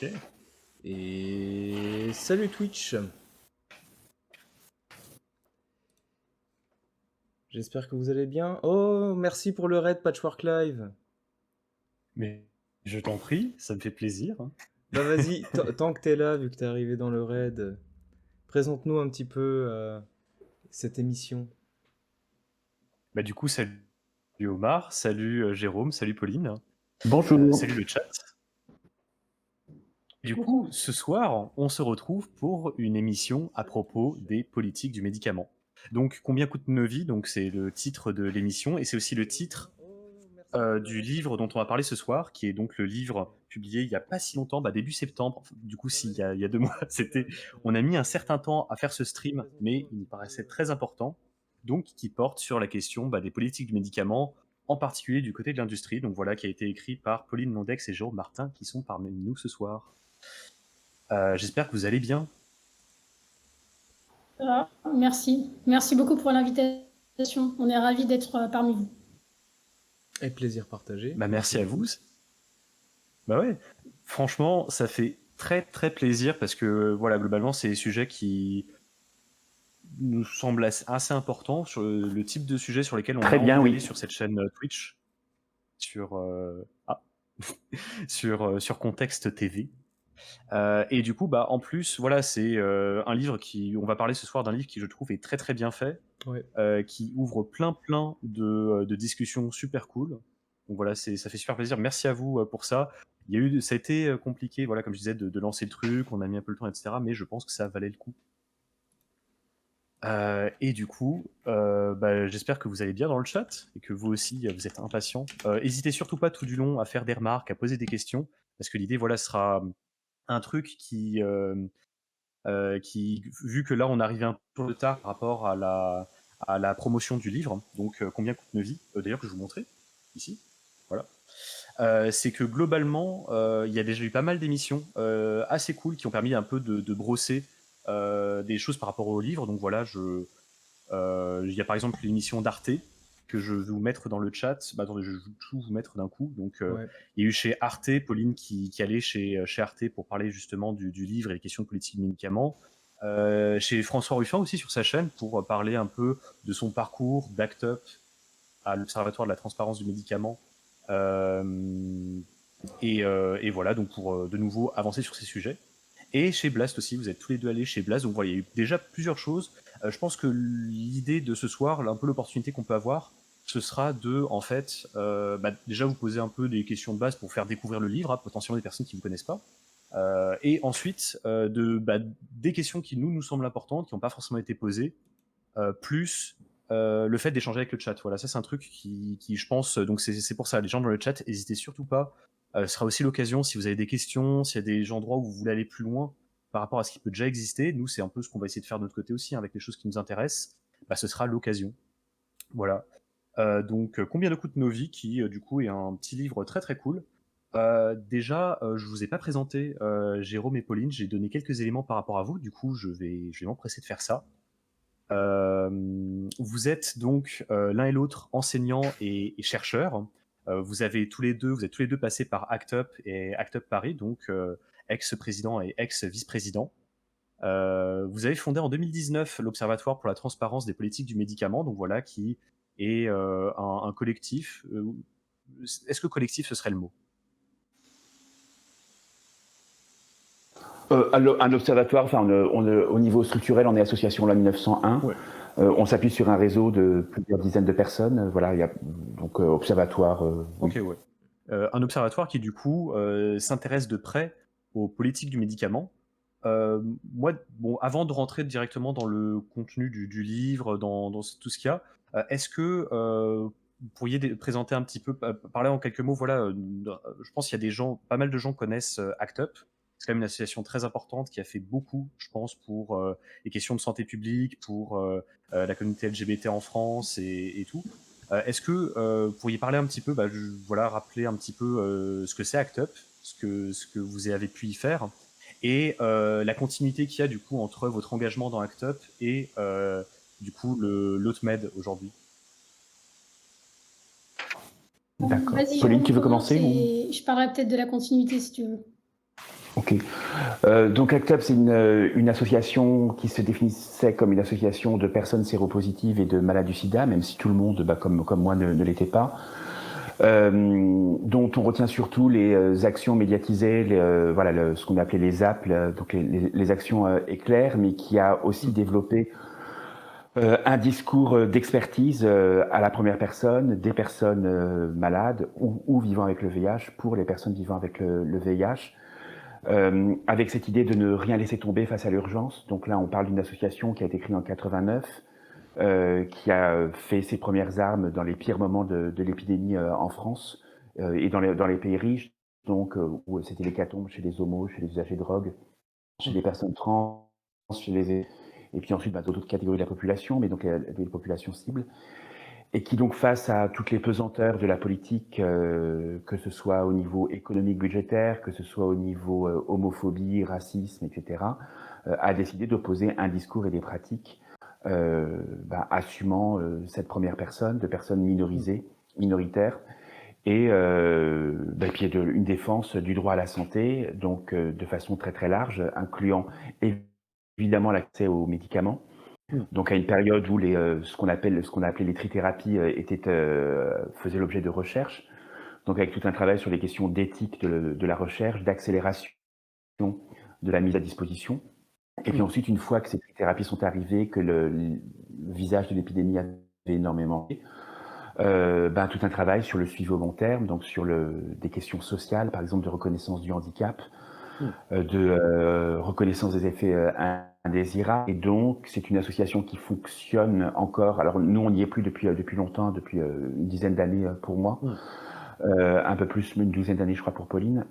Ok. Et salut Twitch. J'espère que vous allez bien. Oh, merci pour le raid Patchwork Live. Mais je t'en prie, ça me fait plaisir. Bah vas-y, tant que t'es là, vu que t'es arrivé dans le raid, présente-nous un petit peu cette émission. Bah du coup, salut Omar, salut Jérôme, salut Pauline, Bonjour. salut le chat. Du coup, ce soir, on se retrouve pour une émission à propos des politiques du médicament. Donc, combien coûtent nos vies? Donc, c'est le titre de l'émission et c'est aussi le titre du livre dont on va parler ce soir, qui est donc le livre publié il n'y a pas si longtemps, début septembre. Du coup, il y a 2 mois, on a mis un certain temps à faire ce stream, mais il nous paraissait très important, donc qui porte sur la question des politiques du médicament, en particulier du côté de l'industrie. Donc voilà, qui a été écrit par Pauline Londex et Jérôme Martin, qui sont parmi nous ce soir. J'espère que vous allez bien. Merci. Merci beaucoup pour l'invitation. On est ravis d'être parmi vous. Et plaisir partagé. Merci à vous. Bah ouais, franchement, ça fait très très plaisir parce que voilà, globalement, c'est des sujets qui nous semblent assez importants sur le type de sujet sur lesquels on Très a bien, envie oui. d'aller sur cette chaîne Twitch, sur sur Contexte TV. Et du coup, en plus, voilà, c'est un livre on va parler ce soir d'un livre qui je trouve est très très bien fait, Ouais. qui ouvre plein de discussions super cool. Donc voilà, ça fait super plaisir. Merci à vous pour ça. Ça a été compliqué, voilà, comme je disais, de lancer le truc. On a mis un peu le temps, etc. Mais je pense que ça valait le coup. Et du coup, j'espère que vous allez bien dans le chat et que vous aussi, vous êtes impatients. N'hésitez surtout pas tout du long à faire des remarques, à poser des questions, parce que l'idée, voilà, sera un truc qui, vu que là, on arrivait un peu de tard par rapport à la promotion du livre, donc combien coûte nos vies, d'ailleurs, que je vous montrais ici, voilà. C'est que globalement, il y a déjà eu pas mal d'émissions assez cool qui ont permis un peu de brosser des choses par rapport au livre. Donc voilà, il y a par exemple l'émission d'Arte que je vais vous mettre dans le chat. Attendez, je vais tout vous mettre d'un coup. Donc, il y a eu chez Arte, Pauline qui allait chez Arte pour parler justement du livre et des questions de politique de médicaments. Chez François Ruffin aussi sur sa chaîne pour parler un peu de son parcours d'Act Up à l'Observatoire de la transparence du médicament. Et voilà, donc pour de nouveau avancer sur ces sujets. Et chez Blast aussi, vous êtes tous les deux allés chez Blast, donc voilà, il y a eu déjà plusieurs choses. Je pense que l'idée de ce soir, un peu l'opportunité qu'on peut avoir, ce sera de, en fait, déjà vous poser un peu des questions de base pour faire découvrir le livre à potentiellement des personnes qui ne vous connaissent pas. Et ensuite, des questions qui nous semblent importantes, qui n'ont pas forcément été posées, plus le fait d'échanger avec le chat. Voilà, ça c'est un truc qui je pense, donc c'est pour ça, les gens dans le chat, n'hésitez surtout pas. Ce sera aussi l'occasion, si vous avez des questions, s'il y a des endroits où vous voulez aller plus loin par rapport à ce qui peut déjà exister, nous c'est un peu ce qu'on va essayer de faire de notre côté aussi, avec les choses qui nous intéressent, ce sera l'occasion. Voilà. Donc Combien de coûtent nos vies, qui du coup est un petit livre très très cool. Déjà, je vous ai pas présenté Jérôme et Pauline, j'ai donné quelques éléments par rapport à vous, du coup je vais m'empresser de faire ça. Vous êtes donc l'un et l'autre enseignants et chercheurs. Vous êtes tous les deux passés par ACT UP et ACT UP Paris, donc ex-président et ex-vice-président. Vous avez fondé en 2019 l'Observatoire pour la transparence des politiques du médicament, donc voilà, qui est un collectif. Est-ce que collectif, ce serait le mot? Un observatoire, au niveau structurel, on est association loi 1901. Ouais. On s'appuie sur un réseau de plusieurs dizaines de personnes. Voilà, il y a donc observatoire. Ok, ouais. Un observatoire qui, du coup, s'intéresse de près aux politiques du médicament. Moi, avant de rentrer directement dans le contenu du livre, dans tout ce qu'il y a, est-ce que vous pourriez présenter un petit peu, parler en quelques mots, voilà, je pense qu'il y a pas mal de gens connaissent ACT UP. C'est quand même une association très importante qui a fait beaucoup, je pense, pour les questions de santé publique, pour la communauté LGBT en France et tout. Est-ce que vous pourriez parler un petit peu, voilà, rappeler un petit peu ce que c'est ACT UP, ce que vous avez pu y faire, et la continuité qu'il y a du coup entre votre engagement dans ACT UP et du coup l'AutoMed aujourd'hui. D'accord. Vas-y, Pauline, Jérôme, tu veux commence commencer et je parlerai peut-être de la continuité si tu veux. Ok. Donc ACT UP, c'est une association qui se définissait comme une association de personnes séropositives et de malades du sida, même si tout le monde, comme moi, ne l'était pas. Dont on retient surtout les actions médiatisées, ce qu'on appelait les ZAP, donc les actions éclairs, mais qui a aussi développé un discours d'expertise à la première personne, des personnes malades ou vivant avec le VIH, pour les personnes vivant avec le VIH, avec cette idée de ne rien laisser tomber face à l'urgence. Donc là, on parle d'une association qui a été créée en 89, qui a fait ses premières armes dans les pires moments de l'épidémie en France et dans les pays riches, donc où c'était l'hécatombe chez les homos, chez les usagers de drogue, chez les personnes trans, et puis ensuite d'autres catégories de la population, mais donc les populations cibles, et qui donc face à toutes les pesanteurs de la politique, que ce soit au niveau économique budgétaire, que ce soit au niveau homophobie, racisme, etc., a décidé d'opposer un discours et des pratiques assumant cette première personne, de personnes minoritaires, et puis une défense du droit à la santé, donc de façon très très large, incluant évidemment l'accès aux médicaments. Donc à une période où ce qu'on a appelé les trithérapies faisaient l'objet de recherche, donc avec tout un travail sur les questions d'éthique de la recherche, d'accélération de la mise à disposition. Et puis ensuite, une fois que ces thérapies sont arrivées, que le visage de l'épidémie avait énormément, tout un travail sur le suivi au long terme, donc sur des questions sociales, par exemple de reconnaissance du handicap, de reconnaissance des effets indésirables. Et donc, c'est une association qui fonctionne encore. Alors nous, on n'y est plus depuis longtemps, depuis une dizaine d'années pour moi. Un peu plus, une douzaine d'années, je crois, pour Pauline,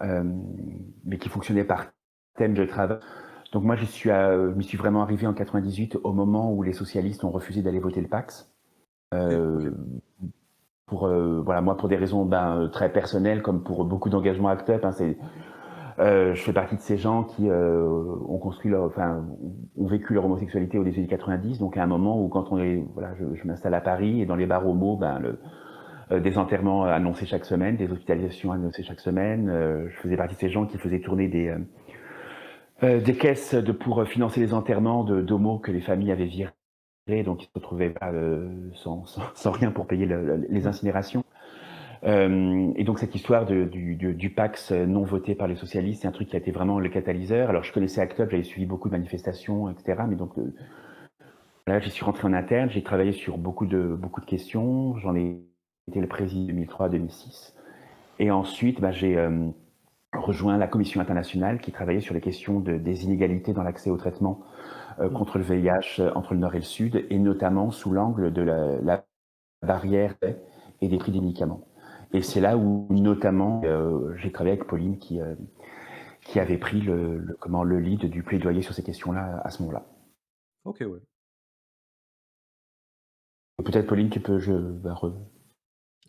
mais qui fonctionnait par thème de travail. Donc moi, je m'y suis vraiment arrivé en 98, au moment où les socialistes ont refusé d'aller voter le PAX. Moi, pour des raisons très personnelles, comme pour beaucoup d'engagements ACT UP, je fais partie de ces gens qui ont vécu leur homosexualité au début des 90. Donc à un moment où, quand je m'installe à Paris, et dans les bars homo, des enterrements annoncés chaque semaine, des hospitalisations annoncées chaque semaine. Je faisais partie de ces gens qui faisaient tourner des caisses pour financer les enterrements d'homos que les familles avaient virés, donc ils se retrouvaient sans rien pour payer les incinérations. Et donc cette histoire du PAX non voté par les socialistes, c'est un truc qui a été vraiment le catalyseur. Alors je connaissais ACT UP, j'avais suivi beaucoup de manifestations, etc. Mais donc là, j'y suis rentré en interne, j'ai travaillé sur beaucoup de questions. J'en ai été le président 2003-2006. Et ensuite, j'ai rejoint la Commission internationale qui travaillait sur les questions des inégalités dans l'accès au traitement contre le VIH entre le Nord et le Sud, et notamment sous l'angle de la barrière et des prix des médicaments. Et c'est là où, notamment, j'ai travaillé avec Pauline qui avait pris le lead du plaidoyer sur ces questions-là à ce moment-là. Ok, ouais. Peut-être, Pauline, tu peux...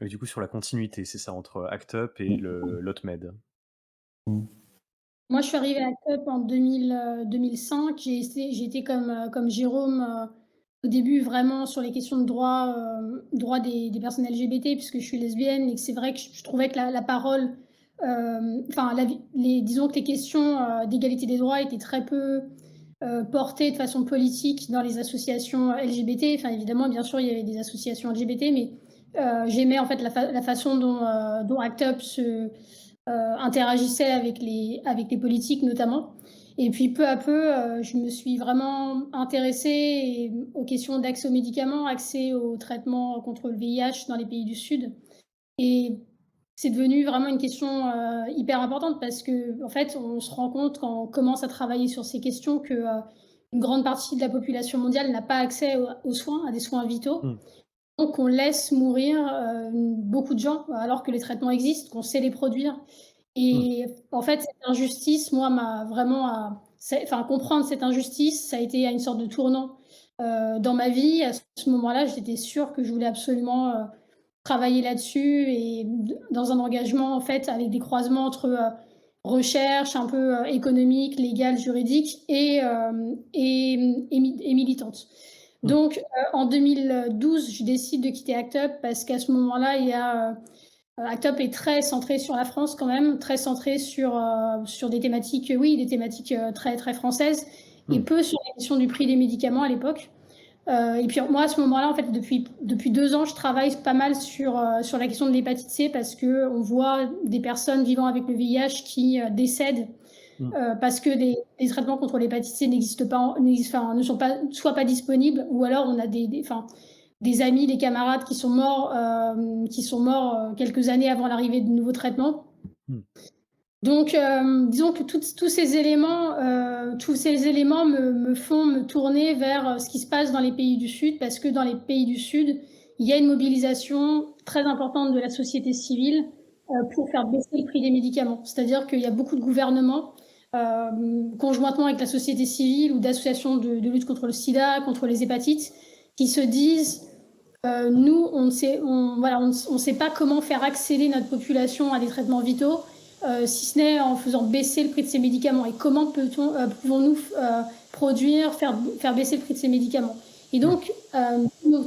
Et du coup, sur la continuité, c'est ça, entre ACT UP et l'OTMED. Moi, je suis arrivée à ACT UP en 2005. J'ai été comme Jérôme au début vraiment sur les questions de droit des personnes LGBT, puisque je suis lesbienne, et que c'est vrai que je trouvais que la parole, disons que les questions d'égalité des droits étaient très peu portées de façon politique dans les associations LGBT. Enfin, évidemment, bien sûr, il y avait des associations LGBT, mais j'aimais en fait la façon dont ACT UP interagissait avec les politiques notamment. Et puis peu à peu, je me suis vraiment intéressée aux questions d'accès aux médicaments, accès aux traitements contre le VIH dans les pays du Sud. Et c'est devenu vraiment une question hyper importante, parce que en fait, on se rend compte quand on commence à travailler sur ces questions que une grande partie de la population mondiale n'a pas accès aux soins, à des soins vitaux. Donc on laisse mourir beaucoup de gens alors que les traitements existent, qu'on sait les produire. Et en fait, cette injustice, moi, m'a vraiment comprendre cette injustice, ça a été une sorte de tournant dans ma vie. À ce moment-là, j'étais sûre que je voulais absolument travailler là-dessus, et dans un engagement, en fait, avec des croisements entre recherche un peu économique, légale, juridique et militante. Donc en 2012, je décide de quitter ACT UP parce qu'à ce moment-là, il y a Act Up est très centré sur la France quand même, très centré sur des thématiques, oui, des thématiques très, très françaises, et peu sur la question du prix des médicaments à l'époque. Et puis moi, à ce moment-là, en fait, depuis 2 ans, je travaille pas mal sur la question de l'hépatite C, parce qu'on voit des personnes vivant avec le VIH qui décèdent parce que des traitements contre l'hépatite C n'existent pas, ne sont pas, soit pas disponibles, ou alors on a des amis, des camarades qui sont morts quelques années avant l'arrivée de nouveaux traitements. Donc, disons que tous ces éléments me font me tourner vers ce qui se passe dans les pays du Sud, parce que dans les pays du Sud, il y a une mobilisation très importante de la société civile pour faire baisser le prix des médicaments. C'est-à-dire qu'il y a beaucoup de gouvernements, conjointement avec la société civile ou d'associations de lutte contre le sida, contre les hépatites, qui se disent nous, on ne sait pas comment faire accéder notre population à des traitements vitaux, si ce n'est en faisant baisser le prix de ces médicaments. Et comment pouvons-nous produire, faire baisser le prix de ces médicaments? Et donc,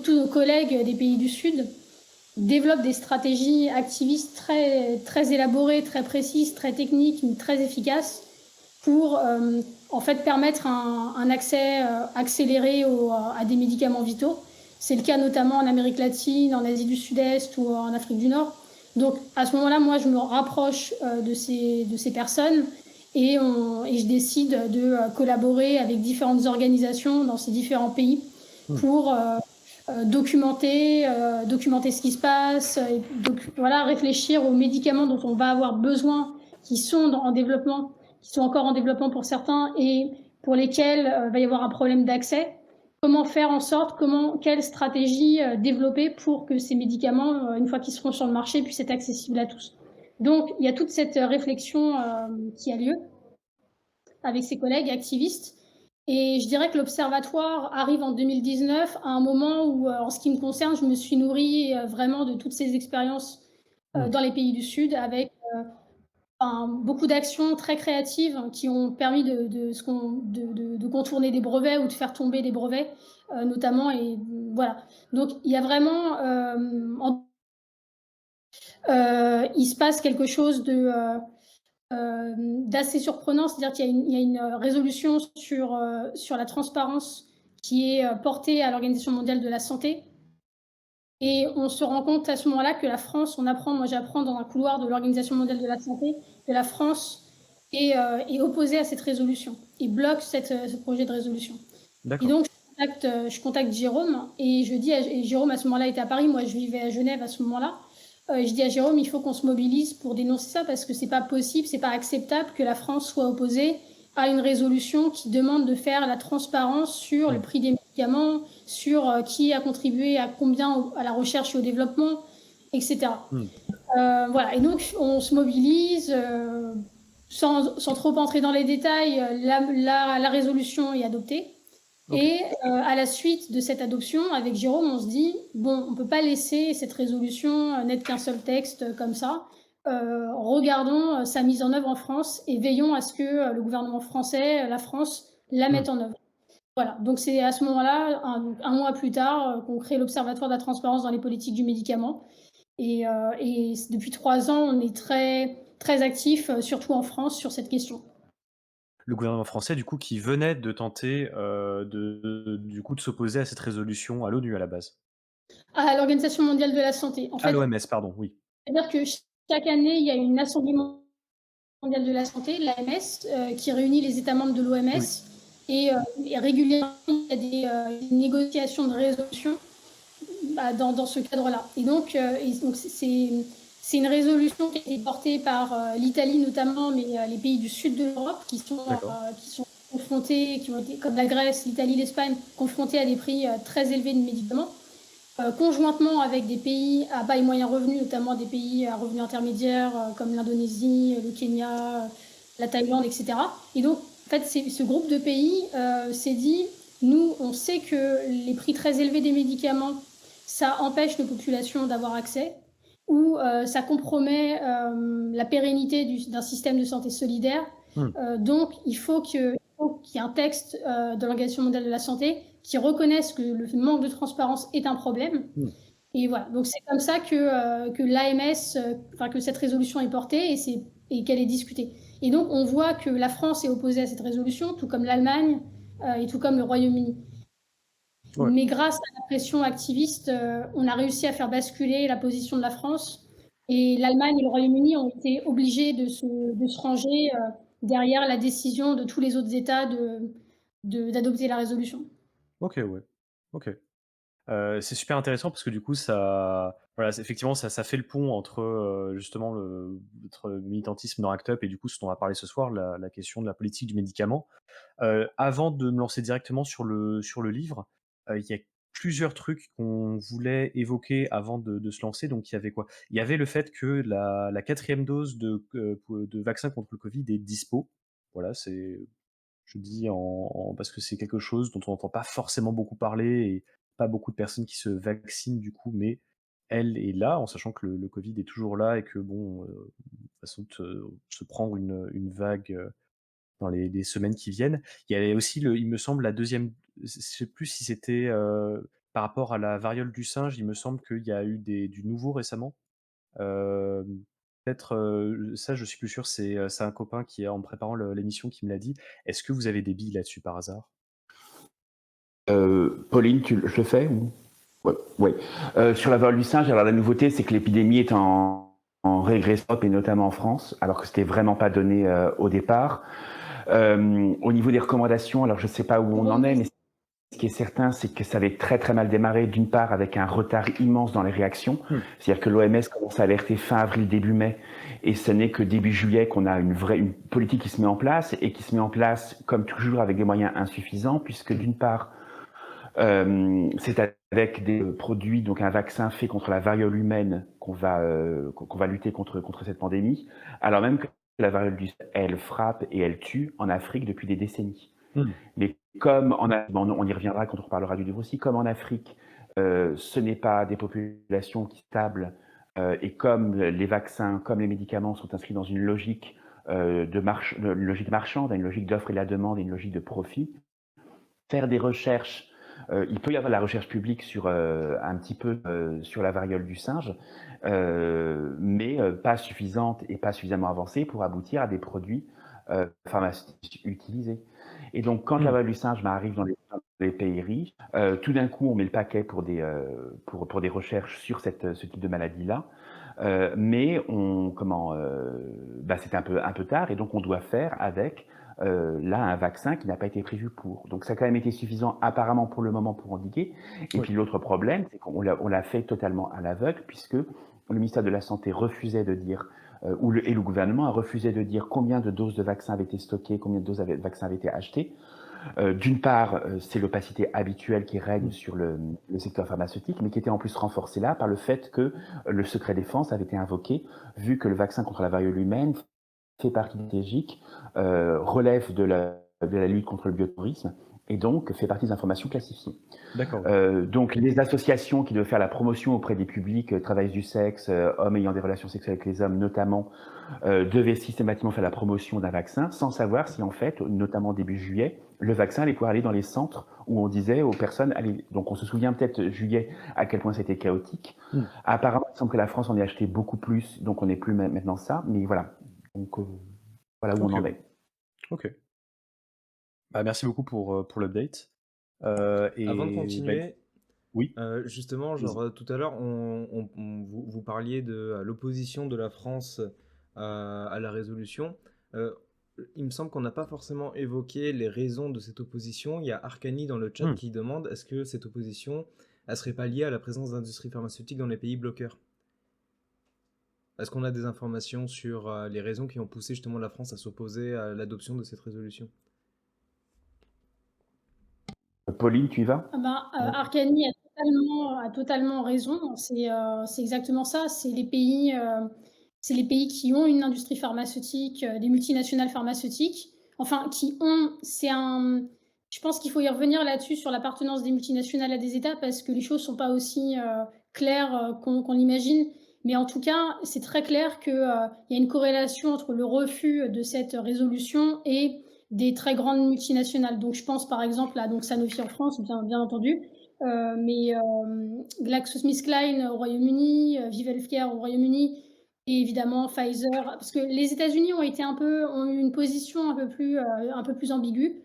tous nos collègues des pays du Sud développent des stratégies activistes très, très élaborées, très précises, très techniques, mais très efficaces pour en fait permettre un accès accéléré à des médicaments vitaux. C'est le cas notamment en Amérique latine, en Asie du Sud-Est ou en Afrique du Nord. Donc à ce moment-là, moi, je me rapproche de ces personnes et je décide de collaborer avec différentes organisations dans ces différents pays pour documenter ce qui se passe, et donc, réfléchir aux médicaments dont on va avoir besoin, qui sont en développement, qui sont encore en développement pour certains et pour lesquels va y avoir un problème d'accès. Comment faire en sorte, quelle stratégie développer pour que ces médicaments, une fois qu'ils seront sur le marché, puissent être accessibles à tous. Donc, il y a toute cette réflexion qui a lieu avec ses collègues activistes. Et je dirais que l'Observatoire arrive en 2019 à un moment où, en ce qui me concerne, je me suis nourrie vraiment de toutes ces expériences dans les pays du Sud, avec beaucoup d'actions très créatives qui ont permis de contourner des brevets ou de faire tomber des brevets, notamment. Et voilà. Donc, il y a vraiment... il se passe quelque chose d'assez surprenant, c'est-à-dire qu'il y a une résolution sur la transparence qui est portée à l'Organisation mondiale de la santé. Et on se rend compte à ce moment-là que la France, moi j'apprends dans un couloir de l'Organisation mondiale de la santé, que la France est opposée à cette résolution et bloque ce projet de résolution. Et donc je contacte Jérôme et je dis et Jérôme à ce moment-là était à Paris, moi je vivais à Genève à ce moment-là. Je dis à Jérôme, il faut qu'on se mobilise pour dénoncer ça, parce que c'est pas possible, c'est pas acceptable que la France soit opposée à une résolution qui demande de faire la transparence sur le prix des médicaments, sur qui a contribué à combien à la recherche et au développement, etc. Voilà. Et donc on se mobilise sans trop entrer dans les détails. La résolution est adoptée. Et à la suite de cette adoption, avec Jérôme, on se dit, bon, on ne peut pas laisser cette résolution n'être qu'un seul texte comme ça. Regardons sa mise en œuvre en France et veillons à ce que le gouvernement français, la France, la mette en œuvre. Voilà, donc c'est à ce moment-là, un mois plus tard, qu'on crée l'Observatoire de la transparence dans les politiques du médicament. Et depuis 3 ans, on est très, très actifs, surtout en France, sur cette question. Le gouvernement français, du coup, qui venait de tenter de s'opposer à cette résolution à l'ONU à la base. À l'Organisation mondiale de la santé. En fait, à l'OMS, pardon, oui. C'est-à-dire que chaque année, il y a une Assemblée mondiale de la santé, l'AMS, qui réunit les États membres de l'OMS. Et régulièrement, il y a des négociations de résolution dans ce cadre-là. Et donc c'est une résolution qui a été portée par l'Italie notamment, mais les pays du sud de l'Europe qui sont confrontés, qui ont été, comme la Grèce, l'Italie, l'Espagne, confrontés à des prix très élevés de médicaments, conjointement avec des pays à bas et moyens revenus, notamment des pays à revenus intermédiaires comme l'Indonésie, le Kenya, la Thaïlande, etc. Et donc, en fait, ce groupe de pays s'est dit, nous, on sait que les prix très élevés des médicaments, ça empêche nos populations d'avoir accès, ou ça compromet la pérennité d'un système de santé solidaire. Donc, il faut qu'il y ait un texte de l'Organisation mondiale de la santé qui reconnaisse que le manque de transparence est un problème Et voilà, donc c'est comme ça que l'AMS, enfin que cette résolution est portée et qu'elle est discutée. Et donc on voit que la France est opposée à cette résolution, tout comme l'Allemagne et tout comme le Royaume-Uni. Ouais. Mais grâce à la pression activiste, on a réussi à faire basculer la position de la France et l'Allemagne et le Royaume-Uni ont été obligés de se ranger derrière la décision de tous les autres États d'adopter la résolution. OK, ouais. OK. C'est super intéressant parce que du coup ça voilà, c'est effectivement ça fait le pont entre, justement votre militantisme dans ACT UP et du coup ce dont on va parler ce soir, la question de la politique du médicament. Avant de me lancer directement sur le livre, il y a plusieurs trucs qu'on voulait évoquer avant de se lancer. Donc il y avait quoi? Il y avait le fait que la 4e dose de vaccin contre le covid est dispo. Voilà, c'est je dis parce que c'est quelque chose dont on n'entend pas forcément beaucoup parler et pas beaucoup de personnes qui se vaccinent du coup, mais elle est là, en sachant que le covid est toujours là et que bon, façon de se prendre une vague, dans les semaines qui viennent. Il y avait aussi il me semble la deuxième. Je sais plus si c'était, par rapport à la variole du singe, il me semble qu'il y a eu du nouveau récemment. Peut-être, ça je suis plus sûr, c'est un copain qui en préparant l'émission qui me l'a dit. Est-ce que vous avez des billes là-dessus par hasard? Pauline, je le fais ou... Ouais, ouais. Sur la variole du singe, alors la nouveauté, c'est que l'épidémie est en régression, et notamment en France, alors que c'était vraiment pas donné au départ. Au niveau des recommandations, alors je sais pas où on en est, mais ce qui est certain, c'est que ça avait très très mal démarré, d'une part avec un retard immense dans les réactions. C'est-à-dire que l'OMS commence à alerter fin avril, début mai, et ce n'est que début juillet qu'on a une politique qui se met en place, et qui se met en place, comme toujours, avec des moyens insuffisants, puisque d'une part, c'est avec des produits, donc un vaccin fait contre la variole humaine qu'on va lutter contre cette pandémie, alors même que la variole du elle frappe et elle tue en Afrique depuis des décennies. Mmh. Mais comme on y reviendra quand on reparlera du livre aussi, comme en Afrique, ce n'est pas des populations qui stables, et comme les vaccins, comme les médicaments sont inscrits dans une logique une logique marchande, une logique d'offre et la demande et une logique de profit, faire des recherches, il peut y avoir la recherche publique sur un petit peu sur la variole du singe, mais pas suffisante et pas suffisamment avancée pour aboutir à des produits pharmaceutiques utilisés. Et donc, quand la variole du singe arrive dans les pays riches, tout d'un coup, on met le paquet pour des recherches sur ce type de maladie-là. Mais c'est un peu tard, et donc on doit faire avec là un vaccin qui n'a pas été prévu pour. Donc ça a quand même été suffisant apparemment pour le moment pour endiguer. Et Oui. puis l'autre problème, c'est qu'on l'a fait totalement à l'aveugle, puisque le ministère de la Santé refusait de dire, et le gouvernement a refusé de dire combien de doses de vaccins avaient été stockées, combien de doses de vaccins avaient été achetées. D'une part, c'est l'opacité habituelle qui règne sur le secteur pharmaceutique, mais qui était en plus renforcée là par le fait que le secret défense avait été invoqué, vu que le vaccin contre la variole humaine fait partie stratégique, relève de la lutte contre le bioterrorisme, et donc fait partie des informations classifiées. D'accord. Donc les associations qui doivent faire la promotion auprès des publics, travailleuses du sexe, hommes ayant des relations sexuelles avec les hommes notamment, devaient systématiquement faire la promotion d'un vaccin sans savoir si en fait, notamment début juillet, le vaccin allait pouvoir aller dans les centres où on disait aux personnes, allez, donc on se souvient peut-être juillet à quel point c'était chaotique. Apparemment, il semble que la France en ait acheté beaucoup plus, donc on n'est plus maintenant ça, mais voilà. Donc voilà où on en est. OK. Bah, merci beaucoup pour l'update. Avant de Et continuer, oui, justement, vas-y. genre tout à l'heure, vous parliez de l'opposition de la France à la résolution. Euh, il me semble qu'on n'a pas forcément évoqué les raisons de cette opposition. Il y a Arcani dans le chat qui demande est-ce que cette opposition, elle serait pas liée à la présence d'industries pharmaceutiques dans les pays bloqueurs? Est-ce qu'on a des informations sur les raisons qui ont poussé justement la France à s'opposer à l'adoption de cette résolution? Pauline, tu y vas? Ah ben, Arcani a totalement raison. C'est exactement ça. C'est les pays qui ont une industrie pharmaceutique, des multinationales pharmaceutiques, enfin qui ont je pense qu'il faut y revenir là-dessus sur l'appartenance des multinationales à des États parce que les choses sont pas aussi, claires, qu'on l'imagine. Mais en tout cas, c'est très clair qu'il y a une corrélation entre le refus de cette résolution et des très grandes multinationales. Donc je pense par exemple à donc Sanofi en France, bien entendu, mais GlaxoSmithKline au Royaume-Uni, Vive Healthcare au Royaume-Uni et évidemment Pfizer. Parce que les États-Unis ont eu une position un peu plus ambiguë.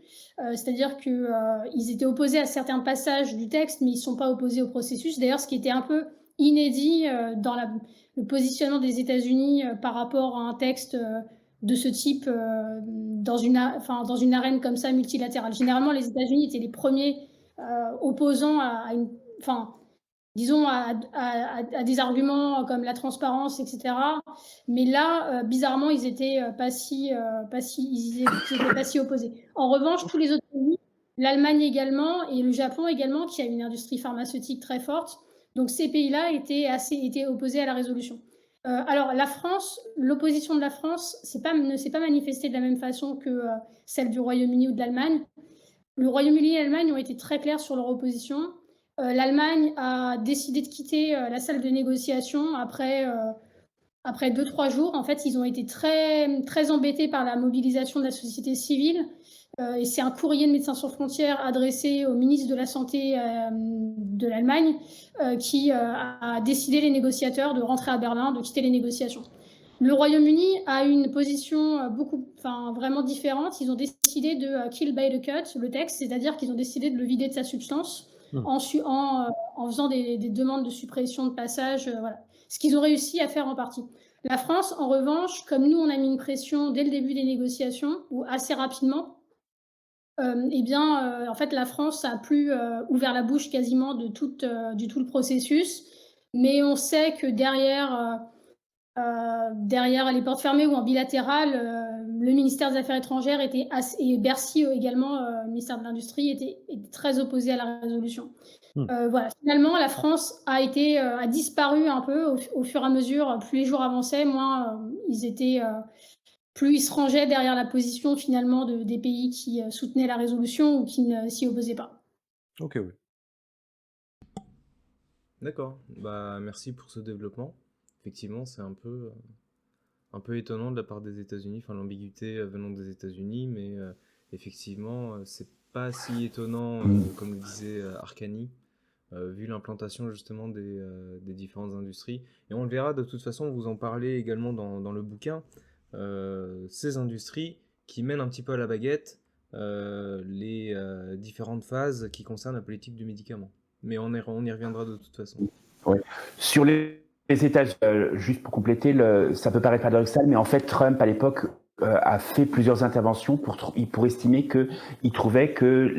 C'est-à-dire que, ils étaient opposés à certains passages du texte, mais ils ne sont pas opposés au processus. D'ailleurs, ce qui était un peu inédit, dans le positionnement des États-Unis, par rapport à un texte, de ce type, dans une arène comme ça multilatérale. Généralement, les États-Unis étaient les premiers opposants à une, enfin, disons à des arguments comme la transparence, etc. Mais là, bizarrement, ils étaient ils étaient pas si opposés. En revanche, tous les autres pays, l'Allemagne également et le Japon également, qui a une industrie pharmaceutique très forte. Donc ces pays-là étaient opposés à la résolution. Alors la France, l'opposition de la France, ne s'est pas manifestée de la même façon que celle du Royaume-Uni ou de l'Allemagne. Le Royaume-Uni et l'Allemagne ont été très clairs sur leur opposition. L'Allemagne a décidé de quitter la salle de négociation après 2-3 jours. En fait, ils ont été très, très embêtés par la mobilisation de la société civile. Et c'est un courrier de Médecins sans frontières adressé au ministre de la Santé de l'Allemagne qui a décidé les négociateurs de rentrer à Berlin, de quitter les négociations. Le Royaume-Uni a une position vraiment différente. Ils ont décidé de kill by the cut le texte, c'est-à-dire qu'ils ont décidé de le vider de sa substance en faisant des demandes de suppression de passage. Voilà. Ce qu'ils ont réussi à faire en partie. La France, en revanche, comme nous, on a mis une pression dès le début des négociations, ou assez rapidement, en fait, la France a plus ouvert la bouche quasiment du tout le processus. Mais on sait que derrière les portes fermées ou en bilatéral, le ministère des Affaires étrangères et Bercy également, le ministère de l'Industrie, était très opposé à la résolution. Voilà. Finalement, la France a disparu un peu au fur et à mesure. Plus les jours avançaient, moins plus ils se rangeaient derrière la position finalement des pays qui soutenaient la résolution ou qui ne s'y opposaient pas. Ok, oui. D'accord. Bah, merci pour ce développement. Effectivement, c'est un peu étonnant de la part des États-Unis, enfin l'ambiguïté venant des États-Unis, mais effectivement, c'est pas si étonnant, comme le disait Arcani, vu l'implantation justement des différentes industries. Et on le verra de toute façon, vous en parlez également dans le bouquin, ces industries qui mènent un petit peu à la baguette les différentes phases qui concernent la politique du médicament. Mais on y reviendra de toute façon. Ouais. Sur les États-Unis, juste pour compléter, ça peut paraître paradoxal, mais en fait, Trump, à l'époque, a fait plusieurs interventions pour estimer qu'il trouvait que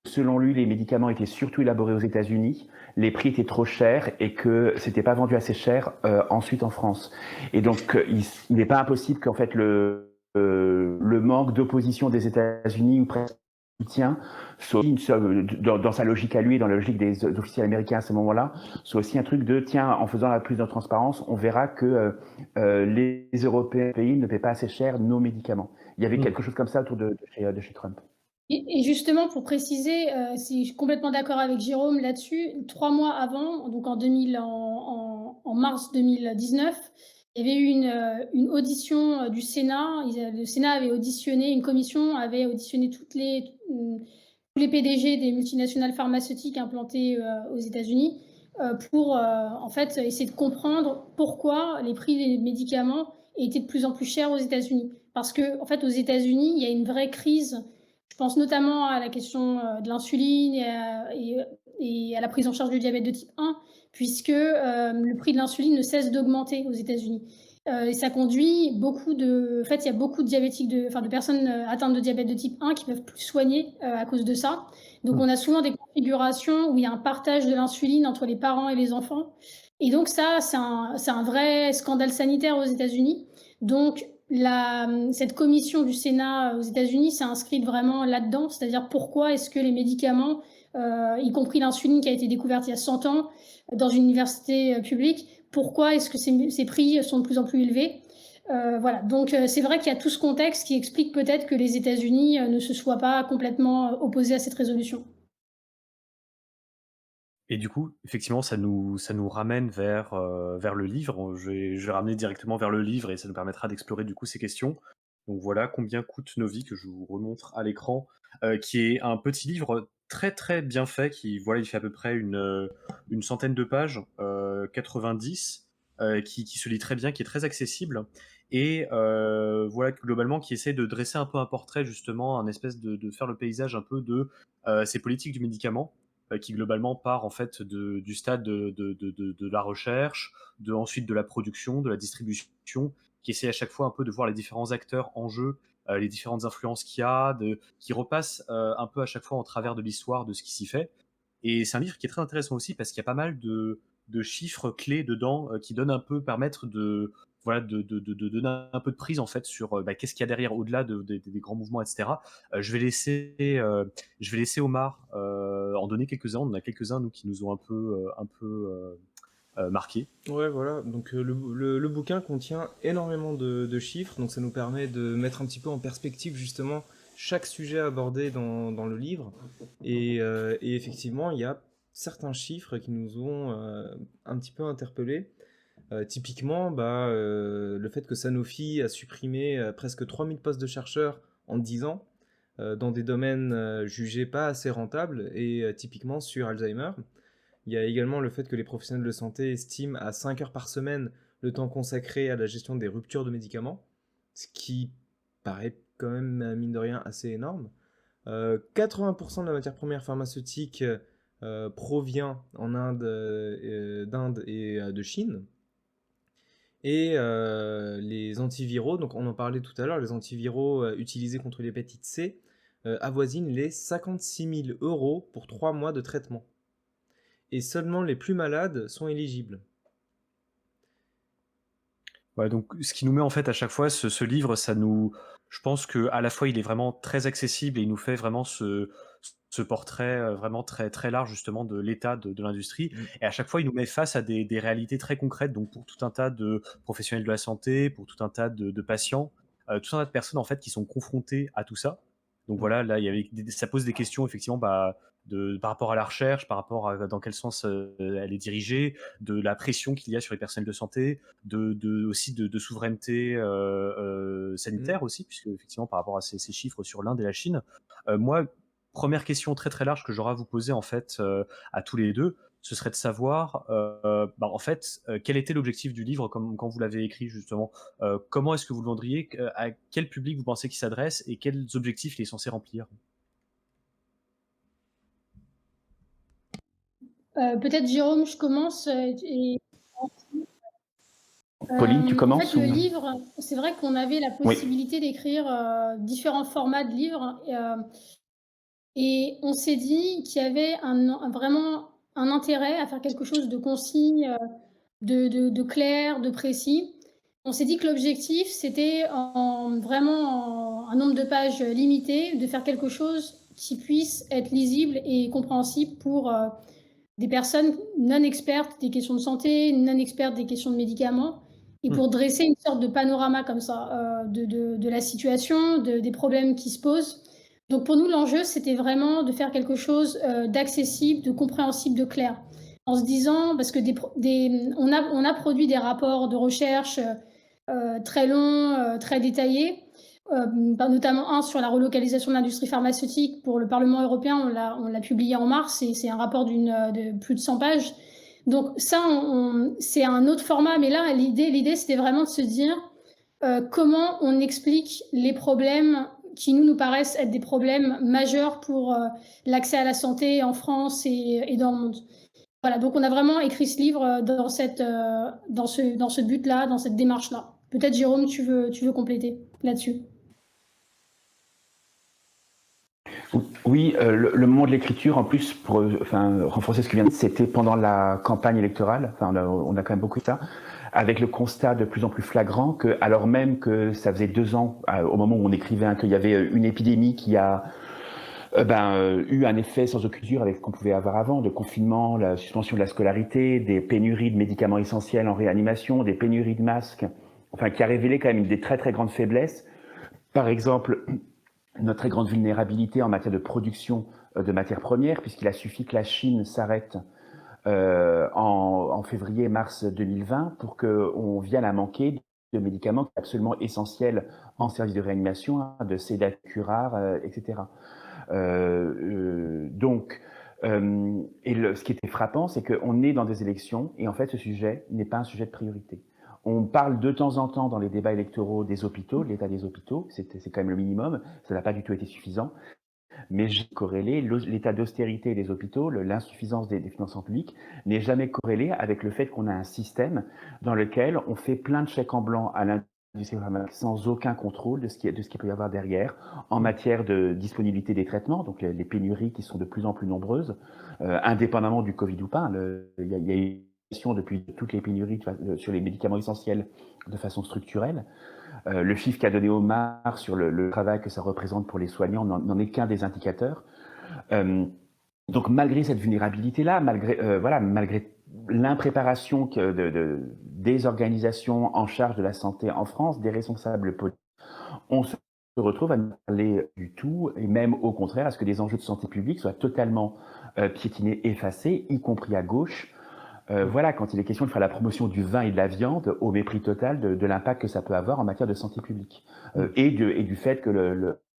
selon lui, les médicaments étaient surtout élaborés aux États-Unis, les prix étaient trop chers et que c'était pas vendu assez cher ensuite en France. Et donc, il n'est pas impossible qu'en fait le manque d'opposition des États-Unis ou presque soutien, dans sa logique à lui, dans la logique des officiels américains à ce moment-là, soit aussi un truc de tiens, en faisant plus de transparence, on verra que les Européens pays ne paient pas assez cher nos médicaments. Il y avait quelque chose comme ça autour de chez Trump. Et justement, pour préciser, je suis complètement d'accord avec Jérôme là-dessus. 3 mois avant, donc en mars 2019, il y avait eu une audition du Sénat. Le Sénat avait auditionné, une commission avait auditionné tous les PDG des multinationales pharmaceutiques implantées aux États-Unis pour en fait essayer de comprendre pourquoi les prix des médicaments étaient de plus en plus chers aux États-Unis. Parce que en fait, aux États-Unis, il y a une vraie crise. Je pense notamment à la question de l'insuline et à la prise en charge du diabète de type 1, puisque le prix de l'insuline ne cesse d'augmenter aux États-Unis. Et ça conduit en fait, il y a beaucoup de diabétiques, de personnes atteintes de diabète de type 1 qui ne peuvent plus soigner à cause de ça. Donc, on a souvent des configurations où il y a un partage de l'insuline entre les parents et les enfants. Et donc, ça, c'est un vrai scandale sanitaire aux États-Unis. Donc, cette commission du Sénat aux États-Unis s'est inscrite vraiment là-dedans, c'est-à-dire pourquoi est-ce que les médicaments, y compris l'insuline qui a été découverte il y a 100 ans dans une université publique, pourquoi est-ce que ces prix sont de plus en plus élevés? Voilà, donc c'est vrai qu'il y a tout ce contexte qui explique peut-être que les États-Unis ne se soient pas complètement opposés à cette résolution. Et du coup, effectivement, ça nous ramène vers le livre. Je vais ramener directement vers le livre et ça nous permettra d'explorer du coup ces questions. Donc voilà, Combien coûtent nos vies, que je vous remontre à l'écran, qui est un petit livre très très bien fait, il fait à peu près une centaine de pages, 90, qui se lit très bien, qui est très accessible, et voilà, globalement, qui essaie de dresser un peu un portrait, justement, un espèce de faire le paysage un peu de ces politiques du médicament, qui globalement part en fait du stade de la recherche, ensuite de la production, de la distribution, qui essaie à chaque fois un peu de voir les différents acteurs en jeu, les différentes influences qu'il y a, qui repasse un peu à chaque fois en travers de l'histoire de ce qui s'y fait. Et c'est un livre qui est très intéressant aussi parce qu'il y a pas mal de chiffres clés dedans qui donnent un peu, permettre voilà, de donner un peu de prise en fait sur qu'est-ce qu'il y a derrière, au-delà des grands mouvements, etc. Je vais laisser Omar en donner quelques-uns. On en a quelques-uns, nous, qui nous ont un peu marqués. Ouais, voilà. Donc le bouquin contient énormément de chiffres, donc ça nous permet de mettre un petit peu en perspective justement chaque sujet abordé dans le livre. Et effectivement, il y a certains chiffres qui nous ont un petit peu interpellés. Typiquement, le fait que Sanofi a supprimé presque 3000 postes de chercheurs en 10 ans dans des domaines jugés pas assez rentables, et typiquement sur Alzheimer. Il y a également le fait que les professionnels de santé estiment à 5 heures par semaine le temps consacré à la gestion des ruptures de médicaments, ce qui paraît quand même, mine de rien, assez énorme. 80% de la matière première pharmaceutique provient d'Inde et de Chine. Et les antiviraux, donc on en parlait tout à l'heure, les antiviraux utilisés contre l'hépatite C avoisinent les 56 000 € pour 3 mois de traitement. Et seulement les plus malades sont éligibles. Ouais, donc ce qui nous met en fait à chaque fois, ce livre, je pense que à la fois il est vraiment très accessible et il nous fait vraiment ce portrait vraiment très très large justement de l'état de l'industrie. Et à chaque fois il nous met face à des réalités très concrètes, donc pour tout un tas de professionnels de la santé, pour tout un tas de patients, tout un tas de personnes en fait qui sont confrontées à tout ça. Donc voilà, là ça pose des questions effectivement par rapport à la recherche, par rapport à dans quel sens elle est dirigée, de la pression qu'il y a sur les personnels de santé, aussi de souveraineté sanitaire aussi, puisque effectivement par rapport à ces chiffres sur l'Inde et la Chine, moi, première question très très large que j'aurais à vous poser en fait à tous les deux, ce serait de savoir en fait quel était l'objectif du livre quand vous l'avez écrit justement. Comment est-ce que vous le vendriez, à quel public vous pensez qu'il s'adresse et quels objectifs il est censé remplir? Peut-être Jérôme, je commence. Pauline, tu En commences fait, le livre, c'est vrai qu'on avait la Oui. possibilité d'écrire différents formats de livres. Et on s'est dit qu'il y avait vraiment un intérêt à faire quelque chose de concis, de clair, de précis. On s'est dit que l'objectif, c'était vraiment en un nombre de pages limité, de faire quelque chose qui puisse être lisible et compréhensible pour des personnes non expertes des questions de santé, non expertes des questions de médicaments, et pour dresser une sorte de panorama comme ça, de la situation, des problèmes qui se posent. Donc pour nous, l'enjeu, c'était vraiment de faire quelque chose d'accessible, de compréhensible, de clair. En se disant, parce que on a produit des rapports de recherche très longs, très détaillés, notamment un sur la relocalisation de l'industrie pharmaceutique pour le Parlement européen. On l'a publié en mars, et c'est un rapport de plus de 100 pages. Donc ça, c'est un autre format, mais là, l'idée, c'était vraiment de se dire comment on explique les problèmes qui nous paraissent être des problèmes majeurs pour l'accès à la santé en France et dans le monde. Voilà, donc on a vraiment écrit ce livre dans ce but-là, dans cette démarche-là. Peut-être Jérôme, tu veux compléter là-dessus. Oui, le moment de l'écriture, en plus, pour renforcer ce que vient de dire, c'était pendant la campagne électorale. Enfin, on a quand même beaucoup de ça, avec le constat de plus en plus flagrant que, alors même que ça faisait 2 ans, au moment où on écrivait, qu'il y avait une épidémie qui a eu un effet sans aucune mesure avec ce qu'on pouvait avoir avant, de confinement, la suspension de la scolarité, des pénuries de médicaments essentiels en réanimation, des pénuries de masques, enfin, qui a révélé quand même des très très grandes faiblesses. Par exemple, notre très grande vulnérabilité en matière de production de matières premières, puisqu'il a suffi que la Chine s'arrête en février-mars 2020 pour qu'on vienne à manquer de médicaments absolument essentiels en service de réanimation, de Sédacurare, etc. Donc, ce qui était frappant, c'est qu'on est dans des élections et en fait, ce sujet n'est pas un sujet de priorité. On parle de temps en temps dans les débats électoraux des hôpitaux, de l'état des hôpitaux, c'est quand même le minimum, ça n'a pas du tout été suffisant, mais j'ai corrélé l'état d'austérité des hôpitaux, l'insuffisance des financements publics, n'est jamais corrélé avec le fait qu'on a un système dans lequel on fait plein de chèques en blanc à l'industrie pharmaceutique sans aucun contrôle de ce qu'il peut y avoir derrière en matière de disponibilité des traitements, donc les pénuries qui sont de plus en plus nombreuses, indépendamment du Covid ou pas. Il y a une question depuis toutes les pénuries sur les médicaments essentiels de façon structurelle. Le chiffre qu'a donné Omar sur le travail que ça représente pour les soignants n'en est qu'un des indicateurs. Donc malgré cette vulnérabilité-là, malgré l'impréparation des organisations en charge de la santé en France, des responsables politiques, on se retrouve à ne parler du tout, et même au contraire, à ce que des enjeux de santé publique soient totalement piétinés, effacés, y compris à gauche. Quand il est question de faire la promotion du vin et de la viande au mépris total de l'impact que ça peut avoir en matière de santé publique et du fait que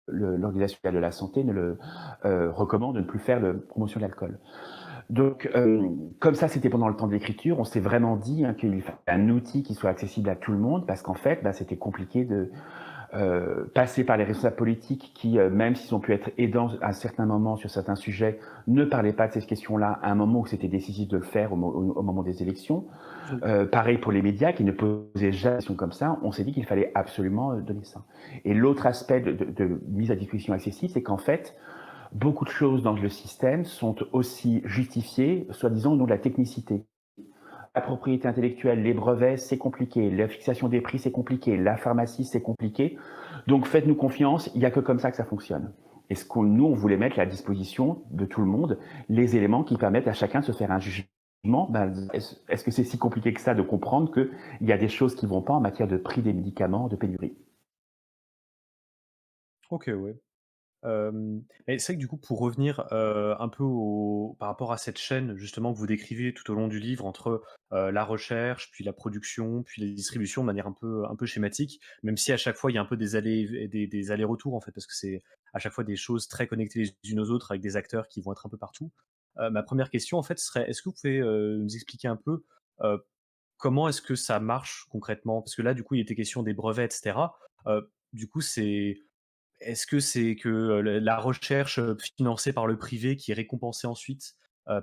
l'Organisation mondiale de la santé recommande de ne plus faire de promotion de l'alcool. Donc, comme ça, c'était pendant le temps de l'écriture, on s'est vraiment dit qu'il fallait un outil qui soit accessible à tout le monde parce qu'en fait, c'était compliqué de passer par les responsables politiques qui, même s'ils ont pu être aidants à certains moments sur certains sujets, ne parlaient pas de ces questions-là à un moment où c'était décisif de le faire au moment des élections. Pareil pour les médias qui ne posaient jamais de questions comme ça. On s'est dit qu'il fallait absolument donner ça. Et l'autre aspect de mise à disposition accessible, c'est qu'en fait, beaucoup de choses dans le système sont aussi justifiées, soi-disant, au nom de la technicité. La propriété intellectuelle, les brevets, c'est compliqué. La fixation des prix, c'est compliqué. La pharmacie, c'est compliqué. Donc faites-nous confiance, il n'y a que comme ça que ça fonctionne. Et nous, on voulait mettre à la disposition de tout le monde les éléments qui permettent à chacun de se faire un jugement. Est-ce que c'est si compliqué que ça de comprendre qu'il y a des choses qui ne vont pas en matière de prix des médicaments, de pénurie? Ok, ouais. Mais c'est vrai que du coup, pour revenir, un peu par rapport à cette chaîne justement que vous décrivez tout au long du livre entre, la recherche, puis la production, puis la distribution de manière un peu schématique, même si à chaque fois il y a un peu des allers-retours en fait, parce que c'est à chaque fois des choses très connectées les unes aux autres avec des acteurs qui vont être un peu partout. Ma première question en fait serait, est-ce que vous pouvez, nous expliquer un peu, heu, comment est-ce que ça marche concrètement? Parce que là, du coup, il était question des brevets et cetera. Du coup, est-ce que c'est que, la recherche, financée par le privé qui est récompensée ensuite,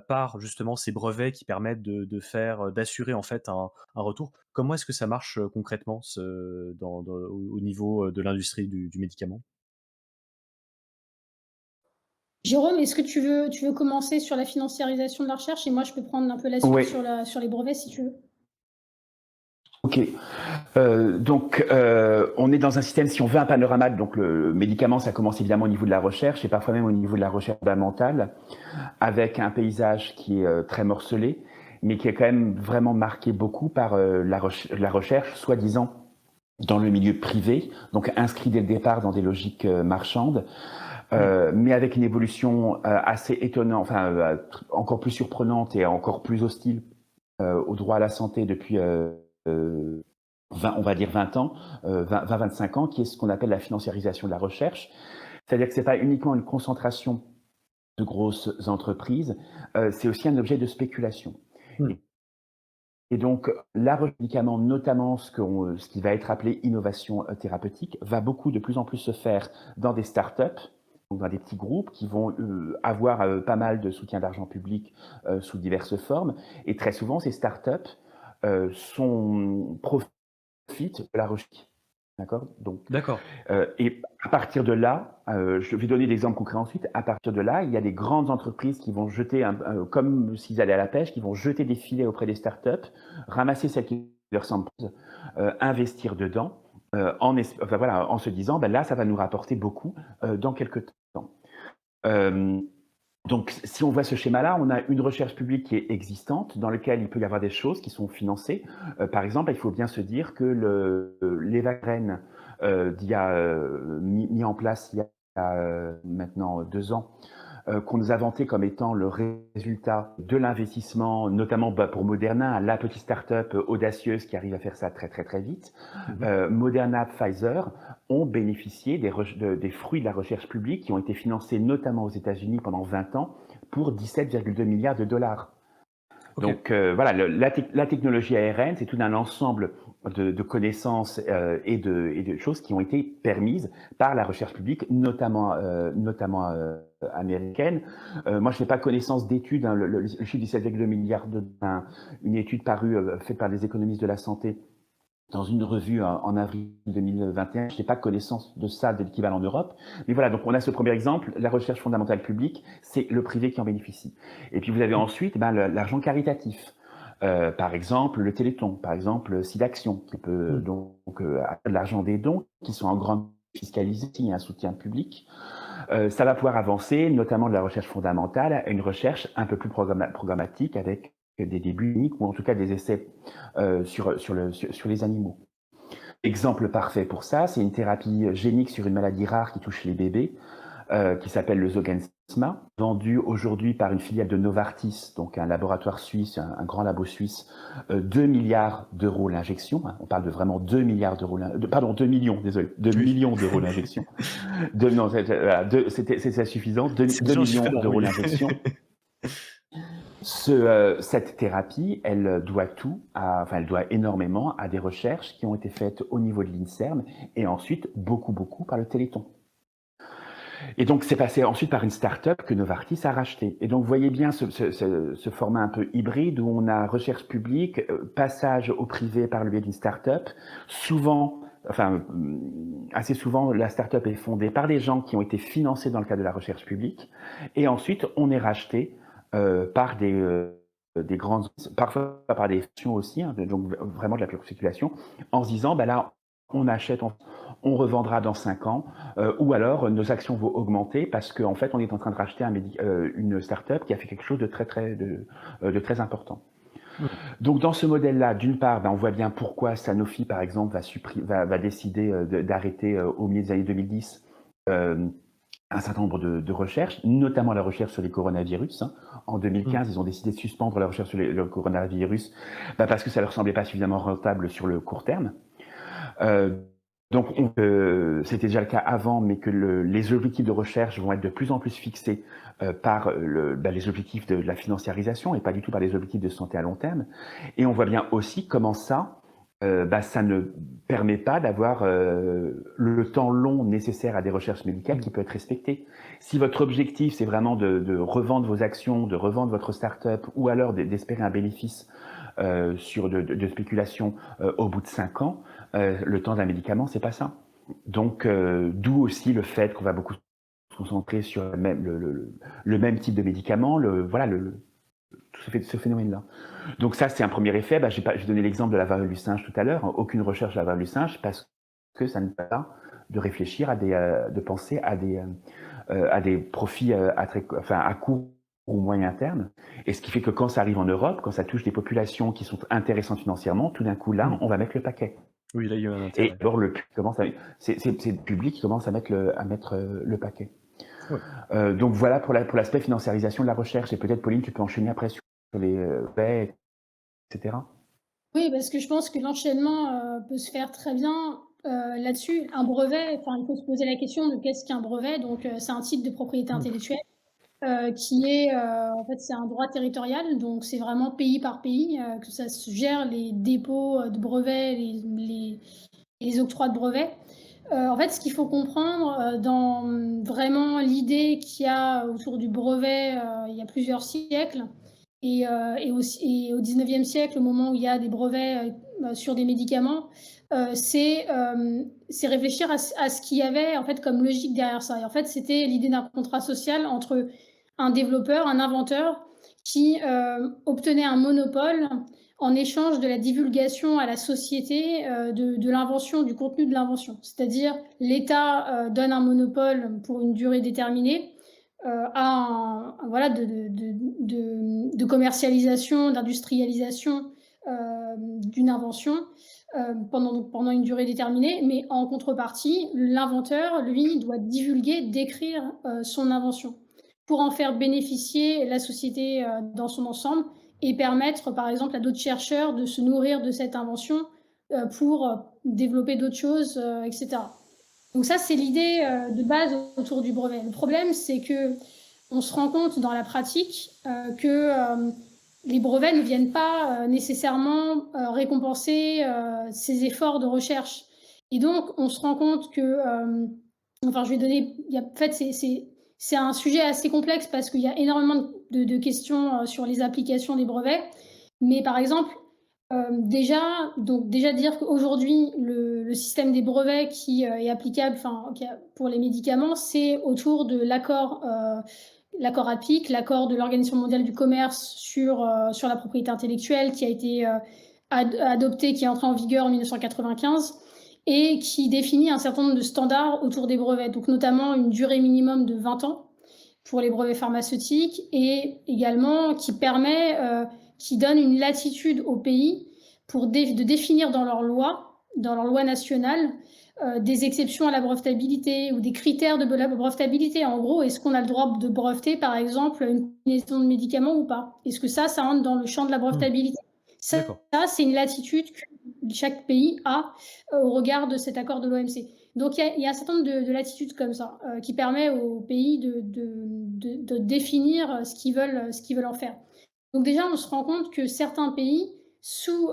par justement ces brevets qui permettent d'assurer en fait un retour? Comment est-ce que ça marche, concrètement au niveau, de l'industrie du médicament? Jérôme, est-ce que tu veux commencer sur la financiarisation de la recherche et moi je peux prendre un peu la suite Oui, sur les brevets si tu veux? ok. On est dans un système, si on veut un panorama, donc le médicament, ça commence évidemment au niveau de la recherche et parfois même au niveau de la recherche fondamentale, avec un paysage qui est très morcelé, mais qui est quand même vraiment marqué beaucoup par la recherche, soi-disant dans le milieu privé, donc inscrit dès le départ dans des logiques marchandes, mais avec une évolution assez étonnante, encore plus surprenante et encore plus hostile au droit à la santé depuis 20, on va dire 20 ans, 20-25 ans, qui est ce qu'on appelle la financiarisation de la recherche. C'est-à-dire que ce n'est pas uniquement une concentration de grosses entreprises, c'est aussi un objet de spéculation. Mmh. Et donc, la recherche de médicaments, notamment ce qui va être appelé innovation thérapeutique, va de plus en plus se faire dans des startups, donc dans des petits groupes qui vont avoir pas mal de soutien d'argent public sous diverses formes. Et très souvent, ces startups profitent de la recherche. D'accord? Donc, D'accord. et à partir de là, je vais donner l'exemple concret ensuite. À partir de là, il y a des grandes entreprises qui vont jeter, comme s'ils allaient à la pêche, qui vont jeter des filets auprès des startups, ramasser celles qui leur semblent, investir dedans, en se disant, là, ça va nous rapporter beaucoup dans quelques temps. Donc, si on voit ce schéma-là, on a une recherche publique qui est existante, dans laquelle il peut y avoir des choses qui sont financées. Par exemple, il faut bien se dire que l'Evagren, mis en place il y a maintenant 2 ans, qu'on nous a vanté comme étant le résultat de l'investissement, notamment pour Moderna, la petite start-up audacieuse qui arrive à faire ça très très très vite. Moderna, Pfizer ont bénéficié des fruits de la recherche publique qui ont été financés notamment aux États-Unis pendant 20 ans pour 17,2 milliards de dollars. Ok. Donc voilà, la technologie ARN, c'est tout un ensemble de connaissances et de choses qui ont été permises par la recherche publique, notamment américaine. Moi, je n'ai pas connaissance d'études, hein, le chiffre de 17,2 milliards une étude parue faite par des économistes de la santé dans une revue en avril 2021. Je n'ai pas connaissance de ça, de l'équivalent en Europe. Mais voilà, donc on a ce premier exemple, la recherche fondamentale publique, c'est le privé qui en bénéficie. Et puis vous avez ensuite l'argent caritatif. Par exemple, le Téléthon, par exemple, SIDAction, qui peut donc l'argent des dons, qui sont en grande fiscalisés, il y a un soutien public. Ça va pouvoir avancer, notamment de la recherche fondamentale, à une recherche un peu plus programmatique avec des débuts uniques ou en tout cas des essais sur les animaux. Exemple parfait pour ça, c'est une thérapie génique sur une maladie rare qui touche les bébés, qui s'appelle le Zolgensma, vendu aujourd'hui par une filiale de Novartis, donc un laboratoire suisse, un grand labo suisse, 2 milliards d'euros l'injection. On parle de vraiment 2 milliards d'euros, 2 millions, désolé, 2 millions d'euros l'injection. Non, c'est suffisant, 2 millions d'euros l'injection. Cette thérapie, elle doit elle doit énormément à des recherches qui ont été faites au niveau de l'INSERM et ensuite beaucoup par le Téléthon. Et donc, c'est passé ensuite par une start-up que Novartis a rachetée. Et donc, vous voyez bien ce format un peu hybride où on a recherche publique, passage au privé par le biais d'une start-up. Assez souvent, la start-up est fondée par des gens qui ont été financés dans le cadre de la recherche publique. Et ensuite, on est racheté par des grandes, parfois par des fonds aussi, hein, donc vraiment de la pure spéculation, en se disant, là, on achète, on revendra dans 5 ans, ou alors nos actions vont augmenter parce qu'en fait, on est en train de racheter une start-up qui a fait quelque chose de très important. Donc dans ce modèle-là, d'une part, on voit bien pourquoi Sanofi, par exemple, va décider d'arrêter au milieu des années 2010 un certain nombre de recherches, notamment la recherche sur les coronavirus. En 2015, ils ont décidé de suspendre la recherche sur le coronavirus parce que ça leur semblait pas suffisamment rentable sur le court terme. Donc, c'était déjà le cas avant, mais que les objectifs de recherche vont être de plus en plus fixés par les objectifs de la financiarisation et pas du tout par les objectifs de santé à long terme. Et on voit bien aussi comment ça ne permet pas d'avoir le temps long nécessaire à des recherches médicales qui peut être respecté. Si votre objectif, c'est vraiment de revendre vos actions, de revendre votre start-up ou alors d'espérer un bénéfice sur de spéculation au bout de 5 ans, le temps d'un médicament, c'est pas ça. Donc, d'où aussi le fait qu'on va beaucoup se concentrer sur le même type de médicament, tout ce phénomène-là. Donc ça, c'est un premier effet. J'ai donné l'exemple de la variole du singe tout à l'heure. Aucune recherche de la variole du singe parce que ça ne permet pas de réfléchir de penser à des profits à court ou moyen terme. Et ce qui fait que quand ça arrive en Europe, quand ça touche des populations qui sont intéressantes financièrement, tout d'un coup, là, on va mettre le paquet. Oui, là, il y a un intérêt. Et d'abord, c'est le public qui commence à mettre le paquet. Ouais. Donc voilà pour l'aspect financiarisation de la recherche. Et peut-être, Pauline, tu peux enchaîner après sur les brevets, etc. Oui, parce que je pense que l'enchaînement peut se faire très bien là-dessus. Un brevet, il faut se poser la question de qu'est-ce qu'un brevet. Donc, c'est un titre de propriété intellectuelle qui est, en fait, c'est un droit territorial. Donc, c'est vraiment pays par pays que ça se gère, les dépôts de brevets, les octrois de brevets. En fait, ce qu'il faut comprendre dans vraiment l'idée qu'il y a autour du brevet il y a plusieurs siècles, et au 19e siècle, au moment où il y a des brevets sur des médicaments, c'est réfléchir à ce qu'il y avait en fait comme logique derrière ça. Et en fait, c'était l'idée d'un contrat social entre un développeur, un inventeur qui obtenait un monopole en échange de la divulgation à la société de l'invention, du contenu de l'invention. C'est-à-dire, l'État donne un monopole pour une durée déterminée de commercialisation, d'industrialisation d'une invention pendant une durée déterminée, mais en contrepartie, l'inventeur, lui, doit divulguer, décrire son invention pour en faire bénéficier la société dans son ensemble et permettre, par exemple, à d'autres chercheurs de se nourrir de cette invention pour développer d'autres choses, etc. Donc ça, c'est l'idée de base autour du brevet. Le problème, c'est que on se rend compte dans la pratique que les brevets ne viennent pas nécessairement récompenser ces efforts de recherche. Et donc, on se rend compte que, enfin, je vais donner, en fait, c'est un sujet assez complexe parce qu'il y a énormément de questions sur les applications des brevets. Mais par exemple, déjà dire qu'aujourd'hui, le système des brevets qui est applicable, pour les médicaments, c'est autour de l'accord APIC, l'accord de l'Organisation mondiale du commerce sur la propriété intellectuelle, qui a été adopté, qui est entré en vigueur en 1995 et qui définit un certain nombre de standards autour des brevets, donc notamment une durée minimum de 20 ans pour les brevets pharmaceutiques et également qui donne une latitude aux pays pour de définir dans leur loi nationale, des exceptions à la brevetabilité ou des critères de la brevetabilité. En gros, est-ce qu'on a le droit de breveter, par exemple, une combinaison de médicaments ou pas? Est-ce que ça rentre dans le champ de la brevetabilité? Ça, c'est une latitude que chaque pays a au regard de cet accord de l'OMC. Donc, il y a un certain nombre de latitudes comme ça qui permet aux pays de définir ce qu'ils veulent en faire. Donc déjà, on se rend compte que certains pays, sous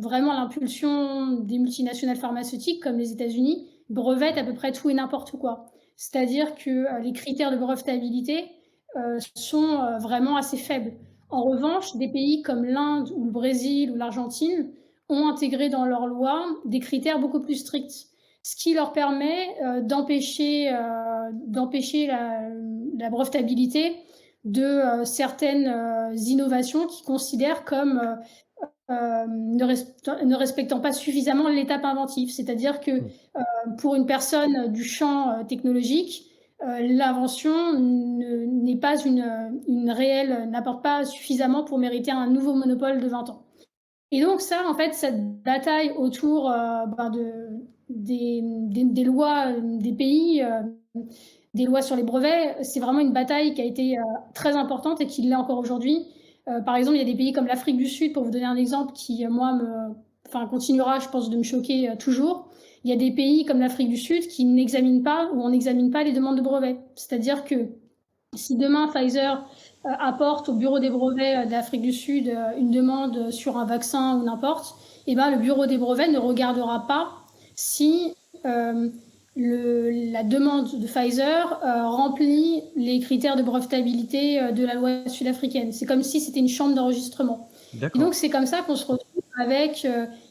vraiment l'impulsion des multinationales pharmaceutiques comme les États-Unis, brevettent à peu près tout et n'importe quoi. C'est-à-dire que les critères de brevetabilité sont vraiment assez faibles. En revanche, des pays comme l'Inde ou le Brésil ou l'Argentine ont intégré dans leur loi des critères beaucoup plus stricts, ce qui leur permet d'empêcher la brevetabilité de certaines innovations qu'ils considèrent comme ne respectant pas suffisamment l'étape inventive. C'est-à-dire que pour une personne du champ technologique, l'invention n'est pas une réelle, n'apporte pas suffisamment pour mériter un nouveau monopole de 20 ans. Et donc ça, en fait, cette bataille autour des lois des pays, des lois sur les brevets, c'est vraiment une bataille qui a été très importante et qui l'est encore aujourd'hui. Par exemple, il y a des pays comme l'Afrique du Sud, pour vous donner un exemple, qui, moi, continuera, je pense, de me choquer toujours. Il y a des pays comme l'Afrique du Sud qui n'examinent pas ou on n'examine pas les demandes de brevets. C'est-à-dire que si demain Pfizer apporte au bureau des brevets d'Afrique du Sud une demande sur un vaccin ou n'importe, le bureau des brevets ne regardera pas si la demande de Pfizer remplit les critères de brevetabilité de la loi sud-africaine. C'est comme si c'était une chambre d'enregistrement. Et donc c'est comme ça qu'on se retrouve avec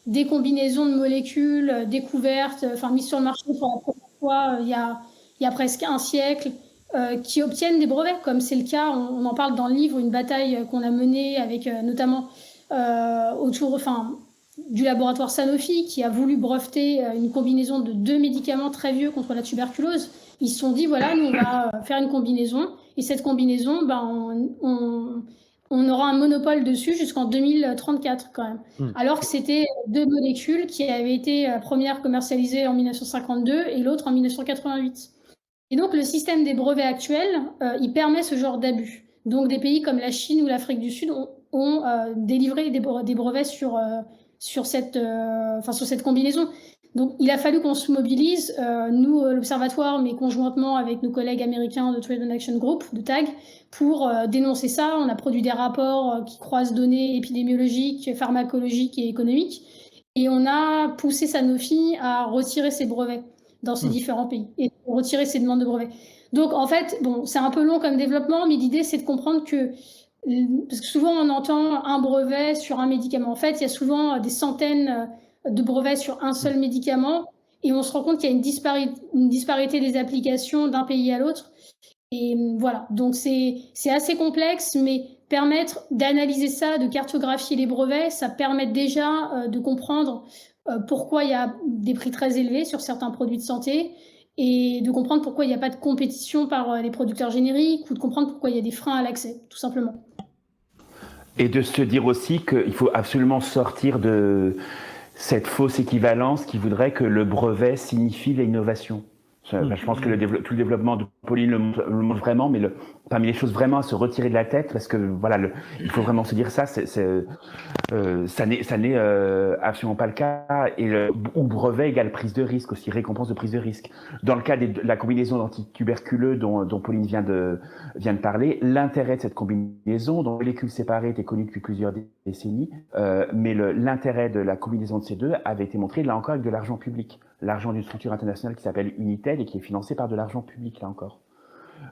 des combinaisons de molécules découvertes, mises sur le marché pour la première fois il y a presque un siècle, qui obtiennent des brevets, comme c'est le cas, on en parle dans le livre, une bataille qu'on a menée avec notamment autour du laboratoire Sanofi qui a voulu breveter une combinaison de 2 médicaments très vieux contre la tuberculose. Ils se sont dit, voilà, nous on va faire une combinaison et cette combinaison, on aura un monopole dessus jusqu'en 2034 quand même. Alors que c'était 2 molécules qui avaient été la première commercialisée en 1952 et l'autre en 1988. Et donc, le système des brevets actuel, il permet ce genre d'abus. Donc, des pays comme la Chine ou l'Afrique du Sud ont délivré des brevets sur cette combinaison. Donc, il a fallu qu'on se mobilise, nous, l'Observatoire, mais conjointement avec nos collègues américains de Trade and Action Group, de TAG, pour dénoncer ça. On a produit des rapports qui croisent données épidémiologiques, pharmacologiques et économiques. Et on a poussé Sanofi à retirer ses brevets dans ces différents pays et retirer ces demandes de brevets. Donc, en fait, c'est un peu long comme développement, mais l'idée, c'est de comprendre que, parce que souvent, on entend un brevet sur un médicament. En fait, il y a souvent des centaines de brevets sur un seul médicament et on se rend compte qu'il y a une disparité des applications d'un pays à l'autre. Et voilà, donc c'est assez complexe, mais permettre d'analyser ça, de cartographier les brevets, ça permet déjà de comprendre pourquoi il y a des prix très élevés sur certains produits de santé et de comprendre pourquoi il n'y a pas de compétition par les producteurs génériques ou de comprendre pourquoi il y a des freins à l'accès, tout simplement. Et de se dire aussi qu'il faut absolument sortir de cette fausse équivalence qui voudrait que le brevet signifie l'innovation. Je pense que tout le développement de Pauline le montre vraiment, mais parmi les choses vraiment à se retirer de la tête, parce que voilà, il faut vraiment se dire ça, ça n'est absolument pas le cas. Ou brevet égale prise de risque aussi, récompense de prise de risque. Dans le cas de la combinaison d'antituberculeux dont Pauline vient de parler, l'intérêt de cette combinaison, dont les molécules séparées étaient connues depuis plusieurs décennies, mais l'intérêt de la combinaison de ces deux avait été montré là encore avec de l'argent public. L'argent d'une structure internationale qui s'appelle United et qui est financée par de l'argent public, là encore.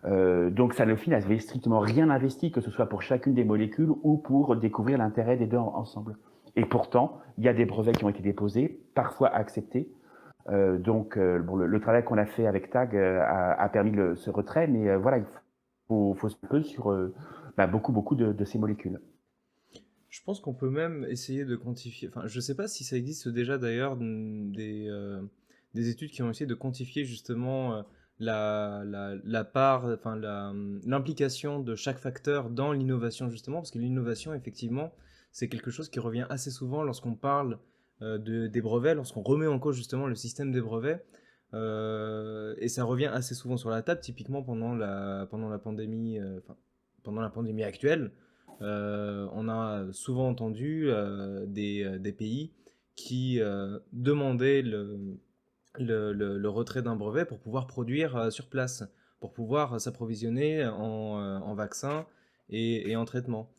Donc Sanofi n'avait strictement rien investi, que ce soit pour chacune des molécules ou pour découvrir l'intérêt des deux ensemble. Et pourtant, il y a des brevets qui ont été déposés, parfois acceptés. Le travail qu'on a fait avec TAG a permis ce retrait, mais voilà, il faut se poser sur beaucoup de ces molécules. Je pense qu'on peut même essayer de quantifier. Enfin, je ne sais pas si ça existe déjà d'ailleurs des études qui ont essayé de quantifier justement la part, enfin l'implication de chaque facteur dans l'innovation justement, parce que l'innovation effectivement c'est quelque chose qui revient assez souvent lorsqu'on parle des brevets, lorsqu'on remet en cause justement le système des brevets. Et ça revient assez souvent sur la table, typiquement pendant la pandémie, pendant la pandémie actuelle. On a souvent entendu des pays qui demandaient le retrait d'un brevet pour pouvoir produire sur place, pour pouvoir s'approvisionner en vaccins et en traitements.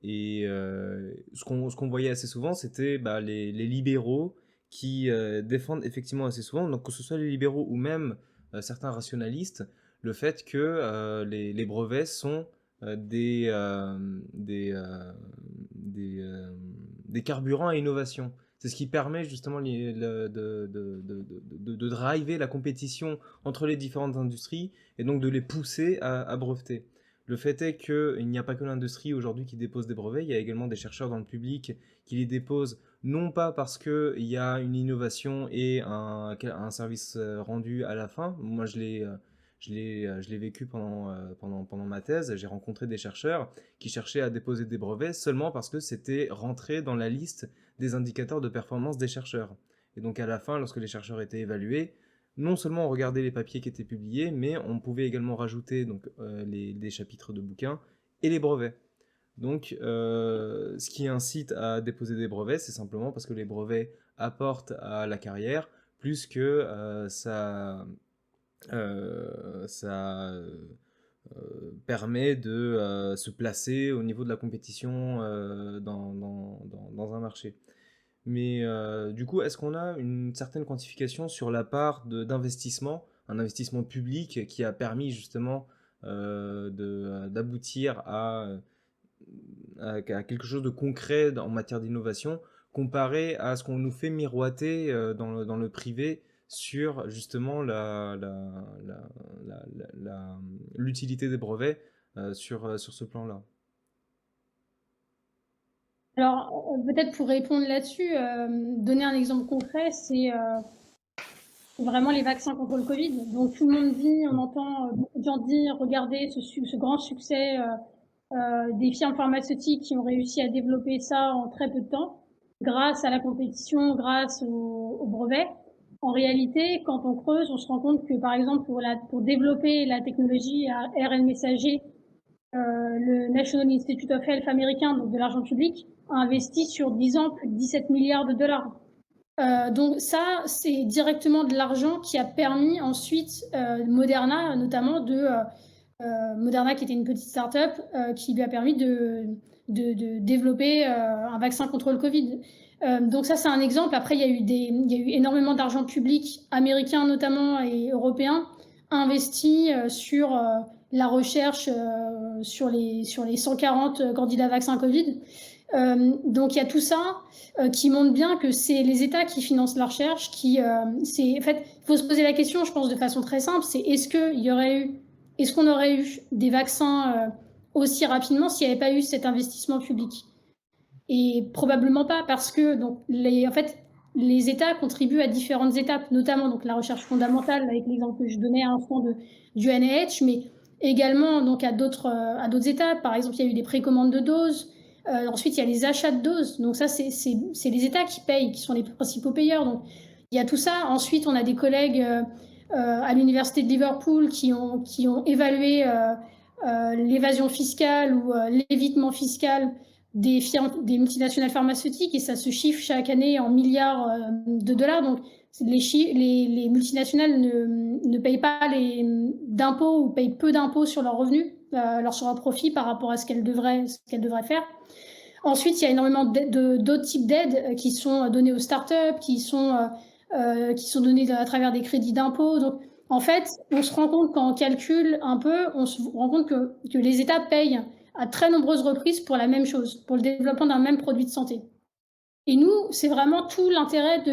Et ce qu'on voyait assez souvent, c'était les libéraux qui défendent effectivement assez souvent, donc que ce soit les libéraux ou même certains rationalistes, le fait que les brevets sont des carburants à innovation. C'est ce qui permet justement de driver la compétition entre les différentes industries et donc de les pousser à breveter. Le fait est qu'il n'y a pas que l'industrie aujourd'hui qui dépose des brevets, il y a également des chercheurs dans le public qui les déposent non pas parce qu'il y a une innovation et un service rendu à la fin. Moi, je l'ai vécu pendant ma thèse. J'ai rencontré des chercheurs qui cherchaient à déposer des brevets seulement parce que c'était rentré dans la liste des indicateurs de performance des chercheurs. Et donc à la fin, lorsque les chercheurs étaient évalués, non seulement on regardait les papiers qui étaient publiés, mais on pouvait également rajouter des chapitres de bouquins et les brevets. Donc ce qui incite à déposer des brevets, c'est simplement parce que les brevets apportent à la carrière plus que ça permet de se placer au niveau de la compétition dans un marché. Mais du coup, est-ce qu'on a une certaine quantification sur la part d'investissement, un investissement public qui a permis justement d'aboutir à quelque chose de concret en matière d'innovation, comparé à ce qu'on nous fait miroiter dans le privé sur justement l'utilité des brevets sur ce plan-là. Alors, peut-être pour répondre là-dessus, donner un exemple concret, c'est vraiment les vaccins contre le Covid. Donc tout le monde dit, on entend beaucoup de gens dire, regardez ce grand succès des firmes pharmaceutiques qui ont réussi à développer ça en très peu de temps, grâce à la compétition, grâce aux brevets. En réalité, quand on creuse, on se rend compte que, par exemple, pour développer la technologie ARN messager, le National Institute of Health américain, donc de l'argent public, a investi sur 10 ans plus de 17 milliards de dollars. Donc ça, c'est directement de l'argent qui a permis ensuite Moderna, notamment Moderna qui était une petite start-up, qui lui a permis de développer un vaccin contre le Covid. Donc ça, c'est un exemple. Après, il y a eu énormément d'argent public, américain notamment et européen, investi sur la recherche sur les 140 candidats vaccins Covid. Donc il y a tout ça qui montre bien que c'est les États qui financent la recherche. En fait, il faut se poser la question, je pense, de façon très simple, c'est est-ce qu'on aurait eu des vaccins aussi rapidement s'il n'y avait pas eu cet investissement public? Et probablement pas, parce que les États contribuent à différentes étapes, notamment donc la recherche fondamentale, avec l'exemple que je donnais à l'instant du NIH, mais également donc à d'autres étapes. Par exemple, il y a eu des précommandes de doses. Ensuite, il y a les achats de doses. Donc ça, c'est les États qui payent, qui sont les principaux payeurs. Donc il y a tout ça. Ensuite, on a des collègues à l'université de Liverpool qui ont évalué l'évasion fiscale ou l'évitement fiscal des multinationales pharmaceutiques, et ça se chiffre chaque année en milliards de dollars. Donc les multinationales ne payent pas d'impôts ou payent peu d'impôts sur leurs revenus, sur leurs profits par rapport à ce qu'elles devraient faire. Ensuite, il y a énormément d'autres types d'aides qui sont données aux startups, qui sont données à travers des crédits d'impôt. Donc, en fait, on se rend compte quand on calcule un peu, on se rend compte que les États payent à très nombreuses reprises pour la même chose, pour le développement d'un même produit de santé. Et nous, c'est vraiment tout l'intérêt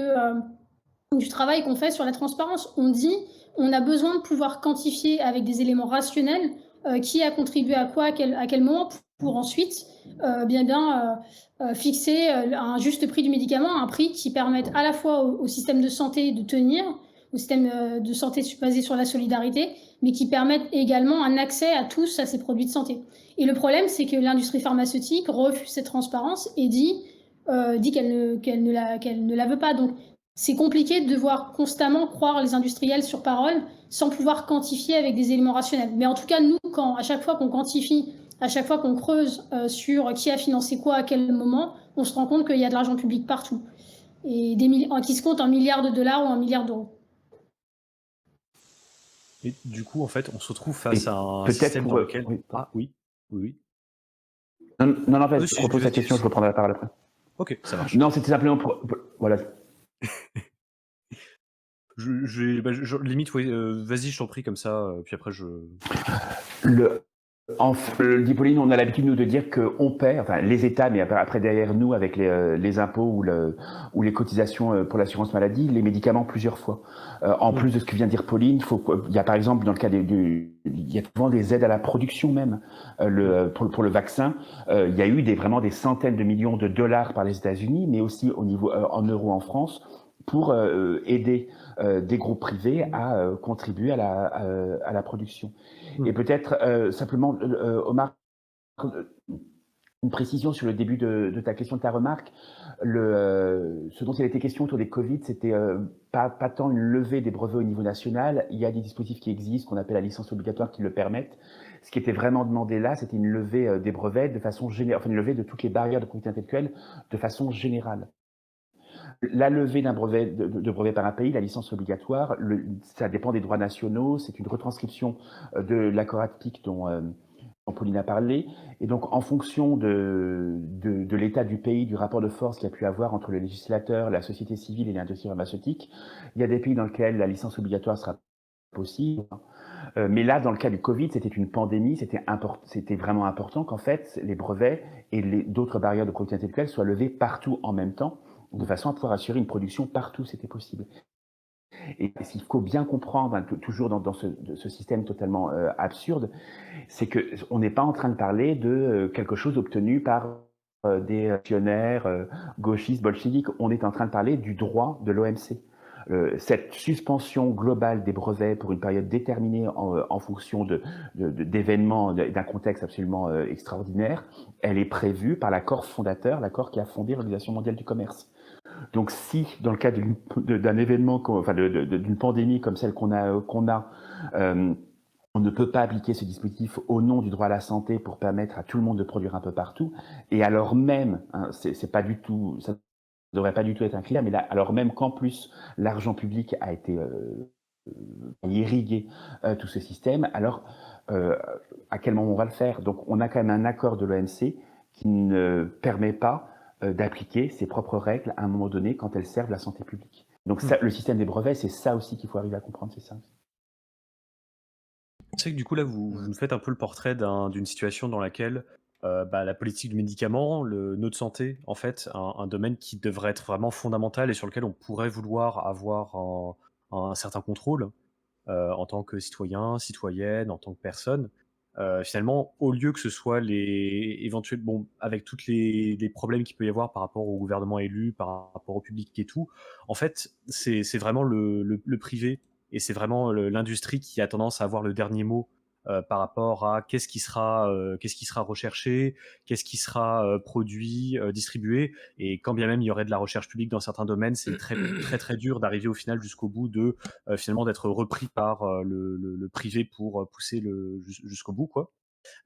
du travail qu'on fait sur la transparence. On dit, on a besoin de pouvoir quantifier avec des éléments rationnels qui a contribué à quoi, à quel moment, pour ensuite fixer un juste prix du médicament, un prix qui permette à la fois au système de santé de tenir, au système de santé basé sur la solidarité, mais qui permette également un accès à tous à ces produits de santé. Et le problème, c'est que l'industrie pharmaceutique refuse cette transparence et dit qu'elle ne la veut pas. Donc, c'est compliqué de devoir constamment croire les industriels sur parole sans pouvoir quantifier avec des éléments rationnels. Mais en tout cas, nous, à chaque fois qu'on quantifie, à chaque fois qu'on creuse sur qui a financé quoi à quel moment, on se rend compte qu'il y a de l'argent public partout, et qui se compte en milliards de dollars ou en milliards d'euros. Et du coup, en fait, on se retrouve face à un peut-être système pour dans lequel... oui, Ah oui, oui. non, Vas-y, vas-y, repose ta question, je reprendrai la parole après. Ok, ça marche. Non, c'était simplement voilà. Limite, oui, vas-y, je t'en prie, comme ça, puis après je... Dit Pauline, on a l'habitude, nous, de dire qu'on paie, enfin les États, mais après derrière nous, avec les impôts ou les cotisations pour l'assurance maladie, les médicaments plusieurs fois. En plus de ce que vient de dire Pauline, il y a par exemple, dans le cas il y a souvent des aides à la production même. Pour le vaccin, il y a eu vraiment des centaines de millions de dollars par les États-Unis, mais aussi au niveau en euros en France, pour aider des groupes privés à contribuer à la production. Et peut-être simplement, Omar, une précision sur le début de ta question, de ta remarque. Ce dont il a été question autour des Covid, c'était pas tant une levée des brevets au niveau national. Il y a des dispositifs qui existent, qu'on appelle la licence obligatoire, qui le permettent. Ce qui était vraiment demandé là, c'était une levée des brevets de façon générale, enfin une levée de toutes les barrières de propriété intellectuelle de façon générale. La levée d'un brevet, de brevet par un pays, la licence obligatoire, ça dépend des droits nationaux, c'est une retranscription de l'accord ATPIC dont Pauline a parlé, et donc en fonction de l'état du pays, du rapport de force qu'il y a pu avoir entre le législateur, la société civile et l'industrie pharmaceutique, il y a des pays dans lesquels la licence obligatoire sera possible. Mais là, dans le cas du Covid, c'était une pandémie, c'était vraiment important qu'en fait, les brevets et d'autres barrières de propriété intellectuelle soient levées partout en même temps, de façon à pouvoir assurer une production partout, c'était possible. Et ce qu'il faut bien comprendre, toujours dans ce système totalement absurde, c'est qu'on n'est pas en train de parler de quelque chose obtenu par des actionnaires gauchistes, bolcheviques. On est en train de parler du droit de l'OMC. Cette suspension globale des brevets pour une période déterminée en fonction d'événements, d'un contexte absolument extraordinaire, elle est prévue par l'accord fondateur, l'accord qui a fondé l'Organisation mondiale du commerce. Donc si, dans le cas d'un événement, enfin d'une pandémie comme celle qu'on a, on ne peut pas appliquer ce dispositif au nom du droit à la santé pour permettre à tout le monde de produire un peu partout, et alors même, c'est pas du tout, ça ne devrait pas du tout être un critère, mais là, alors même qu'en plus l'argent public a été irrigué tout ce système, alors à quel moment on va le faire? Donc on a quand même un accord de l'OMC qui ne permet pas d'appliquer ses propres règles à un moment donné quand elles servent la santé publique. Donc ça, le système des brevets, c'est ça aussi qu'il faut arriver à comprendre, c'est ça. C'est que du coup là, vous nous faites un peu le portrait d'une situation dans laquelle la politique du médicament, notre santé, en fait, un domaine qui devrait être vraiment fondamental et sur lequel on pourrait vouloir avoir un certain contrôle en tant que citoyen, citoyenne, en tant que personne. Finalement, au lieu que ce soit avec tous les problèmes qu'il peut y avoir par rapport au gouvernement élu, par rapport au public et tout, en fait, c'est vraiment le privé et c'est vraiment l'industrie qui a tendance à avoir le dernier mot par rapport à qu'est-ce qui sera recherché, qu'est-ce qui sera produit, distribué. Et quand bien même il y aurait de la recherche publique dans certains domaines, c'est très très très dur d'arriver au final jusqu'au bout de finalement d'être repris par le privé pour pousser jusqu'au bout, quoi.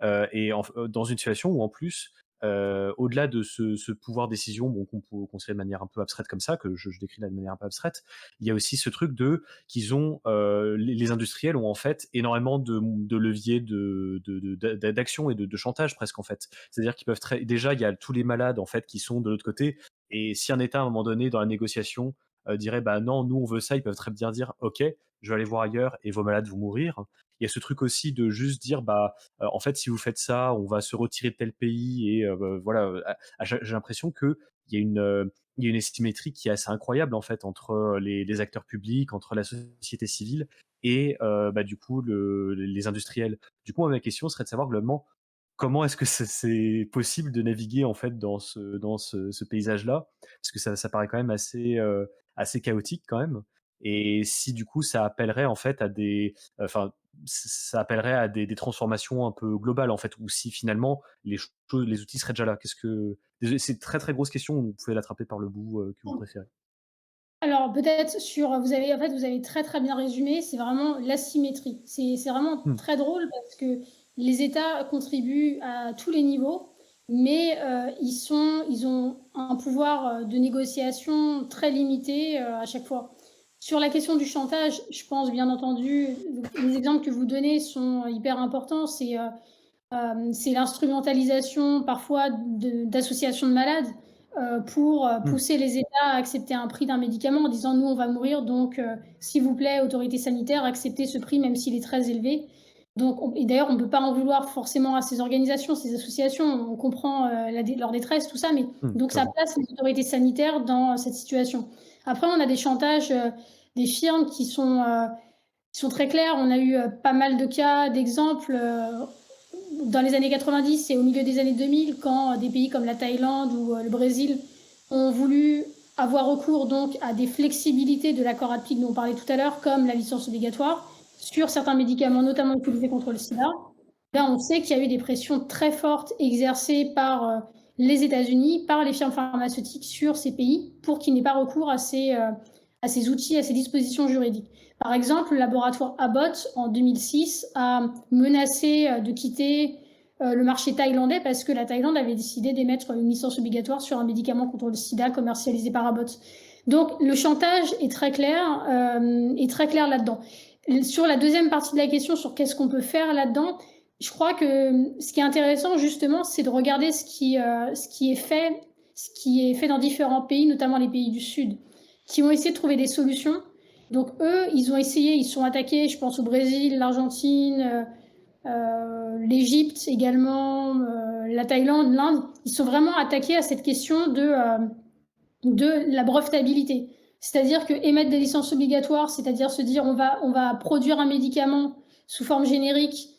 Dans une situation où en plus, au-delà de ce pouvoir décision, bon, qu'on peut considérer de manière un peu abstraite comme ça, que je décris là de manière un peu abstraite, il y a aussi ce truc de qu'ils ont, les industriels ont en fait énormément de leviers d'action et de chantage presque en fait. C'est-à-dire qu'ils peuvent déjà il y a tous les malades en fait qui sont de l'autre côté, et si un État à un moment donné dans la négociation, dirait: «Bah non, nous on veut ça», ils peuvent très bien dire: «OK, je vais aller voir ailleurs et vos malades vont mourir». Il y a ce truc aussi de juste dire: «Bah, en fait, si vous faites ça, on va se retirer de tel pays», et voilà, j'ai l'impression qu'il y a il y a une asymétrie qui est assez incroyable en fait entre les acteurs publics, entre la société civile et bah, du coup les industriels. Du coup, moi, ma question serait de savoir globalement comment est-ce que c'est possible de naviguer en fait dans ce paysage-là? Parce que ça paraît quand même assez chaotique quand même. Et si du coup ça appellerait en fait à enfin ça appellerait à des transformations un peu globales en fait, ou si finalement les outils seraient déjà là. Désolé, c'est une très très grosse question, vous pouvez l'attraper par le bout que vous préférez. Alors peut-être vous avez très, très bien résumé, c'est vraiment l'asymétrie. C'est vraiment Hmm. très drôle parce que les États contribuent à tous les niveaux, mais ils ont un pouvoir, de négociation très limité, à chaque fois. Sur la question du chantage, je pense bien entendu, les exemples que vous donnez sont hyper importants. C'est l'instrumentalisation parfois d'associations de malades pour Hmm. pousser les États à accepter un prix d'un médicament en disant: «Nous, on va mourir, donc s'il vous plaît, autorités sanitaires, acceptez ce prix même s'il est très élevé». Donc et d'ailleurs, on ne peut pas en vouloir forcément à ces organisations, ces associations. On comprend, leur détresse, tout ça, mais Hmm, donc ça clairement. place les autorités sanitaires dans cette situation. Après, on a des chantages, des firmes qui sont très clairs. On a eu, pas mal de cas, d'exemples, dans les années 90 et au milieu des années 2000, quand des pays comme la Thaïlande ou le Brésil ont voulu avoir recours donc à des flexibilités de l'accord APIC dont on parlait tout à l'heure, comme la licence obligatoire, sur certains médicaments, notamment pour lutter contre le sida. Là, on sait qu'il y a eu des pressions très fortes exercées par les États-Unis, par les firmes pharmaceutiques sur ces pays pour qu'ils n'aient pas recours à ces outils, à ces dispositions juridiques. Par exemple, le laboratoire Abbott, en 2006, a menacé de quitter le marché thaïlandais parce que la Thaïlande avait décidé d'émettre une licence obligatoire sur un médicament contre le sida commercialisé par Abbott. Donc le chantage est très clair là-dedans. Sur la deuxième partie de la question, sur qu'est-ce qu'on peut faire là-dedans, je crois que ce qui est intéressant justement, c'est de regarder ce qui est fait dans différents pays, notamment les pays du Sud, qui ont essayé de trouver des solutions. Donc eux, ils ont essayé, ils sont attaqués, je pense au Brésil, l'Argentine, l'Égypte également, la Thaïlande, l'Inde. Ils sont vraiment attaqués à cette question de la brevetabilité. C'est-à-dire que émettre des licences obligatoires, c'est-à-dire se dire on va produire un médicament sous forme générique,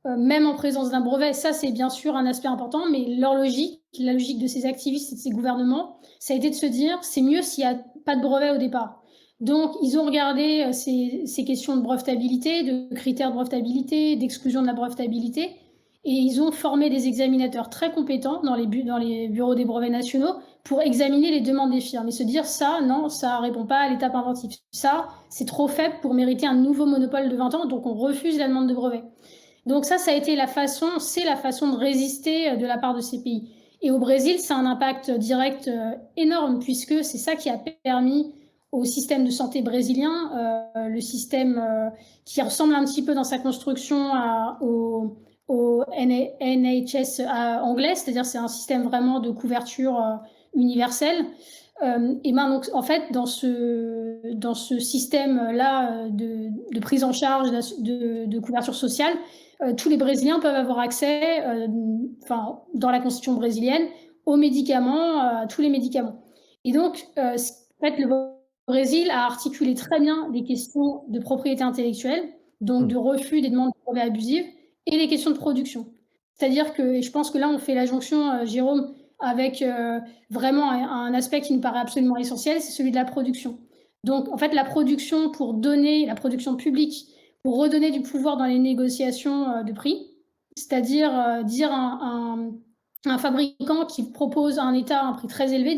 même en présence d'un brevet, ça c'est bien sûr un aspect important, mais leur logique, la logique de ces activistes et de ces gouvernements, ça a été de se dire c'est mieux s'il n'y a pas de brevet au départ. Donc ils ont regardé ces questions de brevetabilité, de critères de brevetabilité, d'exclusion de la brevetabilité, et ils ont formé des examinateurs très compétents dans les bureaux des brevets nationaux pour examiner les demandes des firmes et se dire ça, non, ça répond pas à l'étape inventive. Ça, c'est trop faible pour mériter un nouveau monopole de 20 ans, donc on refuse la demande de brevet. Donc ça a été c'est la façon de résister de la part de ces pays. Et au Brésil, ça a un impact direct énorme puisque c'est ça qui a permis au système de santé brésilien, le système qui ressemble un petit peu dans sa construction au NHS anglais, c'est-à-dire c'est un système vraiment de couverture universelle. Et ben donc en fait dans ce système-là de prise en charge de couverture sociale, tous les Brésiliens peuvent avoir accès, enfin dans la constitution brésilienne, aux médicaments, à tous les médicaments. Et donc, en fait, le Brésil a articulé très bien les questions de propriété intellectuelle, donc Hmm. de refus des demandes de brevets abusives, et les questions de production. C'est-à-dire que, et je pense que là on fait la jonction, Jérôme, avec vraiment un aspect qui nous paraît absolument essentiel, c'est celui de la production. Donc en fait, la production publique pour redonner du pouvoir dans les négociations de prix. C'est-à-dire dire à un fabricant qui propose à un État un prix très élevé,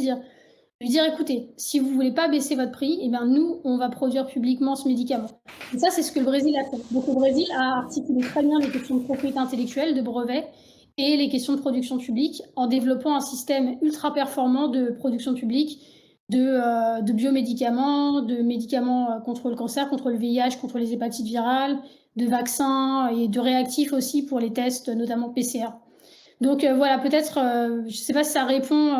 lui dire écoutez, si vous ne voulez pas baisser votre prix, eh ben nous, on va produire publiquement ce médicament. Et ça, c'est ce que le Brésil a fait. Donc le Brésil a articulé très bien les questions de propriété intellectuelle, de brevets et les questions de production publique en développant un système ultra performant de production publique de biomédicaments, de médicaments contre le cancer, contre le VIH, contre les hépatites virales, de vaccins et de réactifs aussi pour les tests, notamment PCR. Donc voilà, peut-être, je ne sais pas si ça répond.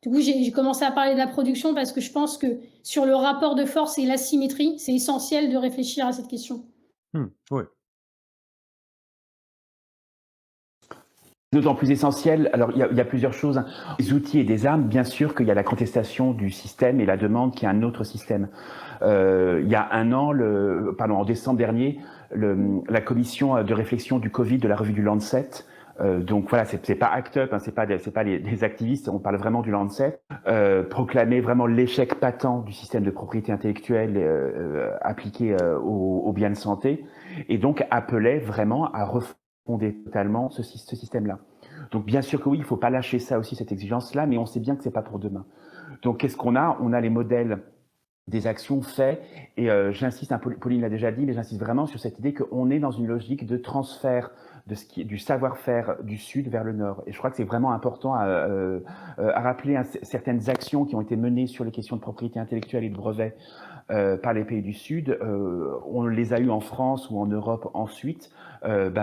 Du coup, j'ai commencé à parler de la production parce que je pense que sur le rapport de force et l'asymétrie, c'est essentiel de réfléchir à cette question. Ouais. D'autant plus essentiel, alors il y a plusieurs choses, hein. Des outils et des armes, bien sûr qu'il y a la contestation du système et la demande qu'il y a un autre système. Il y a un an, en décembre dernier, la commission de réflexion du Covid de la revue du Lancet, donc voilà, c'est pas ACT UP, hein, c'est pas des activistes, on parle vraiment du Lancet, proclamait vraiment l'échec patent du système de propriété intellectuelle appliqué aux biens de santé, et donc appelait vraiment à fonder totalement ce système-là. Donc bien sûr que oui, il ne faut pas lâcher ça aussi, cette exigence-là, mais on sait bien que ce n'est pas pour demain. Donc qu'est-ce qu'on a? On a les modèles des actions faits, et j'insiste, Pauline l'a déjà dit, mais j'insiste vraiment sur cette idée qu'on est dans une logique de transfert du savoir-faire du Sud vers le Nord. Et je crois que c'est vraiment important à rappeler certaines actions qui ont été menées sur les questions de propriété intellectuelle et de brevets par les pays du Sud. On les a eues en France ou en Europe ensuite,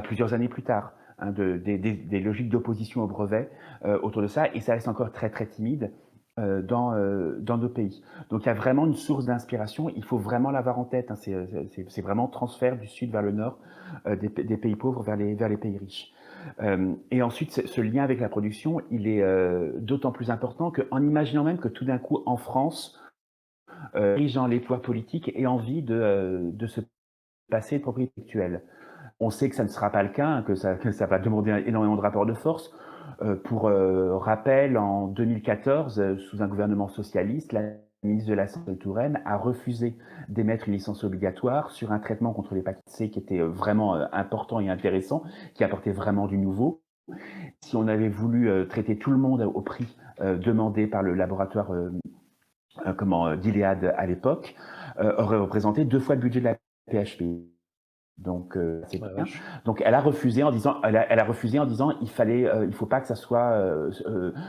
plusieurs années plus tard, hein, des logiques d'opposition au brevet autour de ça, et ça reste encore très très timide dans nos pays. Donc il y a vraiment une source d'inspiration, il faut vraiment l'avoir en tête, hein. C'est vraiment transfert du Sud vers le Nord, des pays pauvres vers les pays riches. Et ensuite, ce lien avec la production, il est d'autant plus important qu'en imaginant même que tout d'un coup, en France, dirigeant les pouvoirs politiques aient envie de se passer de propriété intellectuelle. On sait que ça ne sera pas le cas, hein, que ça va demander énormément de rapports de force. Pour rappel, en 2014, sous un gouvernement socialiste, la ministre de la Santé Touraine a refusé d'émettre une licence obligatoire sur un traitement contre l'hépatite C qui était vraiment important et intéressant, qui apportait vraiment du nouveau. Si on avait voulu traiter tout le monde au prix demandé par le laboratoire d'Iléade à l'époque, aurait représenté 2 fois le budget de la PHP. Donc c'est bien. Donc elle a refusé en disant, il faut pas que ça soit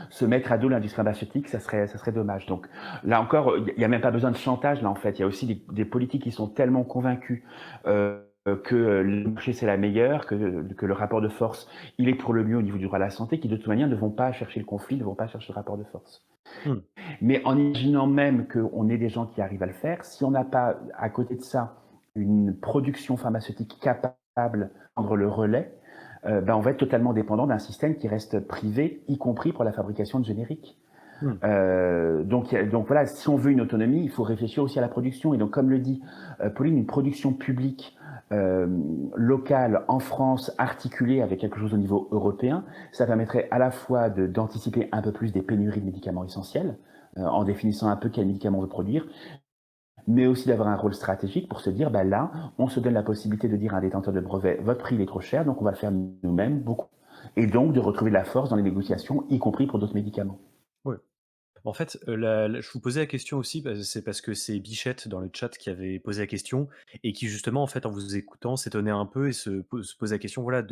se mettre à dos l'industrie pharmaceutique, ça serait dommage. Donc là encore, il y a même pas besoin de chantage là en fait. Il y a aussi des politiques qui sont tellement convaincus que le marché c'est la meilleure, que le rapport de force il est pour le mieux au niveau du droit à la santé, qui de toute manière ne vont pas chercher le conflit, ne vont pas chercher le rapport de force. Mais en imaginant même qu'on ait des gens qui arrivent à le faire, si on n'a pas à côté de ça une production pharmaceutique capable de prendre le relais, on va être totalement dépendant d'un système qui reste privé, y compris pour la fabrication de génériques. Donc voilà, si on veut une autonomie, il faut réfléchir aussi à la production. Et donc, comme le dit Pauline, une production publique locale en France, articulée avec quelque chose au niveau européen, ça permettrait à la fois d'anticiper un peu plus des pénuries de médicaments essentiels, en définissant un peu quels médicaments on veut produire, mais aussi d'avoir un rôle stratégique pour se dire, là, on se donne la possibilité de dire à un détenteur de brevet, votre prix il est trop cher, donc on va le faire nous-mêmes, beaucoup. Et donc de retrouver de la force dans les négociations, y compris pour d'autres médicaments. Ouais. En fait, je vous posais la question aussi, c'est parce que c'est Bichette dans le chat qui avait posé la question et qui justement, en fait, en vous écoutant, s'étonnait un peu et se posait la question, voilà,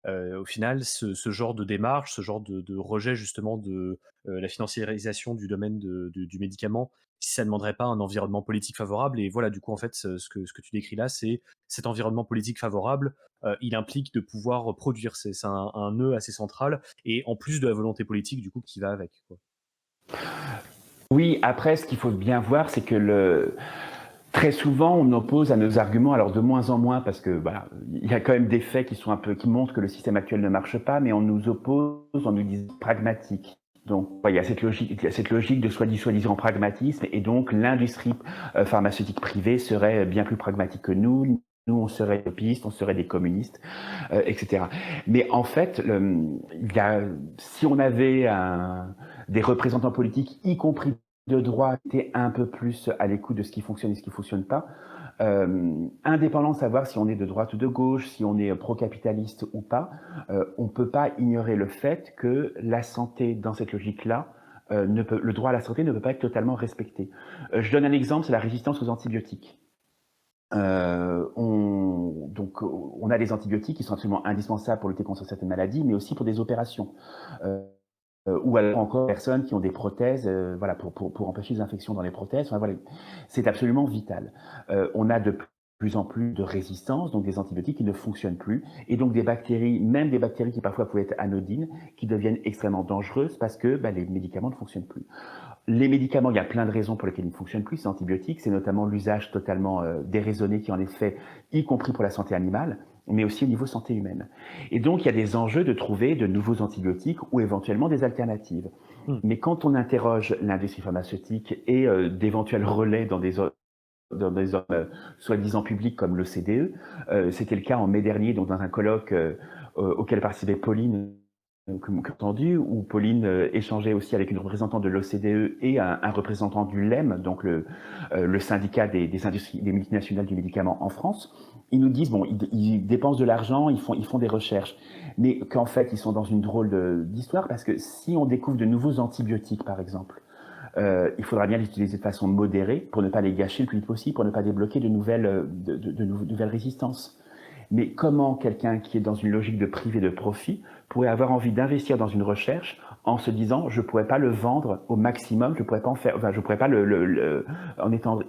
au final, ce genre de démarche, ce genre de rejet justement de la financiarisation du domaine du médicament, si ça ne demanderait pas un environnement politique favorable. Et voilà, du coup, en fait, ce que tu décris là, c'est cet environnement politique favorable, il implique de pouvoir produire. C'est un nœud assez central, et en plus de la volonté politique, du coup, qui va avec, quoi. Oui, après, ce qu'il faut bien voir, c'est que très souvent, on oppose à nos arguments, alors de moins en moins, parce que il y a quand même des faits qui montrent que le système actuel ne marche pas, mais on nous oppose en nous disant pragmatique. Donc, il y a cette logique de soi-disant pragmatisme, et donc l'industrie pharmaceutique privée serait bien plus pragmatique que nous. Nous, on serait des pistes, on serait des communistes, etc. Mais en fait, si on avait des représentants politiques, y compris de droite, qui étaient un peu plus à l'écoute de ce qui fonctionne et ce qui ne fonctionne pas, Indépendant de savoir si on est de droite ou de gauche, si on est pro-capitaliste ou pas, on ne peut pas ignorer le fait que la santé, dans cette logique-là, le droit à la santé ne peut pas être totalement respecté. Je donne un exemple, c'est la résistance aux antibiotiques. On a des antibiotiques qui sont absolument indispensables pour lutter contre certaines maladies, mais aussi pour des opérations. Ou alors encore personnes qui ont des prothèses, voilà, pour empêcher les infections dans les prothèses. Enfin, voilà, c'est absolument vital. On a de plus en plus de résistance, donc des antibiotiques qui ne fonctionnent plus, et donc des bactéries, même des bactéries qui parfois pouvaient être anodines, qui deviennent extrêmement dangereuses parce que les médicaments ne fonctionnent plus. Les médicaments, il y a plein de raisons pour lesquelles ils ne fonctionnent plus, ces antibiotiques, c'est notamment l'usage totalement déraisonné qui en est fait, y compris pour la santé animale, mais aussi au niveau santé humaine. Et donc, il y a des enjeux de trouver de nouveaux antibiotiques ou éventuellement des alternatives. Mais quand on interroge l'industrie pharmaceutique et d'éventuels relais dans des soi-disant publics comme l'OCDE, c'était le cas en mai dernier, donc dans un colloque auquel participait Pauline, que vous avez entendu, où Pauline échangeait aussi avec une représentante de l'OCDE et un représentant du LEM, donc le syndicat des multinationales du médicament en France. Ils nous disent, bon, ils dépensent de l'argent, ils font des recherches, mais qu'en fait, ils sont dans une drôle d'histoire, parce que si on découvre de nouveaux antibiotiques, par exemple, il faudra bien les utiliser de façon modérée pour ne pas les gâcher le plus vite possible, pour ne pas débloquer de nouvelles résistances. Mais comment quelqu'un qui est dans une logique de privé de profit pourrait avoir envie d'investir dans une recherche en se disant je pourrais pas le vendre au maximum, je pourrais pas en faire, enfin je pourrais pas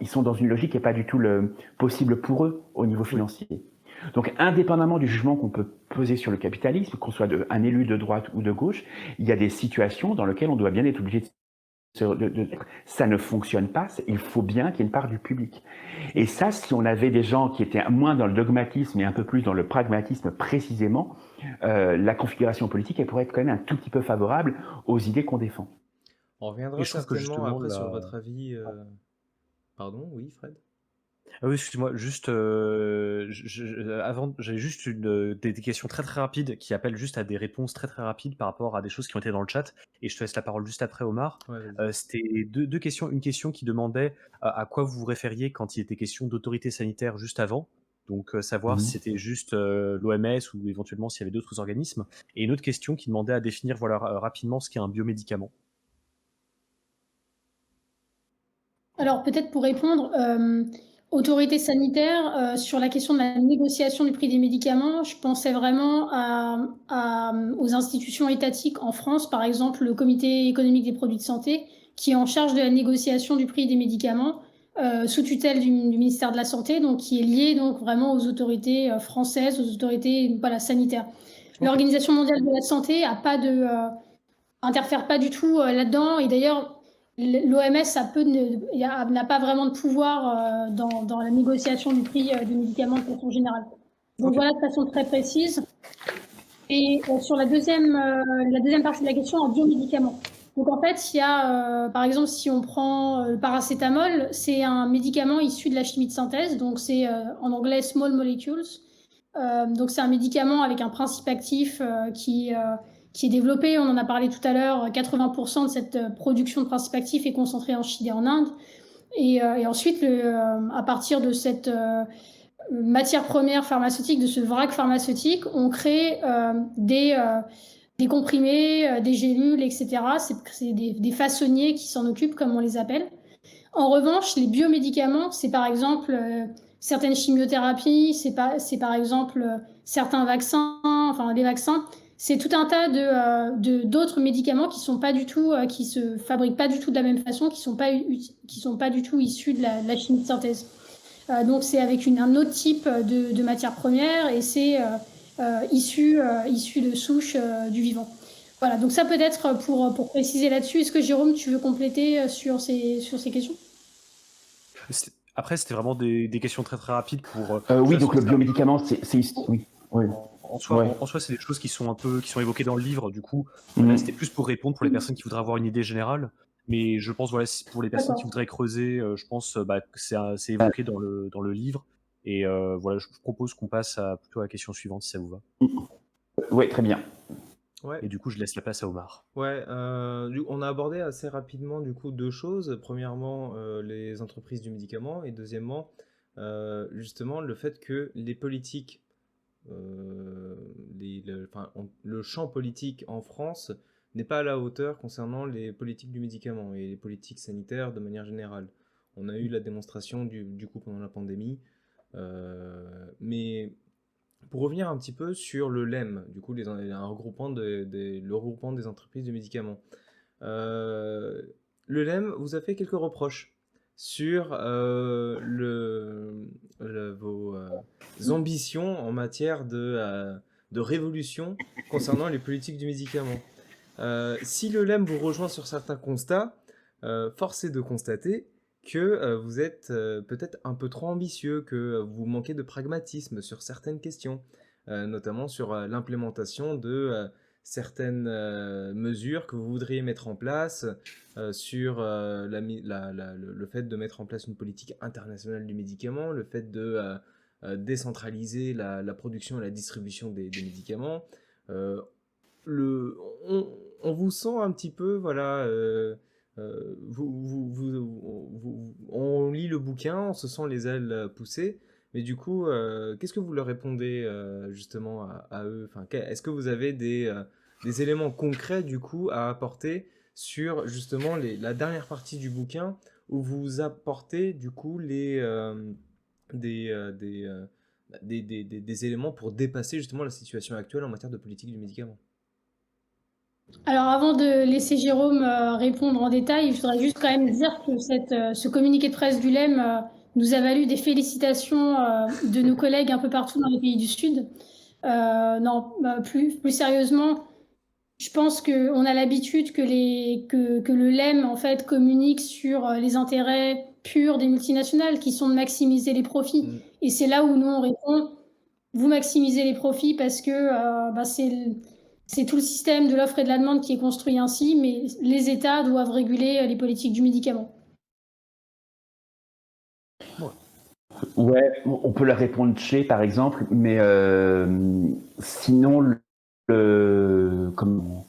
ils sont dans une logique qui est pas du tout possible pour eux au niveau financier. Donc, indépendamment du jugement qu'on peut poser sur le capitalisme, qu'on soit un élu de droite ou de gauche, il y a des situations dans lesquelles on doit bien être obligé ça ne fonctionne pas, il faut bien qu'il y ait une part du public. Et ça, si on avait des gens qui étaient moins dans le dogmatisme et un peu plus dans le pragmatisme précisément, la configuration politique, elle pourrait être quand même un tout petit peu favorable aux idées qu'on défend. On reviendra Et je trouve que certainement justement, après sur votre avis. Pardon, oui, Fred? Ah oui, excuse-moi, juste avant, j'ai juste des questions très très rapides qui appellent juste à des réponses très très rapides par rapport à des choses qui ont été dans le chat. Et je te laisse la parole juste après, Omar. Ouais, vas-y. C'était deux questions. Une question qui demandait à quoi vous vous référiez quand il était question d'autorité sanitaire juste avant. Donc savoir si c'était juste l'OMS ou éventuellement s'il y avait d'autres organismes. Et une autre question qui demandait à définir voilà, rapidement ce qu'est un biomédicament. Alors peut-être pour répondre, autorité sanitaire, sur la question de la négociation du prix des médicaments, je pensais vraiment aux institutions étatiques en France, par exemple le Comité économique des produits de santé, qui est en charge de la négociation du prix des médicaments, sous tutelle du ministère de la Santé, donc qui est lié donc vraiment aux autorités françaises, aux autorités sanitaires. L'Organisation mondiale de la santé interfère pas du tout là-dedans, et d'ailleurs l'OMS n'a pas vraiment de pouvoir dans la négociation du prix des médicaments de façon générale. Donc voilà, de façon très précise. Et sur la deuxième partie de la question, en biomédicaments. Donc en fait, il y a, par exemple, si on prend le paracétamol, c'est un médicament issu de la chimie de synthèse, donc c'est en anglais small molecules. Donc c'est un médicament avec un principe actif qui est développé. On en a parlé tout à l'heure. 80% de cette production de principes actifs est concentrée en Chine et en Inde. Et ensuite, à partir de cette matière première pharmaceutique, de ce vrac pharmaceutique, on crée des comprimés, des gélules, etc. C'est des façonniers qui s'en occupent, comme on les appelle. En revanche, les biomédicaments, c'est par exemple certaines chimiothérapies, c'est par exemple certains vaccins, enfin les vaccins, c'est tout un tas d'autres médicaments qui sont pas du tout, qui se fabriquent pas du tout de la même façon, qui sont pas du tout issus de la chimie de synthèse. Donc c'est avec un autre type de matière première et c'est issu de souches du vivant. Voilà, donc ça peut-être pour préciser là-dessus. Est-ce que Jérôme, tu veux compléter sur ces questions? Après, c'était vraiment des questions très très rapides pour. Oui, donc le biomédicament, c'est oui. En soi, c'est des choses qui sont évoquées dans le livre. Du coup, là, c'était plus pour répondre pour les personnes qui voudraient avoir une idée générale. Mais je pense, voilà, pour les personnes qui voudraient creuser, je pense que c'est évoqué dans le livre. Et voilà, je propose qu'on passe plutôt à la question suivante, si ça vous va. Oui, très bien. Ouais. Et du coup, je laisse la place à Omar. Ouais, on a abordé assez rapidement du coup deux choses. Premièrement, les entreprises du médicament et deuxièmement, justement le fait que les politiques, le champ politique en France n'est pas à la hauteur concernant les politiques du médicament et les politiques sanitaires de manière générale. On a eu la démonstration du coup pendant la pandémie, mais pour revenir un petit peu sur le LEM, du coup le regroupement des entreprises de médicaments. Le LEM vous a fait quelques reproches sur vos ambitions en matière de révolution concernant les politiques du médicament. Si le LEM vous rejoint sur certains constats, force est de constater que vous êtes peut-être un peu trop ambitieux, que vous manquez de pragmatisme sur certaines questions, notamment sur l'implémentation de certaines mesures que vous voudriez mettre en place, sur le fait de mettre en place une politique internationale du médicament, le fait de décentraliser la production et la distribution des médicaments. Euh, on vous sent un petit peu, voilà, on lit le bouquin, on se sent les ailes poussées, mais du coup, qu'est-ce que vous leur répondez justement à eux? Enfin, est-ce que vous avez des éléments concrets du coup à apporter sur justement la dernière partie du bouquin où vous apportez du coup des, euh, des, euh, des éléments pour dépasser justement la situation actuelle en matière de politique du médicament? Alors avant de laisser Jérôme répondre en détail, je voudrais juste quand même dire que ce communiqué de presse du LEM nous a valu des félicitations de nos collègues un peu partout dans les pays du Sud. Non, plus sérieusement, je pense qu'on a l'habitude que le LEM en fait communique sur les intérêts purs des multinationales qui sont de maximiser les profits. Mm. Et c'est là où nous on répond, vous maximisez les profits parce que c'est tout le système de l'offre et de la demande qui est construit ainsi, mais les États doivent réguler les politiques du médicament. Ouais, on peut leur répondre chez, par exemple, mais sinon, comment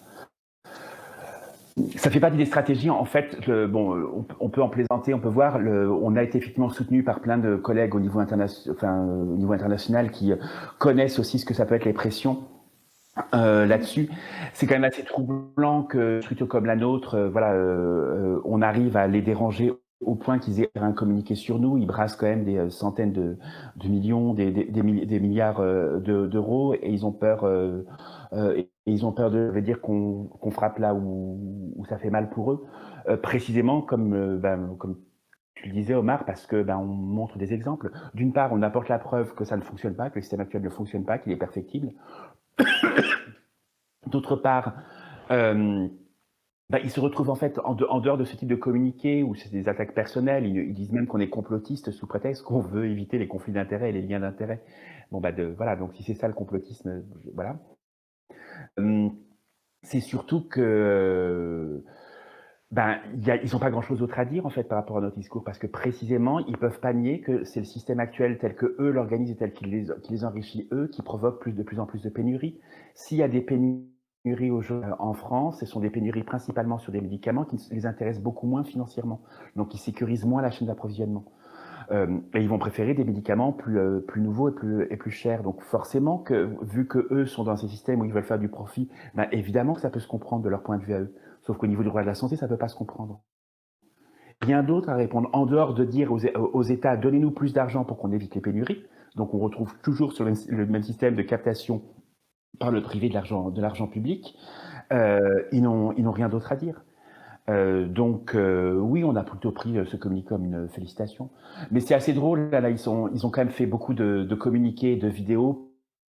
ça fait partie des stratégies. En fait, on peut en plaisanter, on peut voir. On a été effectivement soutenu par plein de collègues au niveau international qui connaissent aussi ce que ça peut être les pressions là-dessus. C'est quand même assez troublant que structure comme la nôtre, on arrive à les déranger au point qu'ils aient un communiqué sur nous. Ils brassent quand même des centaines de millions, des milliards d'euros, et ils ont peur. Et ils ont peur de dire qu'on frappe là où ça fait mal pour eux, précisément comme tu le disais, Omar, parce que on montre des exemples. D'une part, on apporte la preuve que ça ne fonctionne pas, que le système actuel ne fonctionne pas, qu'il est perfectible. D'autre part, ils se retrouvent en fait en dehors de ce type de communiqué où c'est des attaques personnelles. Ils disent même qu'on est complotiste sous prétexte qu'on veut éviter les conflits d'intérêts et les liens d'intérêts. Voilà. Donc si c'est ça le complotisme, voilà. C'est surtout que ils n'ont pas grand-chose d'autre à dire en fait par rapport à notre discours, parce que précisément ils peuvent pas nier que c'est le système actuel tel que eux l'organisent et tel qu'il les enrichit eux qui provoque de plus en plus de pénuries. S'il y a des pénuries en France, ce sont des pénuries principalement sur des médicaments qui les intéressent beaucoup moins financièrement, donc ils sécurisent moins la chaîne d'approvisionnement. Et ils vont préférer des médicaments plus nouveaux et plus chers. Donc forcément, vu que eux sont dans ces systèmes où ils veulent faire du profit, évidemment que ça peut se comprendre de leur point de vue à eux. Sauf qu'au niveau du droit de la santé, ça ne peut pas se comprendre. Rien d'autre à répondre en dehors de dire aux États, donnez-nous plus d'argent pour qu'on évite les pénuries. Donc on retrouve toujours sur le même système de captation par le privé de l'argent public. Ils n'ont rien d'autre à dire. Oui, on a plutôt pris ce communiqué comme une félicitation. Mais c'est assez drôle, là ils ont quand même fait beaucoup de communiqués, de vidéos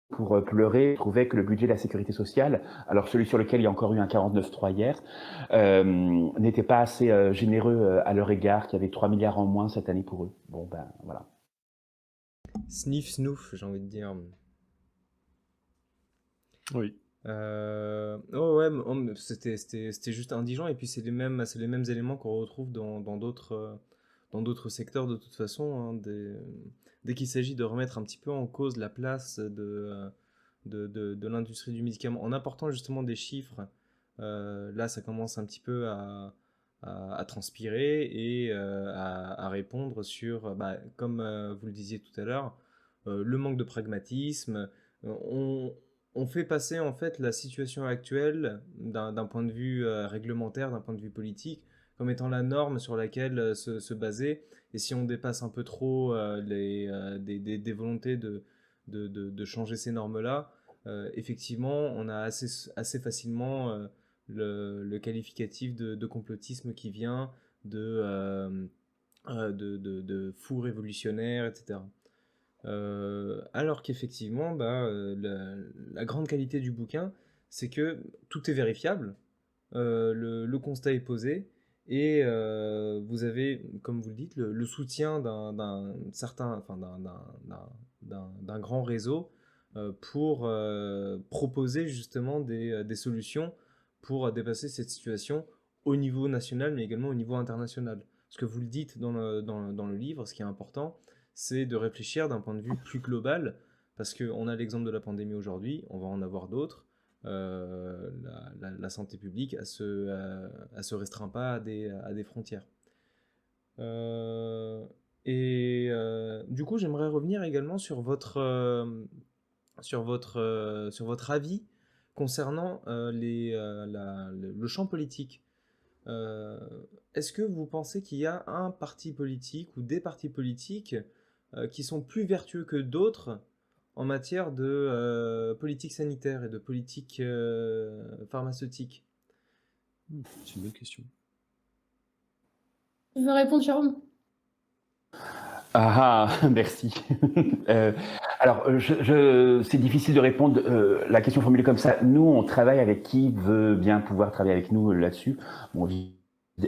pour pleurer, trouver que le budget de la sécurité sociale, alors celui sur lequel il y a encore eu un 49.3 hier, n'était pas assez généreux à leur égard, qu'il y avait 3 milliards en moins cette année pour eux. Bon, voilà. Sniff, snouf, j'ai envie de dire. Oui. Oh ouais, c'était juste indigent, et puis c'est les mêmes éléments qu'on retrouve dans d'autres secteurs de toute façon, hein, dès qu'il s'agit de remettre un petit peu en cause la place de l'industrie du médicament en apportant justement des chiffres. Là ça commence un petit peu à transpirer et à répondre sur, comme vous le disiez tout à l'heure, le manque de pragmatisme. On fait passer en fait la situation actuelle d'un point de vue réglementaire, d'un point de vue politique, comme étant la norme sur laquelle se baser. Et si on dépasse un peu trop des volontés de changer ces normes-là, effectivement, on a assez facilement le qualificatif de complotisme qui vient de fou révolutionnaire, etc. Alors qu'effectivement, la grande qualité du bouquin, c'est que tout est vérifiable, le constat est posé, et vous avez, comme vous le dites, le soutien d'un certain, enfin, d'un grand réseau pour proposer justement des solutions pour dépasser cette situation au niveau national, mais également au niveau international. Ce que vous le dites dans le livre, ce qui est important, c'est de réfléchir d'un point de vue plus global, parce qu'on a l'exemple de la pandémie aujourd'hui, on va en avoir d'autres. La santé publique, elle se restreint pas à des frontières. Euh, du coup, j'aimerais revenir également sur votre avis concernant le champ politique. Euh, Est-ce que vous pensez qu'il y a un parti politique ou des partis politiques qui sont plus vertueux que d'autres en matière de politique sanitaire et de politique pharmaceutique? C'est une bonne question. Tu veux répondre, Jérôme? Ah, merci. Euh, alors, c'est difficile de répondre la question formulée comme ça. Nous, on travaille avec qui veut bien pouvoir travailler avec nous là-dessus. Bon,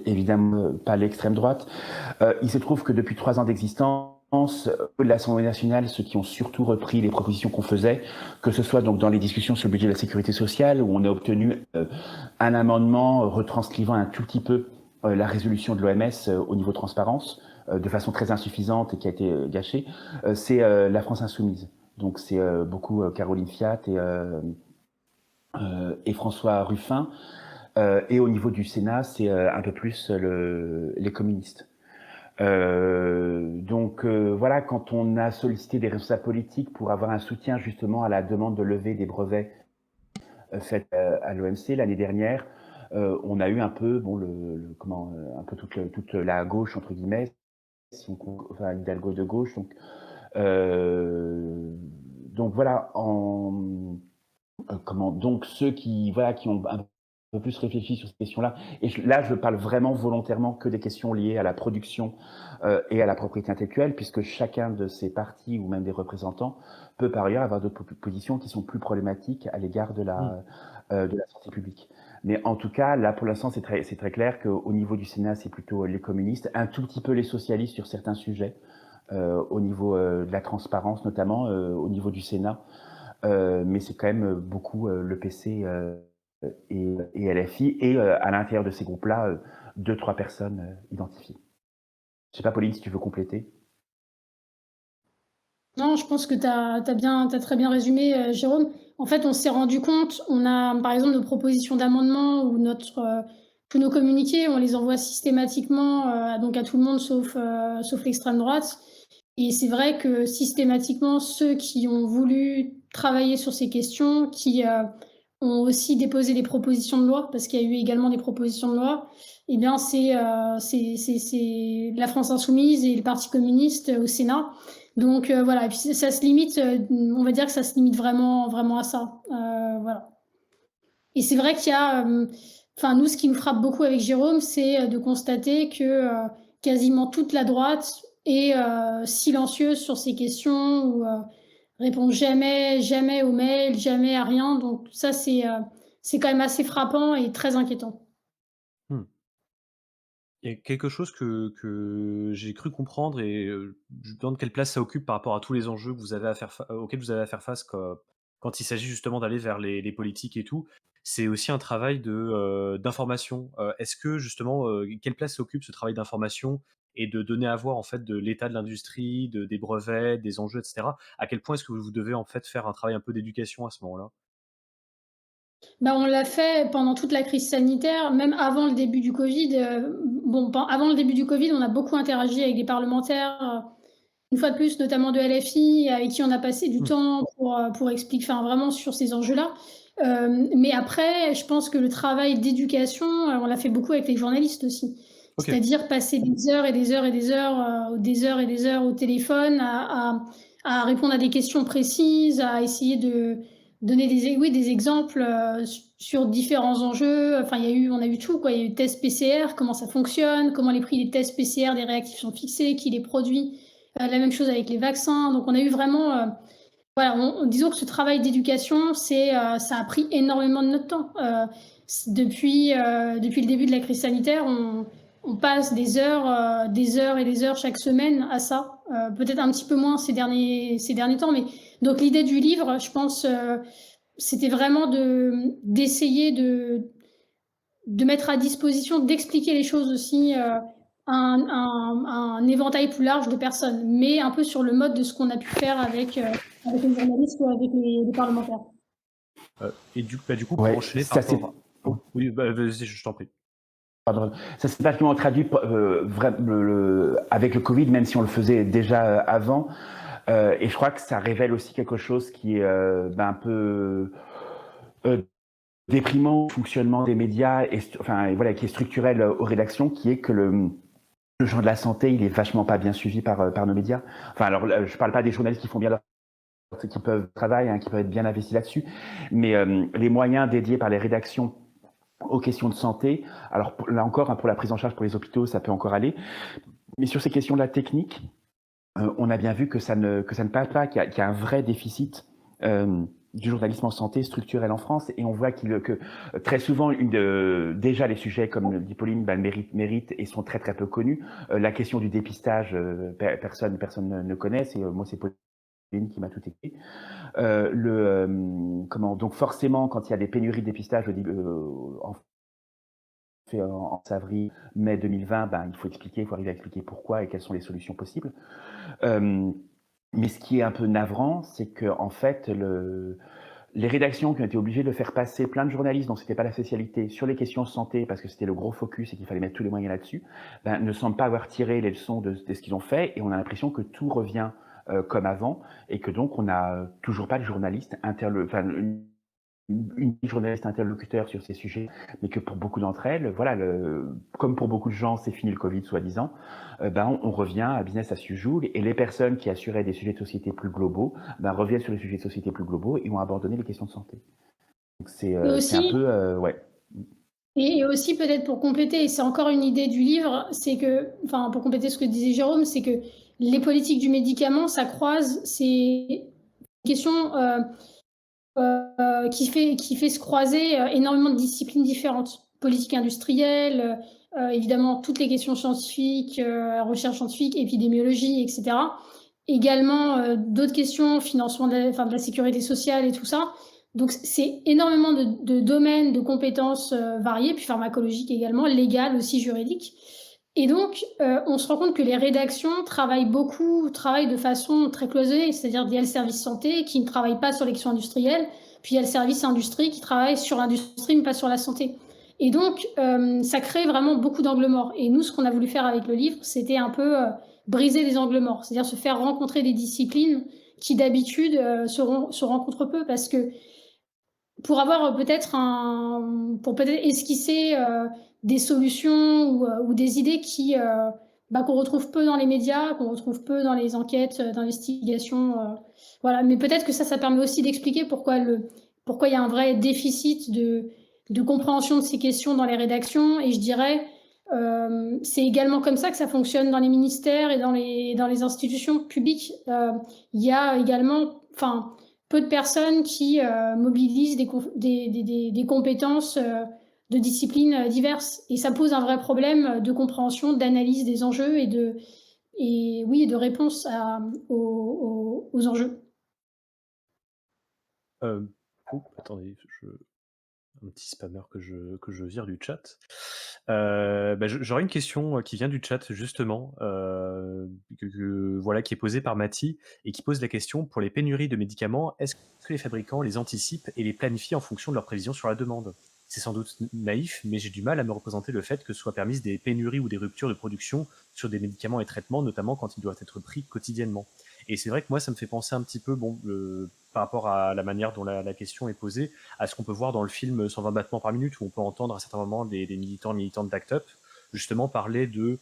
évidemment, pas l'extrême droite. Il se trouve que depuis 3 ans d'existence, de l'Assemblée nationale, ceux qui ont surtout repris les propositions qu'on faisait, que ce soit donc dans les discussions sur le budget de la sécurité sociale, où on a obtenu un amendement retranscrivant un tout petit peu la résolution de l'OMS au niveau transparence, de façon très insuffisante et qui a été gâchée, c'est la France insoumise. Donc c'est beaucoup Caroline Fiat et François Ruffin. Et au niveau du Sénat, c'est un peu plus les communistes. Donc voilà, quand on a sollicité des responsables politiques pour avoir un soutien justement à la demande de levée des brevets faite à l'OMC l'année dernière, on a eu un peu, bon, un peu toute la gauche entre guillemets, enfin Hidalgo de gauche. Donc voilà, donc ceux qui voilà qui ont un peu plus réfléchi sur ces questions-là. Et là, je parle vraiment volontairement que des questions liées à la production et à la propriété intellectuelle, puisque chacun de ces partis ou même des représentants peut par ailleurs avoir d'autres positions qui sont plus problématiques à l'égard de la santé publique. Mais en tout cas, là, pour l'instant, c'est très clair qu'au niveau du Sénat, c'est plutôt les communistes, un tout petit peu les socialistes sur certains sujets, au niveau de la transparence notamment, au niveau du Sénat. Mais c'est quand même beaucoup le PC et LFI, et à l'intérieur de ces groupes-là, 2-3 personnes identifiées. Je sais pas, Pauline, si tu veux compléter. Non, je pense que tu as très bien résumé, Jérôme. En fait, on s'est rendu compte, on a, par exemple, nos propositions d'amendement ou tous nos communiqués, on les envoie systématiquement, donc à tout le monde sauf l'extrême droite, et c'est vrai que systématiquement, ceux qui ont voulu travailler sur ces questions, qui, ont aussi déposé des propositions de loi, parce qu'il y a eu également des propositions de loi, eh bien, c'est la France insoumise et le Parti communiste au Sénat. Donc voilà, et puis ça se limite, on va dire que ça se limite vraiment à ça, voilà. Et c'est vrai qu'il y a, enfin nous, ce qui nous frappe beaucoup avec Jérôme, c'est, de constater que, quasiment toute la droite est, silencieuse sur ces questions ou, répond jamais aux mails, jamais à rien. Donc ça, c'est quand même assez frappant et très inquiétant. Hmm. Il y a quelque chose que j'ai cru comprendre et je me demande quelle place ça occupe par rapport à tous les enjeux que vous avez à faire auxquels vous avez à faire face quand il s'agit justement d'aller vers les politiques et tout. C'est aussi un travail d'information. Est-ce que justement, quelle place ça occupe ce travail d'information et de donner à voir en fait de l'état de l'industrie, des brevets, des enjeux, etc. À quel point est-ce que vous devez en fait faire un travail un peu d'éducation à ce moment-là? Bah, on l'a fait pendant toute la crise sanitaire, même avant le début du Covid, bon, avant le début du Covid, on a beaucoup interagi avec des parlementaires, une fois de plus, notamment de LFI, avec qui on a passé du Mmh. temps pour expliquer, enfin, vraiment sur ces enjeux-là. Mais après, je pense que le travail d'éducation, on l'a fait beaucoup avec les journalistes aussi. OK. C'est-à-dire passer des heures et des heures et des heures, des heures et des heures au téléphone à répondre à des questions précises, à essayer de donner oui, des exemples, sur différents enjeux. Enfin, on a eu tout, quoi. Il y a eu test PCR, comment ça fonctionne, comment les prix des tests PCR, des réactifs sont fixés, qui les produit. La même chose avec les vaccins. Donc on a eu vraiment, voilà, disons que ce travail d'éducation, ça a pris énormément de notre temps. Depuis le début de la crise sanitaire, on passe des heures et des heures chaque semaine à ça. Peut-être un petit peu moins ces derniers temps, mais donc l'idée du livre, je pense, c'était vraiment d'essayer de mettre à disposition, d'expliquer les choses aussi, un éventail plus large de personnes, mais un peu sur le mode de ce qu'on a pu faire avec les journalistes ou avec les parlementaires. Et du coup, pour Ouais, enchaîner par ça c'est rapport oh, oui, bah, vas-y, je t'en prie. pardon, ça s'est vachement traduit avec le Covid, même si on le faisait déjà avant. Et je crois que ça révèle aussi quelque chose qui est un peu euh, déprimant au fonctionnement des médias, enfin voilà, qui est structurel aux rédactions, qui est que le genre de la santé, il est vachement pas bien suivi par nos médias. Enfin, alors, je parle pas des journalistes qui font bien leur qui peuvent travailler, hein, qui peuvent être bien investis là-dessus, mais les moyens dédiés par les rédactions aux questions de santé, alors là encore, hein, pour la prise en charge pour les hôpitaux, ça peut encore aller, mais sur ces questions de la technique, on a bien vu que ça ne passe pas, qu'il y a un vrai déficit du journalisme en santé structurel en France, et on voit que très souvent, déjà les sujets, comme dit Pauline, méritent et sont très très peu connus. La question du dépistage, personne ne connaît, moi c'est Pauline qui m'a tout écrit. Donc forcément, quand il y a des pénuries de dépistage en avril, mai 2020, il faut expliquer, il faut arriver à expliquer pourquoi et quelles sont les solutions possibles. Euh, mais ce qui est un peu navrant, c'est que en fait, les rédactions qui ont été obligées de faire passer plein de journalistes dont c'était pas la spécialité sur les questions de santé parce que c'était le gros focus et qu'il fallait mettre tous les moyens là-dessus, ne semblent pas avoir tiré les leçons de ce qu'ils ont fait, et on a l'impression que tout revient comme avant, et que donc on n'a toujours pas de journalistes une journaliste interlocuteur sur ces sujets, mais que pour beaucoup d'entre elles, voilà, comme pour beaucoup de gens, c'est fini le Covid, soi-disant, on revient à business as usual, et les personnes qui assuraient des sujets de société plus globaux reviennent sur les sujets de société plus globaux et ont abandonné les questions de santé. Donc c'est Et un aussi peu, ouais. et aussi peut-être pour compléter, et c'est encore une idée du livre, c'est que, enfin, pour compléter ce que disait Jérôme, c'est que les politiques du médicament, ça croise, c'est une question, qui fait se croiser énormément de disciplines différentes. Politique industrielle, évidemment toutes les questions scientifiques, recherche scientifique, épidémiologie, etc. Également d'autres questions, financement de la sécurité sociale et tout ça. Donc c'est énormément de domaines, de compétences variées, puis pharmacologiques également, légales aussi, juridiques. Et donc, on se rend compte que les rédactions travaillent de façon très cloisonnée, c'est-à-dire il y a le service santé qui ne travaille pas sur les questions industrielles, puis il y a le service industrie qui travaille sur l'industrie, mais pas sur la santé. Et donc, ça crée vraiment beaucoup d'angles morts. Et nous, ce qu'on a voulu faire avec le livre, c'était un peu briser les angles morts, c'est-à-dire se faire rencontrer des disciplines qui d'habitude se rencontrent peu, parce que pour peut-être esquisser des solutions ou des idées qu'on retrouve peu dans les médias, qu'on retrouve peu dans les enquêtes d'investigation. Voilà. Mais peut-être que ça permet aussi d'expliquer pourquoi il y a un vrai déficit de compréhension de ces questions dans les rédactions. Et je dirais, c'est également comme ça que ça fonctionne dans les ministères et dans les institutions publiques. Il y a également, enfin, peu de personnes qui mobilisent des compétences de disciplines diverses. Et ça pose un vrai problème de compréhension, d'analyse des enjeux et de réponse aux enjeux. Attendez, un petit spammer que je vire du chat. J'aurais une question qui vient du chat justement, que voilà, qui est posée par Mathie et qui pose la question: pour les pénuries de médicaments, est-ce que les fabricants les anticipent et les planifient en fonction de leurs prévisions sur la demande? C'est sans doute naïf, mais j'ai du mal à me représenter le fait que soient permises des pénuries ou des ruptures de production sur des médicaments et traitements, notamment quand ils doivent être pris quotidiennement. Et c'est vrai que moi, ça me fait penser un petit peu, bon, par rapport à la manière dont la question est posée, à ce qu'on peut voir dans le film 120 battements par minute, où on peut entendre à certains moments des militants et militantes d'ACT UP justement parler de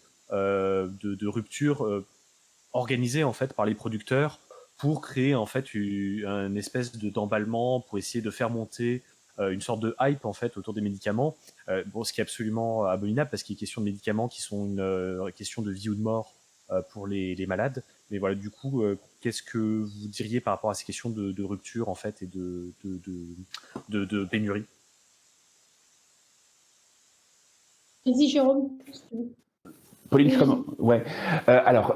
ruptures organisées en fait par les producteurs pour créer en fait une espèce d'emballement, pour essayer de faire monter une sorte de hype en fait autour des médicaments. Bon, ce qui est absolument abominable parce qu'il est question de médicaments qui sont une question de vie ou de mort pour les malades. Mais voilà, du coup, qu'est-ce que vous diriez par rapport à ces questions de rupture en fait et de pénurie? Vas-y, Jérôme. Pauline, Oui, comment? Ouais. Alors,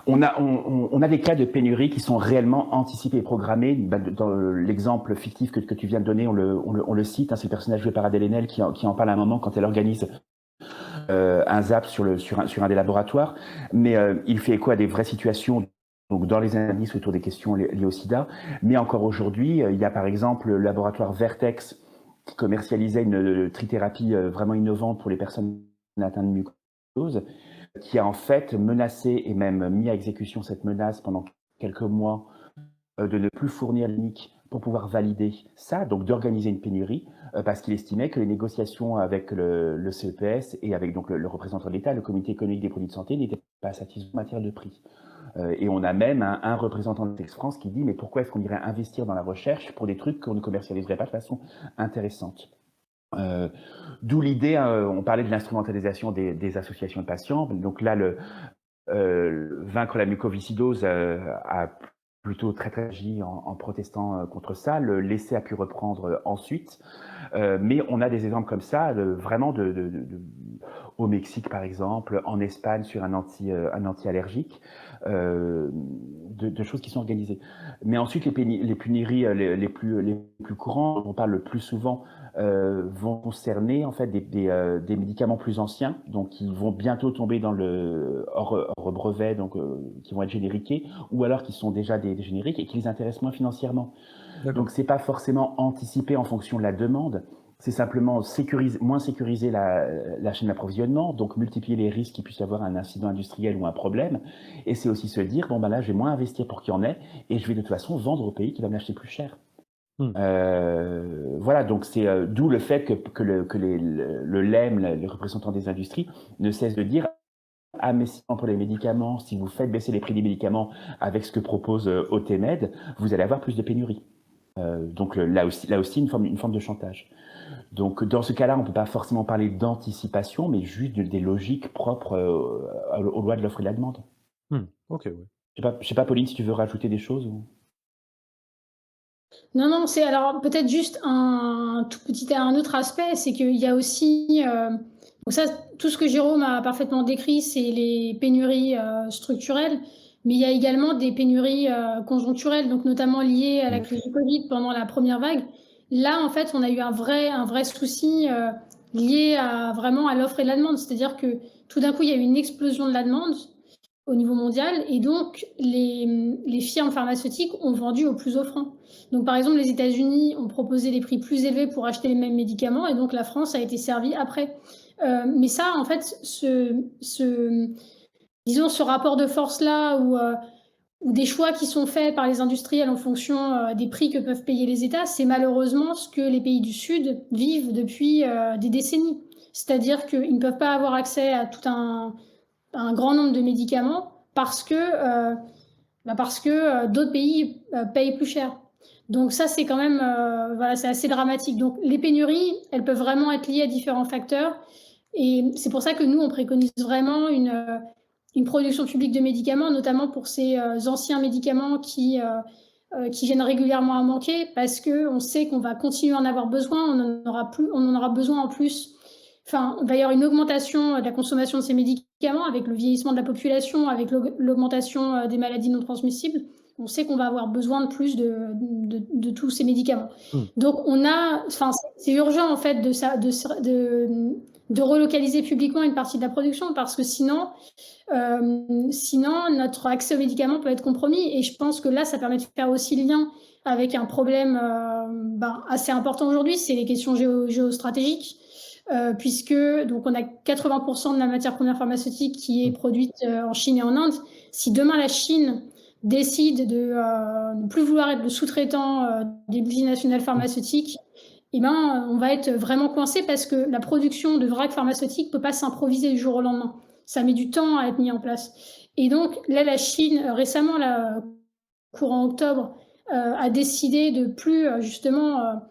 on a des cas de pénurie qui sont réellement anticipés et programmés. Dans l'exemple fictif que tu viens de donner, on le cite. Hein, c'est le personnage joué par Adèle Haenel qui en parle à un moment quand elle organise un ZAP sur un des laboratoires. Mais il fait écho à des vraies situations. Donc, dans les indices autour des questions liées au sida. Mais encore aujourd'hui, il y a par exemple le laboratoire Vertex qui commercialisait une trithérapie vraiment innovante pour les personnes atteintes de mucose, qui a en fait menacé et même mis à exécution cette menace pendant quelques mois de ne plus fournir l'unique pour pouvoir valider ça, donc d'organiser une pénurie, parce qu'il estimait que les négociations avec le CEPS et avec donc le représentant de l'État, le Comité économique des produits de santé, n'étaient pas satisfaits en matière de prix. Et on a même un représentant de Tex France qui dit mais pourquoi est-ce qu'on irait investir dans la recherche pour des trucs qu'on ne commercialiserait pas de façon intéressante. D'où l'idée, on parlait de l'instrumentalisation des associations de patients. Donc là, vaincre la mucoviscidose a plutôt très agi en protestant contre ça. L'essai a pu reprendre ensuite. Mais on a des exemples comme ça, vraiment au Mexique par exemple, en Espagne sur un anti-allergique, de choses qui sont organisées. Mais ensuite, les pénuries les plus courantes, dont on parle le plus souvent, vont concerner en fait des médicaments plus anciens, donc qui vont bientôt tomber dans le hors brevet, donc qui vont être génériqués, ou alors qui sont déjà des génériques et qui les intéressent moins financièrement. Donc c'est pas forcément anticipé en fonction de la demande, c'est simplement moins sécuriser la chaîne d'approvisionnement, donc multiplier les risques qu'il puisse y avoir un incident industriel ou un problème. Et c'est aussi se dire, bon ben là je vais moins investir pour qu'il y en ait, et je vais de toute façon vendre au pays qui va me l'acheter plus cher. Voilà, donc c'est d'où le fait que le LEM, les représentants des industries, ne cessent de dire ah mais si pour les médicaments, si vous faites baisser les prix des médicaments avec ce que propose OTMed, vous allez avoir plus de pénuries. Donc là aussi une forme de chantage. Donc dans ce cas-là, on ne peut pas forcément parler d'anticipation, mais juste des logiques propres aux lois de l'offre et de la demande. Ok, ouais. Je sais pas, Pauline, si tu veux rajouter des choses ou... Non, c'est alors peut-être juste un autre aspect, c'est qu'il y a aussi, donc ça, tout ce que Jérôme a parfaitement décrit, c'est les pénuries structurelles, mais il y a également des pénuries conjoncturelles, donc notamment liées à la crise du Covid pendant la première vague. Là, en fait, on a eu un vrai souci lié vraiment à l'offre et la demande, c'est-à-dire que tout d'un coup, il y a eu une explosion de la demande au niveau mondial, et donc les firmes pharmaceutiques ont vendu au plus offrant. Donc par exemple, les États-Unis ont proposé des prix plus élevés pour acheter les mêmes médicaments, et donc la France a été servie après. Mais ça, en fait, disons, ce rapport de force-là, ou des choix qui sont faits par les industriels en fonction des prix que peuvent payer les États, c'est malheureusement ce que les pays du Sud vivent depuis des décennies. C'est-à-dire qu'ils ne peuvent pas avoir accès à tout un grand nombre de médicaments parce que d'autres pays payent plus cher. Donc ça, c'est quand même voilà, c'est assez dramatique. Donc les pénuries, elles peuvent vraiment être liées à différents facteurs, et c'est pour ça que nous, on préconise vraiment une production publique de médicaments, notamment pour ces anciens médicaments qui viennent régulièrement à manquer, parce qu'on sait qu'on va continuer à en avoir besoin, on en aura besoin en plus. Enfin, il va y avoir une augmentation de la consommation de ces médicaments avec le vieillissement de la population, avec l'augmentation des maladies non transmissibles. On sait qu'on va avoir besoin de plus de tous ces médicaments. Donc, c'est urgent en fait de relocaliser publiquement une partie de la production parce que sinon notre accès aux médicaments peut être compromis et je pense que là, ça permet de faire aussi le lien avec un problème, assez important aujourd'hui, c'est les questions géostratégiques, puisque donc on a 80 de la matière première pharmaceutique qui est produite, en Chine et en Inde. Si demain la Chine décide de ne plus vouloir être le sous-traitant, des multinationales pharmaceutiques, eh ben, on va être vraiment coincé parce que la production de vrac pharmaceutique peut pas s'improviser du jour au lendemain. Ça met du temps à être mis en place. Et donc là, la Chine, récemment, là, courant octobre, a décidé de plus justement,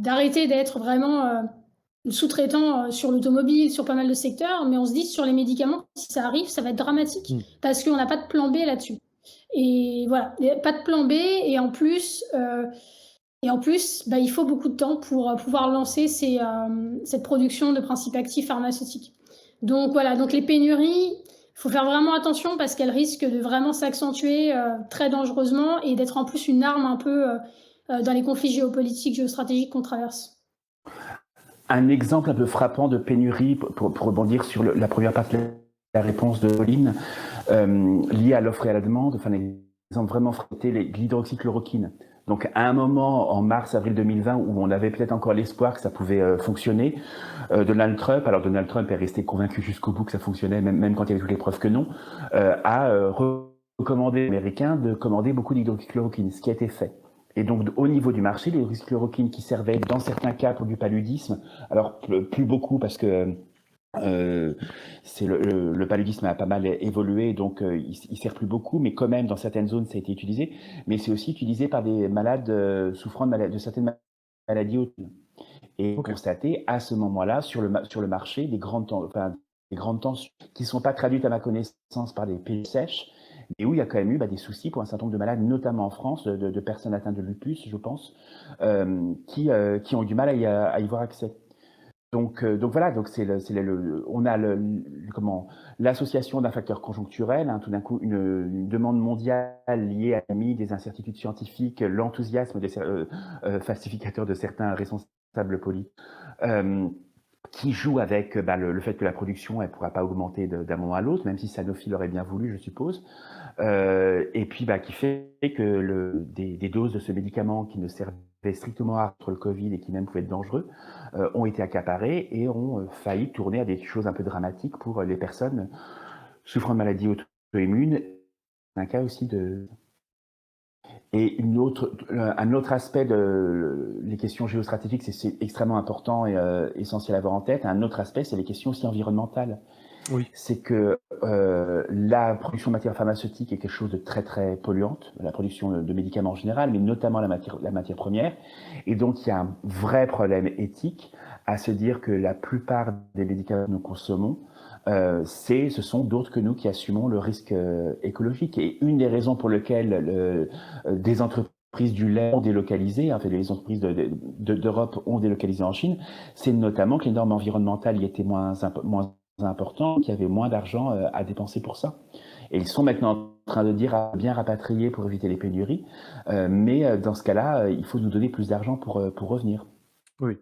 d'arrêter d'être vraiment sous-traitant sur l'automobile, sur pas mal de secteurs, mais on se dit sur les médicaments, si ça arrive, ça va être dramatique parce qu'on n'a pas de plan B là-dessus. Et voilà, pas de plan B et en plus, il faut beaucoup de temps pour pouvoir lancer cette production de principes actifs pharmaceutiques. Donc voilà, donc les pénuries, il faut faire vraiment attention parce qu'elles risquent de vraiment s'accentuer très dangereusement et d'être en plus une arme un peu dans les conflits géopolitiques, géostratégiques qu'on traverse. Un exemple un peu frappant de pénurie, pour rebondir sur la première partie de la réponse de Pauline, liée à l'offre et à la demande, enfin, l'exemple vraiment frappé, l'hydroxychloroquine. Donc, à un moment, en mars-avril 2020, où on avait peut-être encore l'espoir que ça pouvait fonctionner, Donald Trump est resté convaincu jusqu'au bout que ça fonctionnait, même quand il y avait toutes les preuves que non, a recommandé aux Américains de commander beaucoup d'hydroxychloroquine, ce qui a été fait. Et donc, au niveau du marché, l'hydroxychloroquine qui servait dans certains cas pour du paludisme, alors plus beaucoup parce que le paludisme a pas mal évolué, donc il sert plus beaucoup, mais quand même dans certaines zones ça a été utilisé. Mais c'est aussi utilisé par des malades souffrant de certaines maladies auto-immunes. Et constaté à ce moment-là sur le marché des grandes tensions qui ne sont pas traduites à ma connaissance par des pilules sèches, mais où il y a quand même eu des soucis pour un certain nombre de malades, notamment en France, de personnes atteintes de lupus, je pense, qui ont eu du mal à y avoir accès. Donc voilà, donc on a l'association d'un facteur conjoncturel, tout d'un coup une demande mondiale liée à des incertitudes scientifiques, l'enthousiasme des falsificateurs de certains responsables politiques, qui joue avec le fait que la production elle pourra pas augmenter d'un moment à l'autre, même si Sanofi l'aurait bien voulu, je suppose, et puis qui fait que des doses de ce médicament qui ne servaient strictement à contre le Covid et qui même pouvaient être dangereux, ont été accaparés et ont failli tourner à des choses un peu dramatiques pour les personnes souffrant de maladies auto-immunes. Un cas aussi Et un autre aspect les questions géostratégiques, c'est extrêmement important et essentiel à avoir en tête. Un autre aspect, c'est les questions aussi environnementales. Oui. C'est que la production de matières pharmaceutiques est quelque chose de très très polluante, la production de médicaments en général, mais notamment la matière première. Et donc il y a un vrai problème éthique à se dire que la plupart des médicaments que nous consommons, ce sont d'autres que nous qui assumons le risque écologique. Et une des raisons pour lesquelles des entreprises du lait ont délocalisé, les entreprises d'Europe ont délocalisé en Chine, c'est notamment que les normes environnementales y étaient moins important, qu'il y avait moins d'argent à dépenser pour ça. Et ils sont maintenant en train de dire à bien rapatrier pour éviter les pénuries, mais dans ce cas-là, il faut nous donner plus d'argent pour revenir. Oui.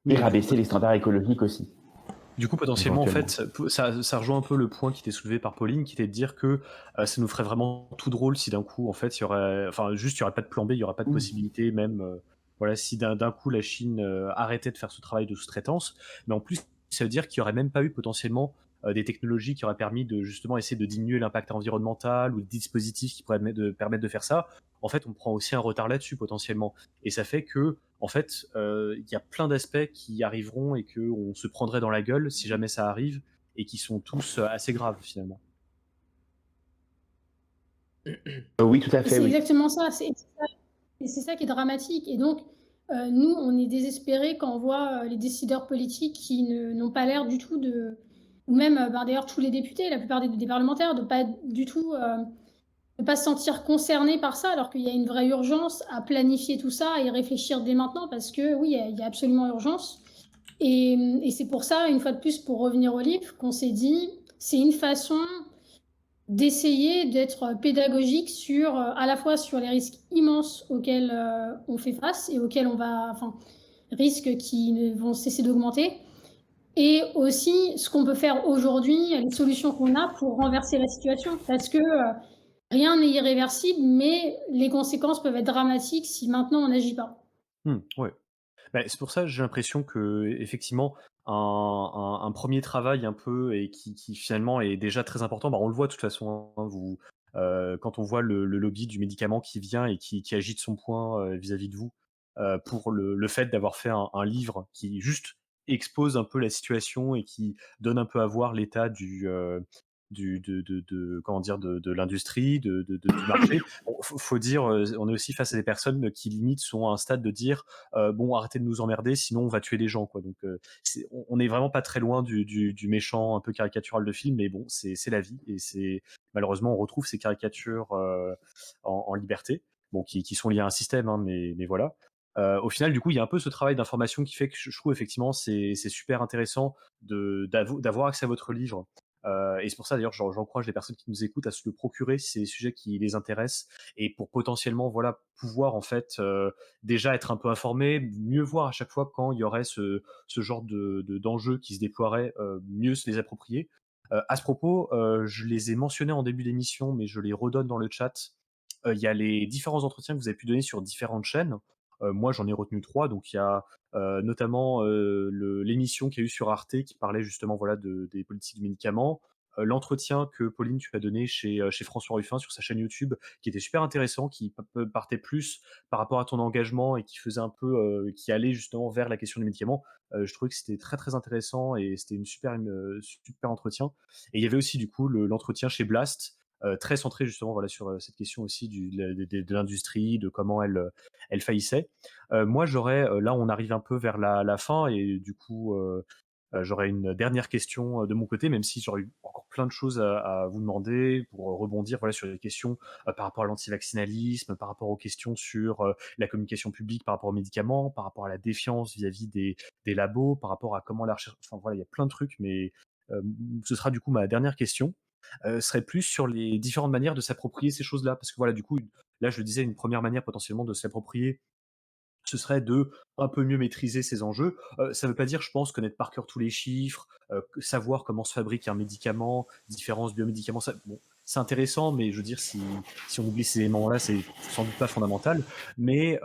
Et rabaisser les standards écologiques aussi. Du coup, potentiellement, en fait, ça rejoint un peu le point qui était soulevé par Pauline, qui était de dire que ça nous ferait vraiment tout drôle si d'un coup, en fait, il y aurait pas de plan B, il y aurait pas de possibilité, même, si d'un coup la Chine arrêtait de faire ce travail de sous-traitance. Mais en plus, ça veut dire qu'il y aurait même pas eu potentiellement des technologies qui auraient permis de justement essayer de diminuer l'impact environnemental ou des dispositifs qui pourraient permettre de faire ça. En fait, on prend aussi un retard là-dessus potentiellement. Et ça fait que, en fait, il y a plein d'aspects qui arriveront et qu'on se prendrait dans la gueule si jamais ça arrive et qui sont tous assez graves finalement. Oui, tout à fait. C'est exactement ça. C'est ça qui est dramatique. Et donc, nous, on est désespérés quand on voit les décideurs politiques qui n'ont pas l'air du tout de... Ou même, d'ailleurs, tous les députés, la plupart des parlementaires, de pas du tout... ne pas se sentir concernés par ça, alors qu'il y a une vraie urgence à planifier tout ça et réfléchir dès maintenant, parce que oui, il y a absolument urgence. Et c'est pour ça, une fois de plus, pour revenir au livre, qu'on s'est dit, c'est une façon d'essayer d'être pédagogique à la fois sur les risques immenses auxquels on fait face et auxquels on va... risques qui ne vont cesser d'augmenter et aussi ce qu'on peut faire aujourd'hui, les solutions qu'on a pour renverser la situation. Parce que, rien n'est irréversible, mais les conséquences peuvent être dramatiques si maintenant on n'agit pas. Ouais. Bah, c'est pour ça, j'ai l'impression qu'effectivement, un 1er travail un peu et qui finalement est déjà très important, bah, on le voit de toute façon, hein, quand on voit le lobby du médicament qui vient et qui agite son poing, vis-à-vis de vous, pour le fait d'avoir fait un livre qui juste expose un peu la situation et qui donne un peu à voir l'état de comment dire? De l'industrie, du marché. Bon, faut dire, on est aussi face à des personnes qui limite sont à un stade de dire: «Bon, arrêtez de nous emmerder, sinon on va tuer des gens», quoi. Donc, on est vraiment pas très loin du méchant un peu caricatural de film, mais bon, c'est la vie et c'est malheureusement on retrouve ces caricatures, en liberté, bon qui sont liées à un système, hein, mais voilà. Au final, du coup, il y a un peu ce travail d'information qui fait que je trouve effectivement c'est super intéressant d'avoir accès à votre livre. Et c'est pour ça d'ailleurs j'encourage les personnes qui nous écoutent à se le procurer si c'est des sujets qui les intéressent et pour potentiellement voilà pouvoir en fait déjà être un peu informé, mieux voir à chaque fois quand il y aurait ce genre d'enjeux qui se déploieraient, mieux se les approprier. À ce propos, je les ai mentionnés en début d'émission, mais je les redonne dans le chat. Il y a les différents entretiens que vous avez pu donner sur différentes chaînes. Moi, j'en ai retenu 3. Donc il y a, notamment, l'émission qu'il y a eu sur Arte qui parlait justement, voilà, des politiques du médicament. L'entretien que Pauline, tu as donné chez François Ruffin sur sa chaîne YouTube, qui était super intéressant, qui partait plus par rapport à ton engagement et qui faisait un peu, qui allait justement vers la question du médicament. Je trouvais que c'était très, très intéressant et c'était super entretien. Et il y avait aussi du coup l'entretien chez Blast, très centré justement voilà sur cette question aussi de l'industrie, de comment elle faillissait. Moi j'aurais, là on arrive un peu vers la fin et du coup j'aurais une dernière question de mon côté, même si j'aurais eu encore plein de choses à vous demander pour rebondir voilà, sur les questions par rapport à l'antivaccinalisme, par rapport aux questions sur la communication publique, par rapport aux médicaments, par rapport à la défiance vis-à-vis des labos, par rapport à comment la recherche. Enfin voilà, il y a plein de trucs, mais ce sera du coup ma dernière question. Serait plus sur les différentes manières de s'approprier ces choses-là. Parce que voilà, du coup, là, je le disais, une première manière potentiellement de s'approprier, ce serait de un peu mieux maîtriser ces enjeux. Ça ne veut pas dire, je pense, connaître par cœur tous les chiffres, savoir comment se fabrique un médicament, différences biomédicaments, ça, bon, c'est intéressant, mais je veux dire, si on oublie ces éléments-là, c'est sans doute pas fondamental. Mais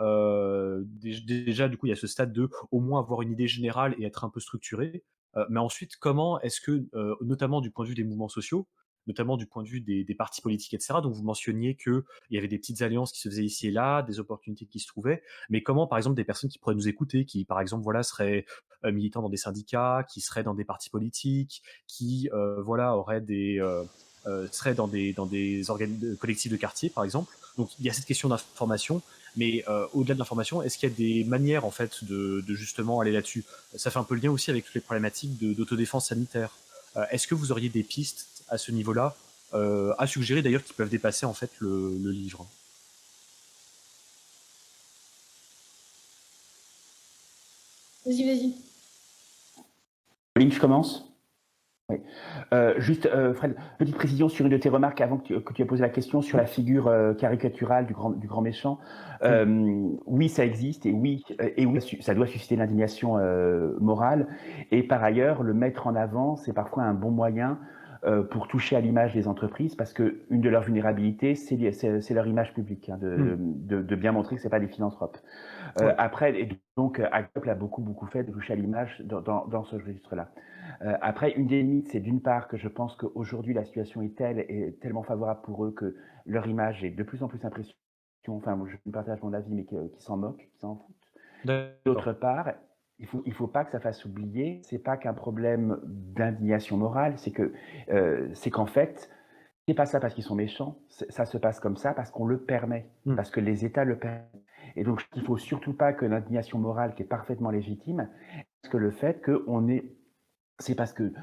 déjà, du coup, il y a ce stade de au moins avoir une idée générale et être un peu structuré. Mais ensuite, comment est-ce que, notamment du point de vue des mouvements sociaux, notamment du point de vue des partis politiques, etc., donc vous mentionniez qu'il y avait des petites alliances qui se faisaient ici et là, des opportunités qui se trouvaient, mais comment, par exemple, des personnes qui pourraient nous écouter, qui, par exemple, voilà, seraient militants dans des syndicats, qui seraient dans des partis politiques, qui, voilà, auraient seraient dans des collectifs de quartier, par exemple. Donc, il y a cette question d'information, mais au-delà de l'information, est-ce qu'il y a des manières, en fait, de justement aller là-dessus? Ça fait un peu le lien aussi avec toutes les problématiques d'autodéfense sanitaire. Est-ce que vous auriez des pistes à ce niveau-là, à suggérer d'ailleurs qui peuvent dépasser en fait le livre? Vas-y, vas-y. Pauline, je commence? Oui. Juste, Fred, petite précision sur une de tes remarques avant que tu aies posé la question sur la figure caricaturale du grand méchant. Oui, ça existe et oui, ça doit susciter l'indignation morale. Et par ailleurs, le mettre en avant, c'est parfois un bon moyen pour toucher à l'image des entreprises, parce que une de leurs vulnérabilités, c'est leur image publique, hein, de bien montrer que c'est pas des philanthropes. Ouais. Après, et donc, Agop a beaucoup fait de toucher à l'image dans ce registre-là. Après, une des limites, c'est d'une part que je pense qu'aujourd'hui, la situation est telle et tellement favorable pour eux que leur image est de plus en plus impressionnante. Enfin, moi, je partage mon avis, mais qui s'en moquent, qui s'en foutent. D'autre part, il faut pas que ça fasse oublier, c'est pas qu'un problème d'indignation morale, c'est qu'en fait, c'est pas ça parce qu'ils sont méchants, ça se passe comme ça parce qu'on le permet, parce que les États le permettent. Et donc, il faut surtout pas que l'indignation morale, qui est parfaitement légitime, parce que le fait qu'on est c'est parce que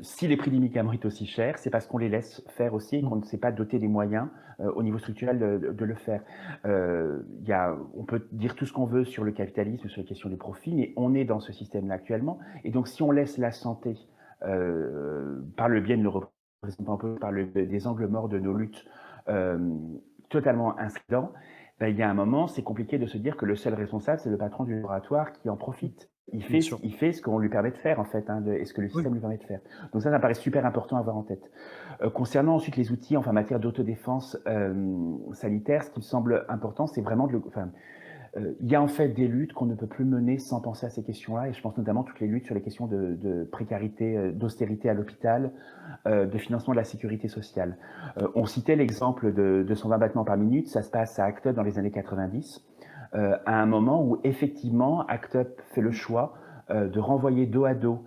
si les prix des médicaments est aussi cher, c'est parce qu'on les laisse faire aussi et qu'on ne s'est pas doté des moyens au niveau structurel de le faire. On peut dire tout ce qu'on veut sur le capitalisme, sur la question des profits, mais on est dans ce système-là actuellement. Et donc, si on laisse la santé, par le biais de nos représentants, un peu par des angles morts de nos luttes, totalement incidents, ben, il y a un moment, c'est compliqué de se dire que le seul responsable, c'est le patron du laboratoire qui en profite. Bien sûr. Il fait ce qu'on lui permet de faire, en fait, hein, et ce que le Oui. système lui permet de faire. Donc ça me paraît super important à avoir en tête. Concernant ensuite les outils, enfin, en matière d'autodéfense sanitaire, ce qui me semble important, c'est vraiment il y a en fait des luttes qu'on ne peut plus mener sans penser à ces questions-là, et je pense notamment toutes les luttes sur les questions de précarité, d'austérité à l'hôpital, de financement de la sécurité sociale. On citait l'exemple de 120 battements par minute, ça se passe à ACT UP dans les années 90, à un moment où effectivement ACT UP fait le choix de renvoyer dos à dos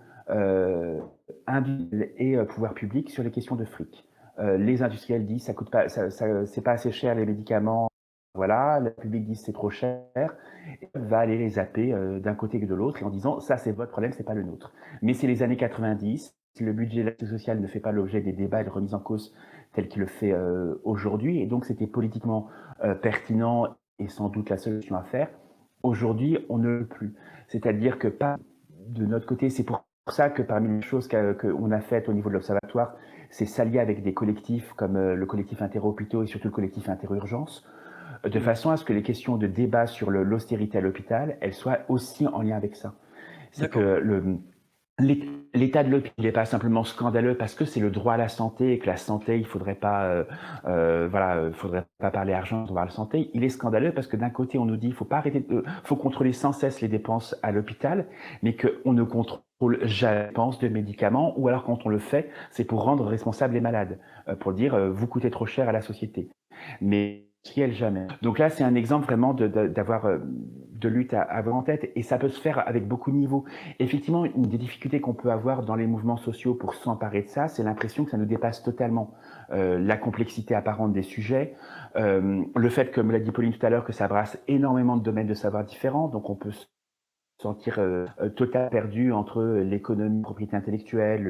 industriels et pouvoir public sur les questions de fric. Les industriels disent ça coûte pas, c'est pas assez cher les médicaments, voilà, le public dit c'est trop cher, et va aller les zapper d'un côté que de l'autre, et en disant ça c'est votre problème, c'est pas le nôtre. Mais c'est les années 90, le budget de l'aide sociale ne fait pas l'objet des débats et de remise en cause tel qu'il le fait aujourd'hui, et donc c'était politiquement pertinent et sans doute la solution à faire. Aujourd'hui, on ne le plus. C'est-à-dire que pas de notre côté, c'est pour ça que parmi les choses qu'on a faites au niveau de l'Observatoire, c'est s'allier avec des collectifs comme le collectif Interhôpitaux et surtout le collectif Interurgence, de façon à ce que les questions de débat sur l'austérité à l'hôpital, elles soient aussi en lien avec ça. C'est que l'état de l'hôpital n'est pas simplement scandaleux parce que c'est le droit à la santé et que la santé, il faudrait pas, faudrait pas parler argent, on va la santé. Il est scandaleux parce que d'un côté, on nous dit, faut contrôler sans cesse les dépenses à l'hôpital, mais qu'on ne contrôle jamais les dépenses de médicaments, ou alors quand on le fait, c'est pour rendre responsables les malades, pour dire, vous coûtez trop cher à la société. Mais jamais. Donc là, c'est un exemple vraiment d'avoir de lutte à avoir en tête, et ça peut se faire avec beaucoup de niveaux. Effectivement, une des difficultés qu'on peut avoir dans les mouvements sociaux pour s'emparer de ça, c'est l'impression que ça nous dépasse totalement. La complexité apparente des sujets, le fait, comme l'a dit Pauline tout à l'heure, que ça brasse énormément de domaines de savoir différents, donc on peut se sentir totalement perdu entre l'économie, la propriété intellectuelle,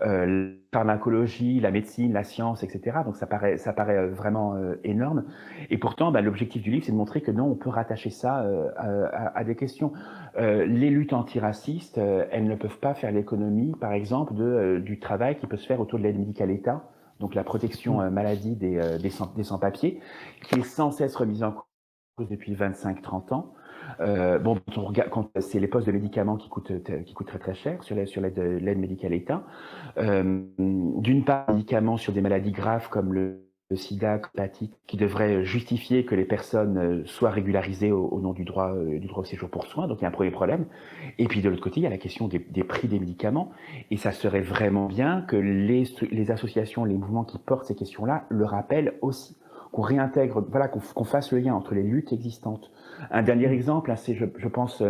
la pharmacologie, la médecine, la science, etc. Donc ça paraît vraiment énorme. Et pourtant, l'objectif du livre, c'est de montrer que non, on peut rattacher ça à des questions. Les luttes antiracistes, elles ne peuvent pas faire l'économie, par exemple, du travail qui peut se faire autour de l'aide médicale État, donc la protection maladie des sans-papiers, qui est sans cesse remise en cause depuis 25-30 ans. Quand c'est les postes de médicaments qui coûtent très très cher sur l'aide médicale État. D'une part, médicaments sur des maladies graves comme le sida, l'hépatite, qui devraient justifier que les personnes soient régularisées au nom du droit au séjour pour soins. Donc il y a un premier problème. Et puis de l'autre côté, il y a la question des prix des médicaments. Et ça serait vraiment bien que les associations, les mouvements qui portent ces questions-là le rappellent aussi. Qu'on réintègre, qu'on fasse le lien entre les luttes existantes. Un dernier exemple, c'est, je pense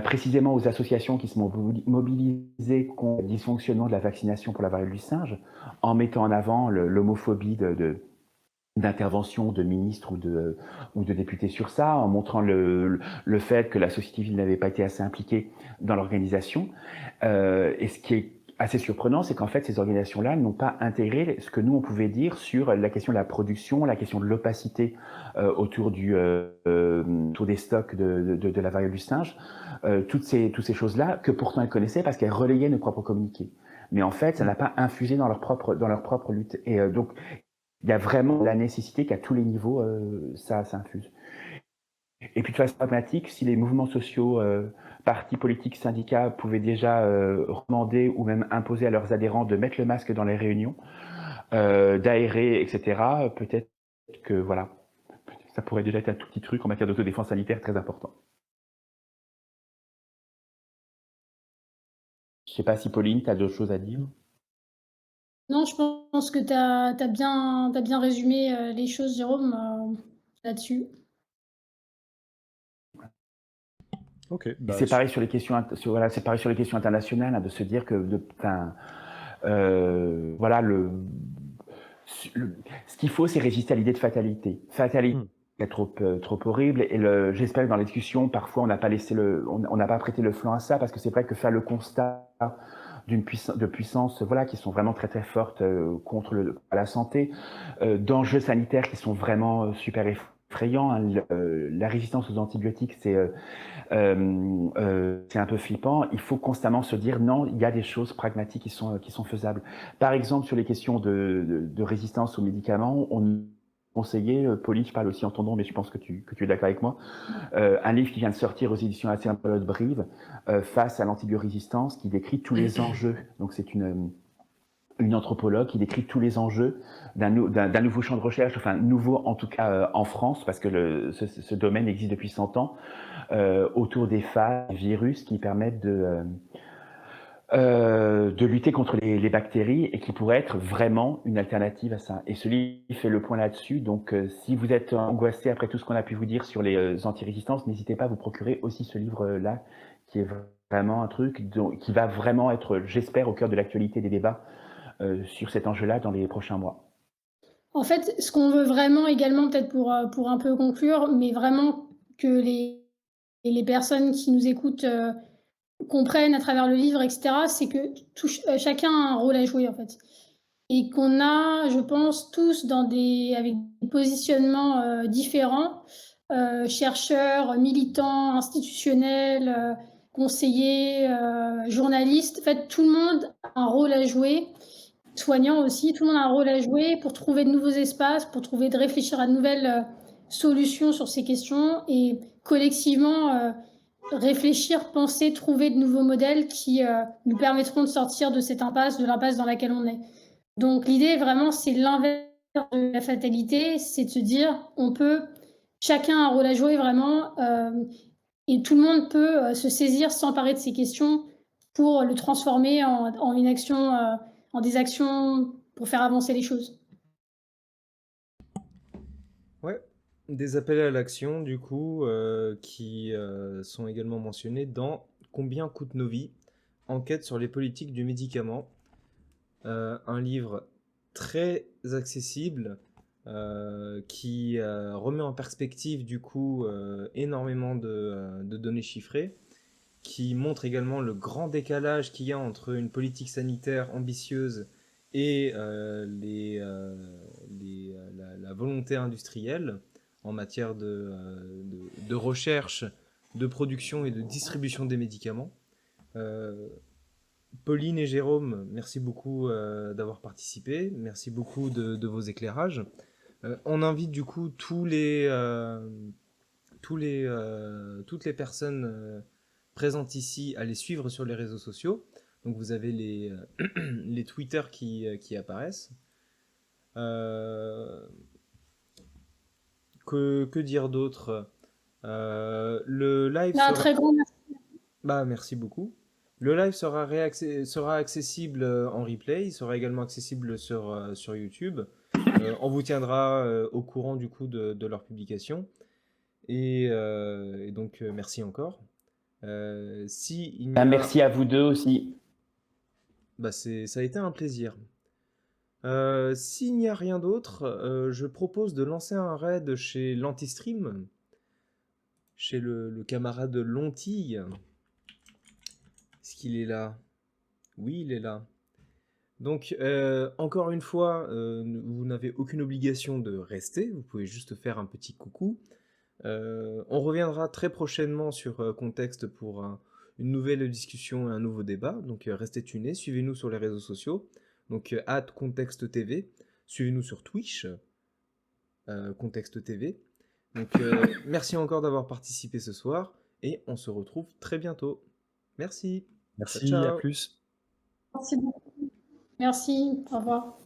précisément aux associations qui se sont mobilisées contre le dysfonctionnement de la vaccination pour la variole du singe, en mettant en avant l'homophobie d'intervention de ministres ou de députés sur ça, en montrant le fait que la société civile n'avait pas été assez impliquée dans l'organisation. Et ce qui est assez surprenant, c'est qu'en fait, ces organisations-là n'ont pas intégré ce que nous, on pouvait dire sur la question de la production, la question de l'opacité autour des stocks de la variole du singe, toutes ces choses-là, que pourtant elles connaissaient parce qu'elles relayaient nos propres communiqués. Mais en fait, ça n'a pas infusé dans leur propre lutte. Et donc, il y a vraiment la nécessité qu'à tous les niveaux, ça s'infuse. Et puis de façon pragmatique, si les mouvements sociaux, partis politiques, syndicats pouvaient déjà demander ou même imposer à leurs adhérents de mettre le masque dans les réunions, d'aérer, etc., peut-être que ça pourrait déjà être un tout petit truc en matière d'autodéfense sanitaire très important. Je ne sais pas si Pauline, tu as d'autres choses à dire? Non, je pense que tu as bien résumé les choses, Jérôme, là-dessus. Ok. C'est pareil sur les questions, c'est pareil sur les questions internationales, hein, de se dire que, ce qu'il faut, c'est résister à l'idée de fatalité. Fatalité, c'est trop horrible. Et j'espère que dans les discussions, parfois, on n'a pas prêté le flanc à ça, parce que c'est vrai que faire le constat de puissances, qui sont vraiment très très fortes contre la santé, d'enjeux sanitaires qui sont vraiment super effrayants. Hein. La résistance aux antibiotiques, c'est un peu flippant. Il faut constamment se dire non, il y a des choses pragmatiques qui sont faisables. Par exemple, sur les questions de résistance aux médicaments, on conseiller, Pauline, je parle aussi en ton nom, mais je pense que tu es d'accord avec moi, un livre qui vient de sortir aux éditions La Saint-Paul-de-Brive, Face à l'antibiorésistance, qui décrit tous les enjeux. Donc c'est une anthropologue qui décrit tous les enjeux d'un nouveau champ de recherche, enfin nouveau en tout cas en France, parce que ce domaine existe depuis 100 ans, autour des phages, des virus qui permettent de lutter contre les bactéries et qui pourrait être vraiment une alternative à ça. Et ce livre fait le point là-dessus. Donc, si vous êtes angoissé après tout ce qu'on a pu vous dire sur les antirésistances, n'hésitez pas à vous procurer aussi ce livre-là, qui est vraiment un truc qui va vraiment être, j'espère, au cœur de l'actualité des débats sur cet enjeu-là dans les prochains mois. En fait, ce qu'on veut vraiment également, peut-être pour un peu conclure, mais vraiment que les personnes qui nous écoutent comprennent à travers le livre, etc., c'est que chacun a un rôle à jouer, en fait. Et qu'on a, je pense, tous avec des positionnements différents, chercheurs, militants, institutionnels, conseillers, journalistes. En fait, tout le monde a un rôle à jouer, soignants aussi, tout le monde a un rôle à jouer pour trouver de nouveaux espaces, pour de réfléchir à de nouvelles solutions sur ces questions et collectivement réfléchir, penser, trouver de nouveaux modèles qui nous permettront de sortir de l'impasse dans laquelle on est. Donc l'idée vraiment, c'est l'inverse de la fatalité, c'est de se dire, chacun a un rôle à jouer vraiment, et tout le monde peut se saisir, s'emparer de ces questions pour le transformer en une action, en des actions pour faire avancer les choses. Ouais, des appels à l'action, du coup, qui sont également mentionnés dans Combien coûtent nos vies? Enquête sur les politiques du médicament. Un livre très accessible qui remet en perspective, du coup, énormément de données chiffrées, qui montre également le grand décalage qu'il y a entre une politique sanitaire ambitieuse et la volonté industrielle en matière de recherche, de production et de distribution des médicaments. Pauline et Jérôme, merci beaucoup d'avoir participé, merci beaucoup de vos éclairages. On invite du coup toutes les personnes présentes ici à les suivre sur les réseaux sociaux. Donc vous avez les Twitter qui apparaissent. Que dire d'autre? Le live Là, un très grand merci. Bah, merci beaucoup. Le live sera accessible en replay, il sera également accessible sur YouTube. On vous tiendra au courant du coup de leur publication. Et donc, merci encore. Merci à vous deux aussi. Bah, ça a été un plaisir. S'il n'y a rien d'autre, je propose de lancer un raid chez l'Antistream, chez le camarade Lontille. Est-ce qu'il est là? Oui, il est là. Donc, encore une fois, vous n'avez aucune obligation de rester, vous pouvez juste faire un petit coucou. On reviendra très prochainement sur Contexte pour une nouvelle discussion et un nouveau débat, donc restez tunés, suivez-nous sur les réseaux sociaux, donc @Contexte TV, suivez-nous sur Twitch, Contexte TV. Donc merci encore d'avoir participé ce soir, et on se retrouve très bientôt. Merci. Merci, Ciao, à ciao. plus. Merci beaucoup. Merci, au revoir.